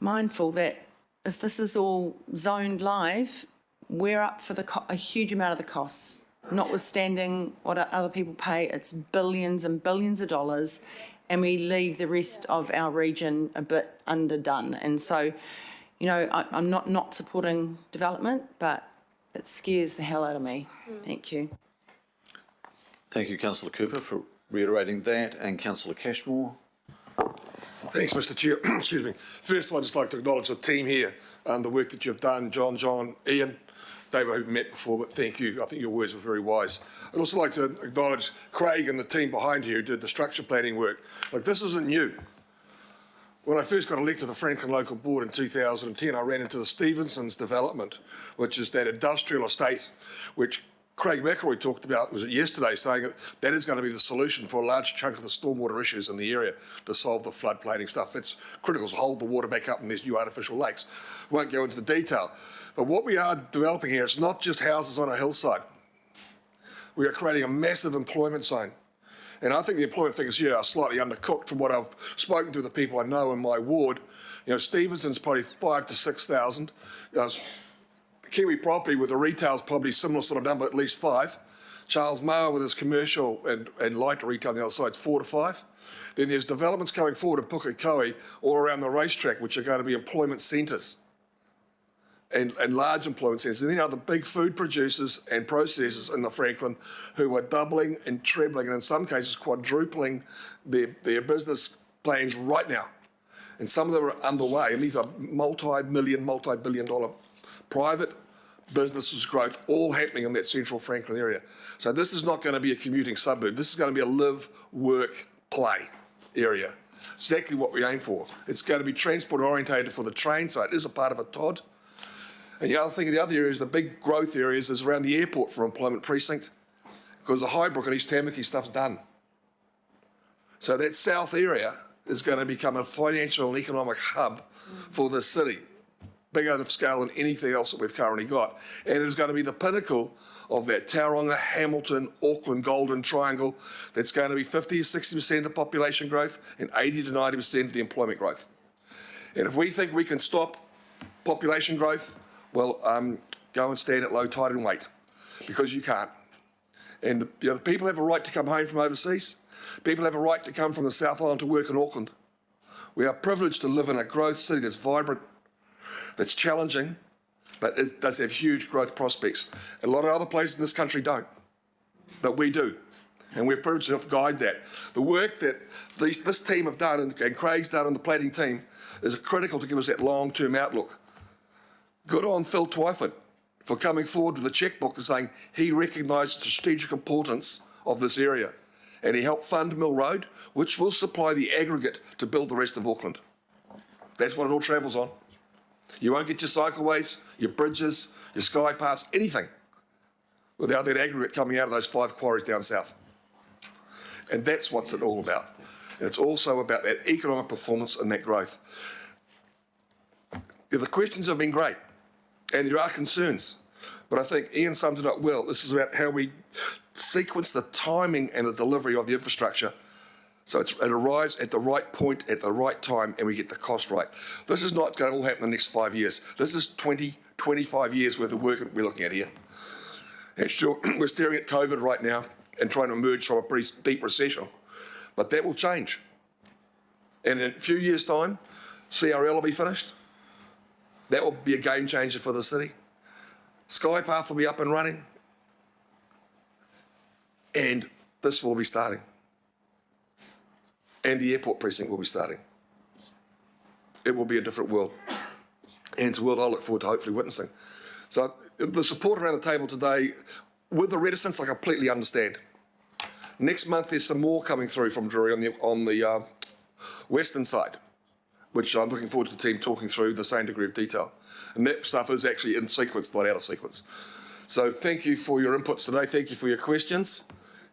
mindful that if this is all zoned live, we're up for a huge amount of the costs, notwithstanding what other people pay. It's billions and billions of dollars, and we leave the rest of our region a bit underdone. And so, you know, I'm not supporting development, but it scares the hell out of me. Thank you. Thank you, Councillor Cooper, for reiterating that, and Councillor Cashmore. Thanks, Mr. Chair. Excuse me. First of all, I'd just like to acknowledge the team here and the work that you've done, John, Ian, David, who've met before, but thank you. I think your words were very wise. I'd also like to acknowledge Craig and the team behind you who did the structure planning work. Like, this isn't new. When I first got elected to the Franklin Local Board in 2010, I ran into the Stevenson's development, which is that industrial estate, which Craig McElroy talked about, was it yesterday, saying that that is going to be the solution for a large chunk of the stormwater issues in the area to solve the floodplain stuff. It's critical to hold the water back up in these new artificial lakes. Won't go into the detail. But what we are developing here, it's not just houses on a hillside. We are creating a massive employment zone. And I think the employment figures here are slightly undercooked from what I've spoken to the people I know in my ward. You know, Stevenson's probably 5,000 to 6,000. Kiwi Property with the retail is probably similar sort of number, at least 5. Charles Mower with his commercial and light retail on the other side is 4 to 5. Then there's developments coming forward in Pukekohe all around the racetrack, which are going to be employment centres and large employment centres. And then are the big food producers and processors in the Franklin who are doubling and trebling and in some cases quadrupling their business plans right now. And some of them are underway, and these are multi-billion dollar private businesses growth all happening in that central Franklin area. So this is not going to be a commuting suburb. This is going to be a live, work, play area. Exactly what we aim for. It's going to be transport orientated for the train, so it is a part of a TOD. And the other thing, the other areas, the big growth areas, is around the airport for employment precinct, because the Highbrook and East Tamaki stuff's done. So that south area is going to become a financial and economic hub for the city, bigger of scale than anything else that we've currently got. And it is going to be the pinnacle of that Tauranga, Hamilton, Auckland Golden Triangle that's going to be 50 to 60% of the population growth and 80 to 90% of the employment growth. And if we think we can stop population growth, well, go and stand at low tide and wait, because you can't. And people have a right to come home from overseas. People have a right to come from the South Island to work in Auckland. We are privileged to live in a growth city that's vibrant, that's challenging, but it does have huge growth prospects. And a lot of other places in this country don't, but we do. And we're privileged enough to guide that. The work that this team have done, and Craig's done, and the planning team, is critical to give us that long-term outlook. Good on Phil Twyford for coming forward with a checkbook and saying he recognised the strategic importance of this area. And he helped fund Mill Road, which will supply the aggregate to build the rest of Auckland. That's what it all travels on. You won't get your cycleways, your bridges, your sky pass, anything, without that aggregate coming out of those 5 quarries down south. And that's what's it all about. And it's also about that economic performance and that growth. The questions have been great, and there are concerns. But I think Ian summed it up well. This is about how we sequence the timing and the delivery of the infrastructure so it arrives at the right point at the right time and we get the cost right. This is not going to all happen in the next 5 years. This is 20, 25 years worth of work that we're looking at here. And sure, we're staring at COVID right now and trying to emerge from a pretty deep recession, but that will change. And in a few years' time, CRL will be finished. That will be a game changer for the city. Skypath will be up and running. And this will be starting. And the airport precinct will be starting. It will be a different world. And it's a world I look forward to hopefully witnessing. So the support around the table today, with the reticence, I completely understand. Next month, there's some more coming through from Drury on the western side, which I'm looking forward to the team talking through the same degree of detail. And that stuff is actually in sequence, not out of sequence. So thank you for your inputs today. Thank you for your questions.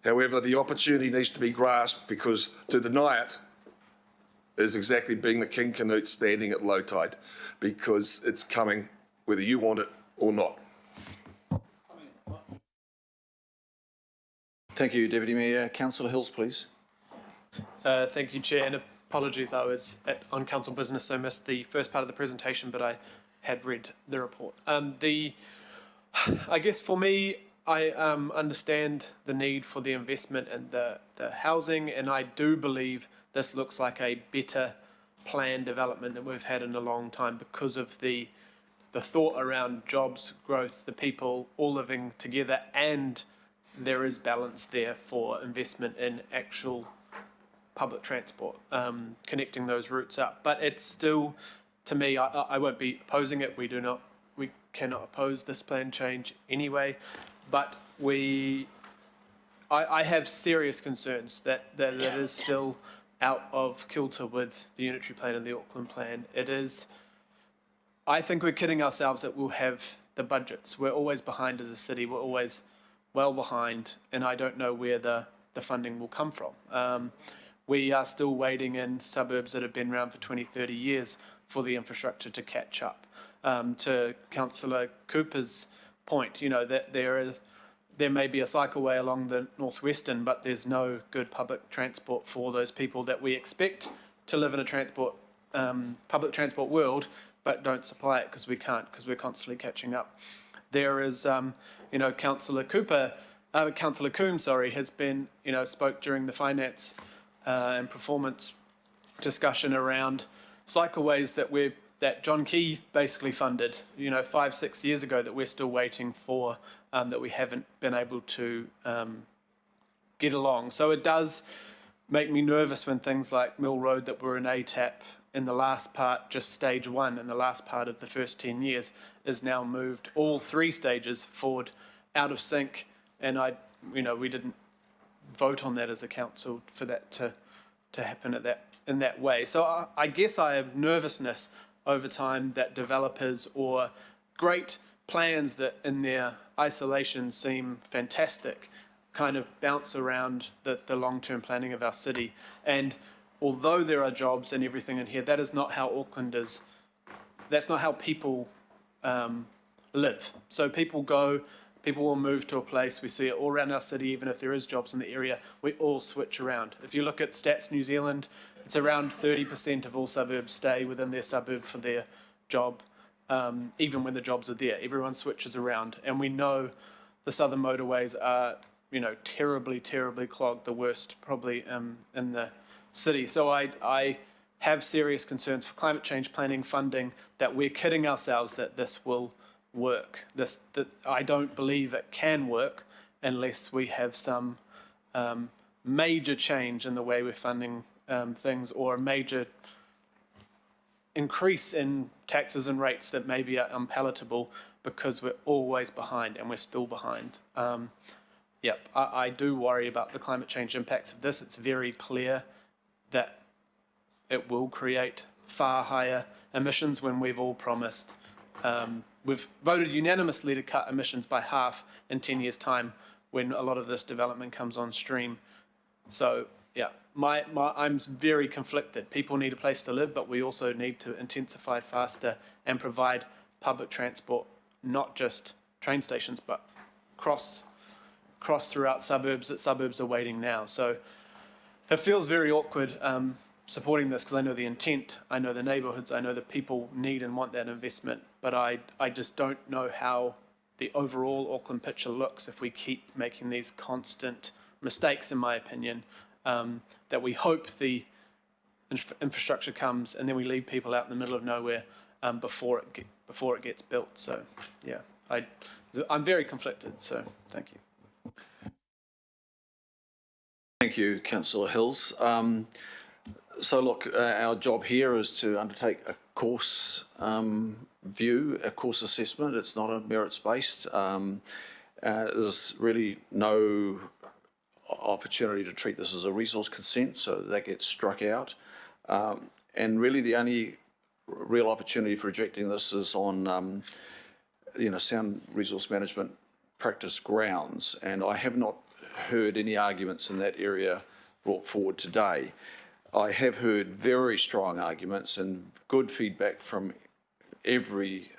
However, the opportunity needs to be grasped, because to deny it is exactly being the King Canute standing at low tide, because it's coming whether you want it or not. Thank you, Deputy Mayor. Councillor Hills, please. Thank you, Chair, and apologies, I was on council business, so missed the first part of the presentation, but I had read the report. I guess for me, I understand the need for the investment and the housing, and I do believe this looks like a better planned development than we've had in a long time, because of the thought around jobs, growth, the people all living together, and there is balance there for investment in actual public transport, connecting those routes up. But it's still, to me, I won't be opposing it. We cannot oppose this plan change anyway, but I have serious concerns that it is still out of kilter with the unitary plan and the Auckland plan. It is, I think we're kidding ourselves that we'll have the budgets. We're always behind as a city. We're always well behind, and I don't know where the funding will come from. We are still waiting in suburbs that have been around for 20, 30 years for the infrastructure to catch up. To Councillor Cooper's point, that there may be a cycleway along the northwestern, but there's no good public transport for those people that we expect to live in a public transport world, but don't supply it because we can't, because we're constantly catching up. There is, Councillor Coombs, has been, spoke during the finance and performance discussion around cycleways that John Key basically funded, 5-6 years ago, that we're still waiting for, that we haven't been able to get along. So it does make me nervous when things like Mill Road that were in ATAP in the last part, just stage 1 in the last part of the first 10 years, is now moved all 3 stages forward out of sync. And we didn't vote on that as a council for that to happen in that way. So I guess I have nervousness over time that developers or great plans that in their isolation seem fantastic kind of bounce around the long-term planning of our city. And although there are jobs and everything in here, that is not how Auckland is. That's not how people live. So people will move to a place. We see it all around our city. Even if there is jobs in the area, we all switch around. If you look at Stats New Zealand, it's around 30% of all suburbs stay within their suburb for their job, even when the jobs are there. Everyone switches around, and we know the southern motorways are, terribly, terribly clogged, the worst probably in the city. So I have serious concerns for climate change planning funding, that we're kidding ourselves that this will work. That I don't believe it can work unless we have some major change in the way we're funding things, or a major increase in taxes and rates that maybe are unpalatable, because we're always behind, and we're still behind. I do worry about the climate change impacts of this. It's very clear that it will create far higher emissions when we've all promised. We've voted unanimously to cut emissions by half in 10 years' time when a lot of this development comes on stream. So, I'm very conflicted. People need a place to live, but we also need to intensify faster and provide public transport, not just train stations, but cross throughout suburbs, that suburbs are waiting now. So it feels very awkward supporting this, because I know the intent, I know the neighbourhoods, I know that people need and want that investment, but I just don't know how the overall Auckland picture looks if we keep making these constant mistakes, in my opinion, that we hope the infrastructure comes and then we leave people out in the middle of nowhere before it gets built. So I'm very conflicted. So thank you. Thank you, Councillor Hills. So look, our job here is to undertake a course view, a course assessment. It's not a merits-based. There's really no opportunity to treat this as a resource consent, so that gets struck out. And really the only real opportunity for rejecting this is on sound resource management practice grounds, and I have not heard any arguments in that area brought forward today. I have heard very strong arguments and good feedback from every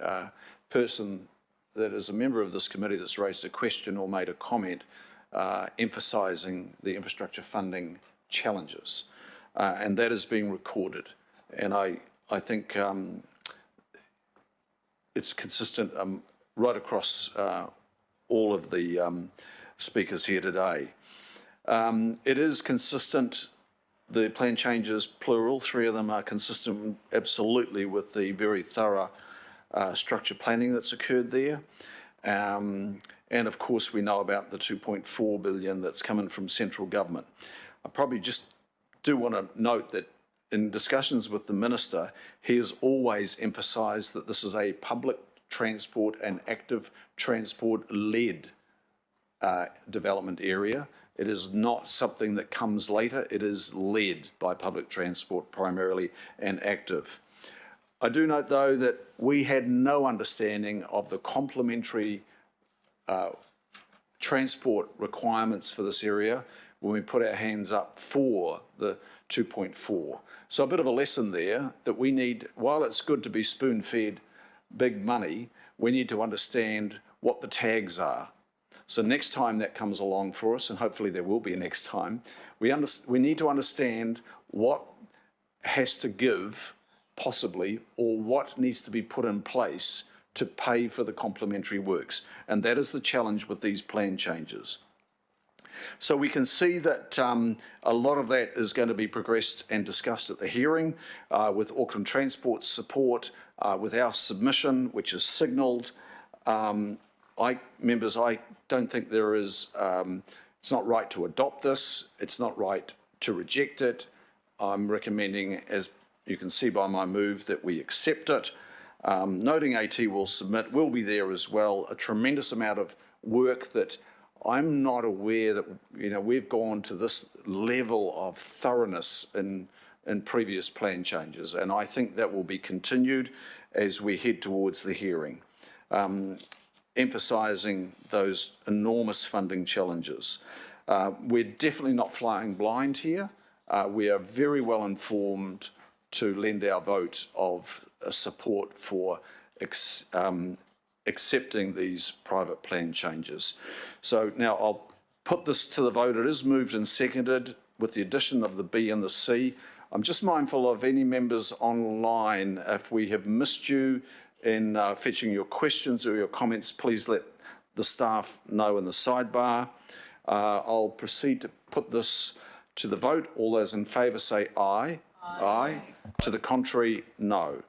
person that is a member of this committee that's raised a question or made a comment emphasising the infrastructure funding challenges, and that is being recorded. And I think it's consistent right across all of the speakers here today. It is consistent, the plan changes, plural, 3 of them are consistent absolutely with the very thorough structure planning that's occurred there. And of course we know about the 2.4 billion that's coming from central government. I probably just do want to note that in discussions with the Minister, he has always emphasised that this is a public transport and active transport-led development area. It is not something that comes later. It is led by public transport primarily and active. I do note, though, that we had no understanding of the complementary transport requirements for this area when we put our hands up for the 2.4. So a bit of a lesson there that we need, while it's good to be spoon-fed big money, we need to understand what the tags are. So next time that comes along for us, and hopefully there will be a next time, we need to understand what has to give, possibly, or what needs to be put in place to pay for the complementary works. And that is the challenge with these plan changes. So we can see that a lot of that is going to be progressed and discussed at the hearing with Auckland Transport's support, with our submission, which is signalled. Members, I don't think there is, it's not right to adopt this. It's not right to reject it. I'm recommending, as you can see by my move, that we accept it. Noting AT will submit, will be there as well, a tremendous amount of work that I'm not aware that, we've gone to this level of thoroughness in previous plan changes, and I think that will be continued as we head towards the hearing, emphasising those enormous funding challenges. We're definitely not flying blind here. We are very well informed to lend our vote of support for accepting these private plan changes. So now I'll put this to the vote. It is moved and seconded with the addition of the B and the C. I'm just mindful of any members online. If we have missed you in fetching your questions or your comments, please let the staff know in the sidebar. I'll proceed to put this to the vote. All those in favour say aye. Aye. To the contrary, no.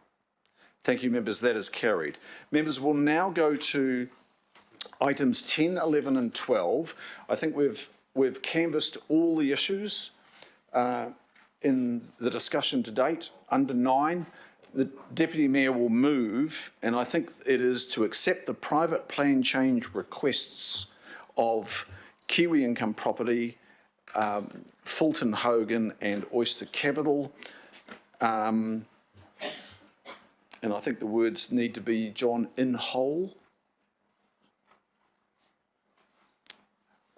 Thank you, members. That is carried. Members, we'll now go to items 10, 11 and 12. I think we've canvassed all the issues in the discussion to date. Under 9, the Deputy Mayor will move, and I think it is to accept the private plan change requests of Kiwi Income Property, Fulton Hogan and Oyster Capital. And I think the words need to be, John, in whole.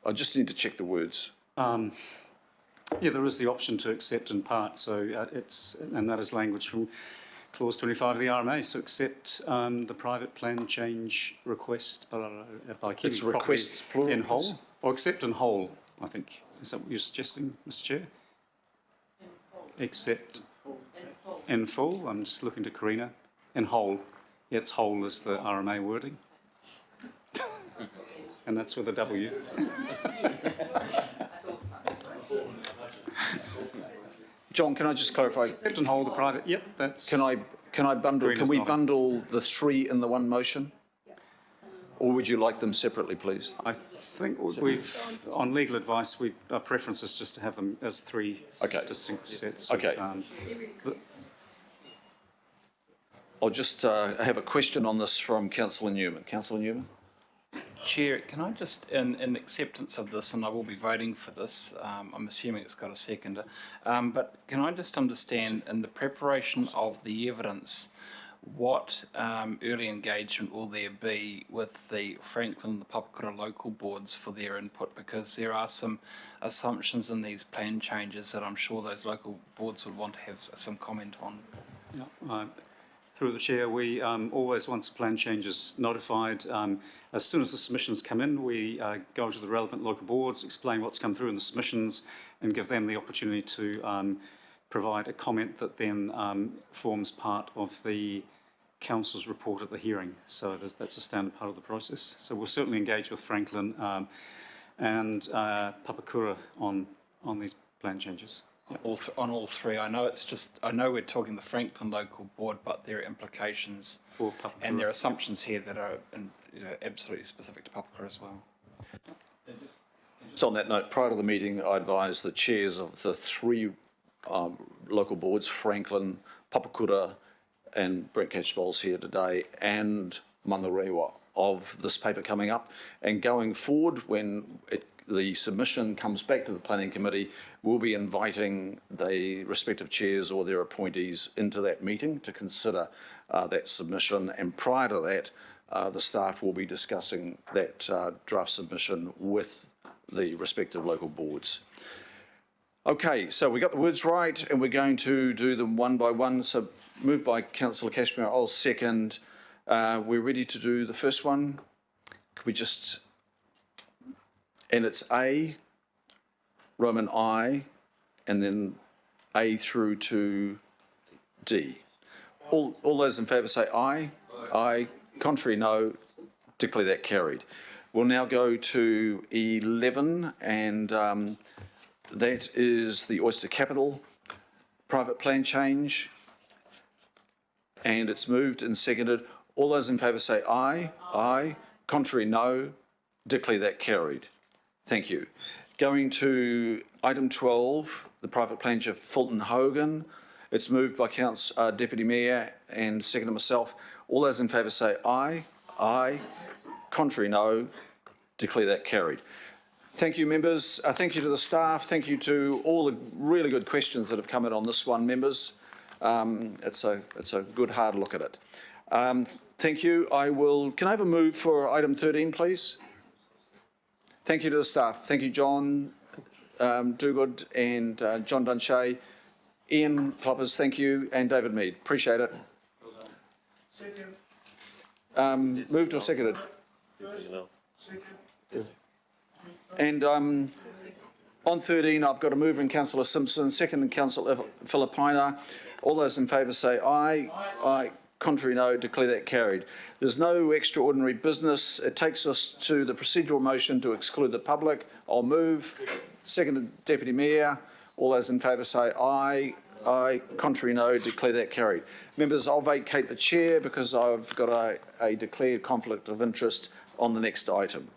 I just need to check the words. Yeah, there is the option to accept in part, so and that is language from Clause 25 of the RMA, so accept the private plan change request by Kiwi It's Property requests plural, in whole, or accept in whole, I think. Is that what you're suggesting, Mr Chair? In full. Accept in full. I'm just looking to Karina. In whole. Yeah, it's whole is the RMA wording. And that's with a W. John, can I just clarify? Accept and hold the private. Yep, that's. Can I bundle? Karina's Can we nodding. bundle the 3 in the one motion? Or would you like them separately, please? I think we've, on legal advice, our preference is just to have them as 3 distinct sets. Okay. I'll just have a question on this from Councillor Newman. Councillor Newman? Chair, can I just, in acceptance of this, and I will be voting for this, I'm assuming it's got a seconder, but can I just understand, in the preparation of the evidence, what early engagement will there be with the Franklin and the Papakura local boards for their input? Because there are some assumptions in these plan changes that I'm sure those local boards would want to have some comment on. Yeah, through the chair, we always, once a plan change is notified, as soon as the submissions come in, we go to the relevant local boards, explain what's come through in the submissions, and give them the opportunity to provide a comment that then forms part of the council's report at the hearing. So that's a standard part of the process. So we'll certainly engage with Franklin and Papakura on these plan changes. Yeah. On all 3, I know I know we're talking the Franklin local board, but there are implications and there are assumptions here that are absolutely specific to Papakura as well. Just on that note, prior to the meeting, I advised the chairs of the 3 local boards, Franklin, Papakura and Brent Catchbowles here today, and Mangarewa, of this paper coming up. And going forward, when the submission comes back to the Planning Committee, we'll be inviting the respective chairs or their appointees into that meeting to consider that submission. And prior to that, the staff will be discussing that draft submission with the respective local boards. Okay, so we got the words right, and we're going to do them one by one. So moved by Councillor Cashmere, I'll second. We're ready to do the first one. Could we just, and it's A, Roman I, and then A through to D. All those in favour say aye. Aye. Contrary, no. Declare that carried. We'll now go to 11, and that is the Oyster Capital private plan change. And it's moved and seconded. All those in favour say aye. Aye. Contrary, no. Declare that carried. Thank you. Going to item 12, the private plan of Fulton Hogan. It's moved by Deputy Mayor and seconded myself. All those in favour say aye. Aye. Contrary, no. Declare that carried. Thank you, members. Thank you to the staff. Thank you to all the really good questions that have come in on this one, members. It's a good hard look at it. Thank you. Can I have a move for item 13, please? Thank you to the staff. Thank you, John Dogood and John Dunshay. Ian Kloppers, thank you, and David Mead. Appreciate it. Moved or seconded? And on 13, I've got a mover in Councillor Simpson, second in Councillor Filipina. All those in favour say aye. Aye. Contrary, no. Declare that carried. There's no extraordinary business. It takes us to the procedural motion to exclude the public. I'll move. Second, Deputy Mayor. All those in favour say aye. Aye. Contrary, no. Declare that carried. Members, I'll vacate the chair because I've got a declared conflict of interest on the next item.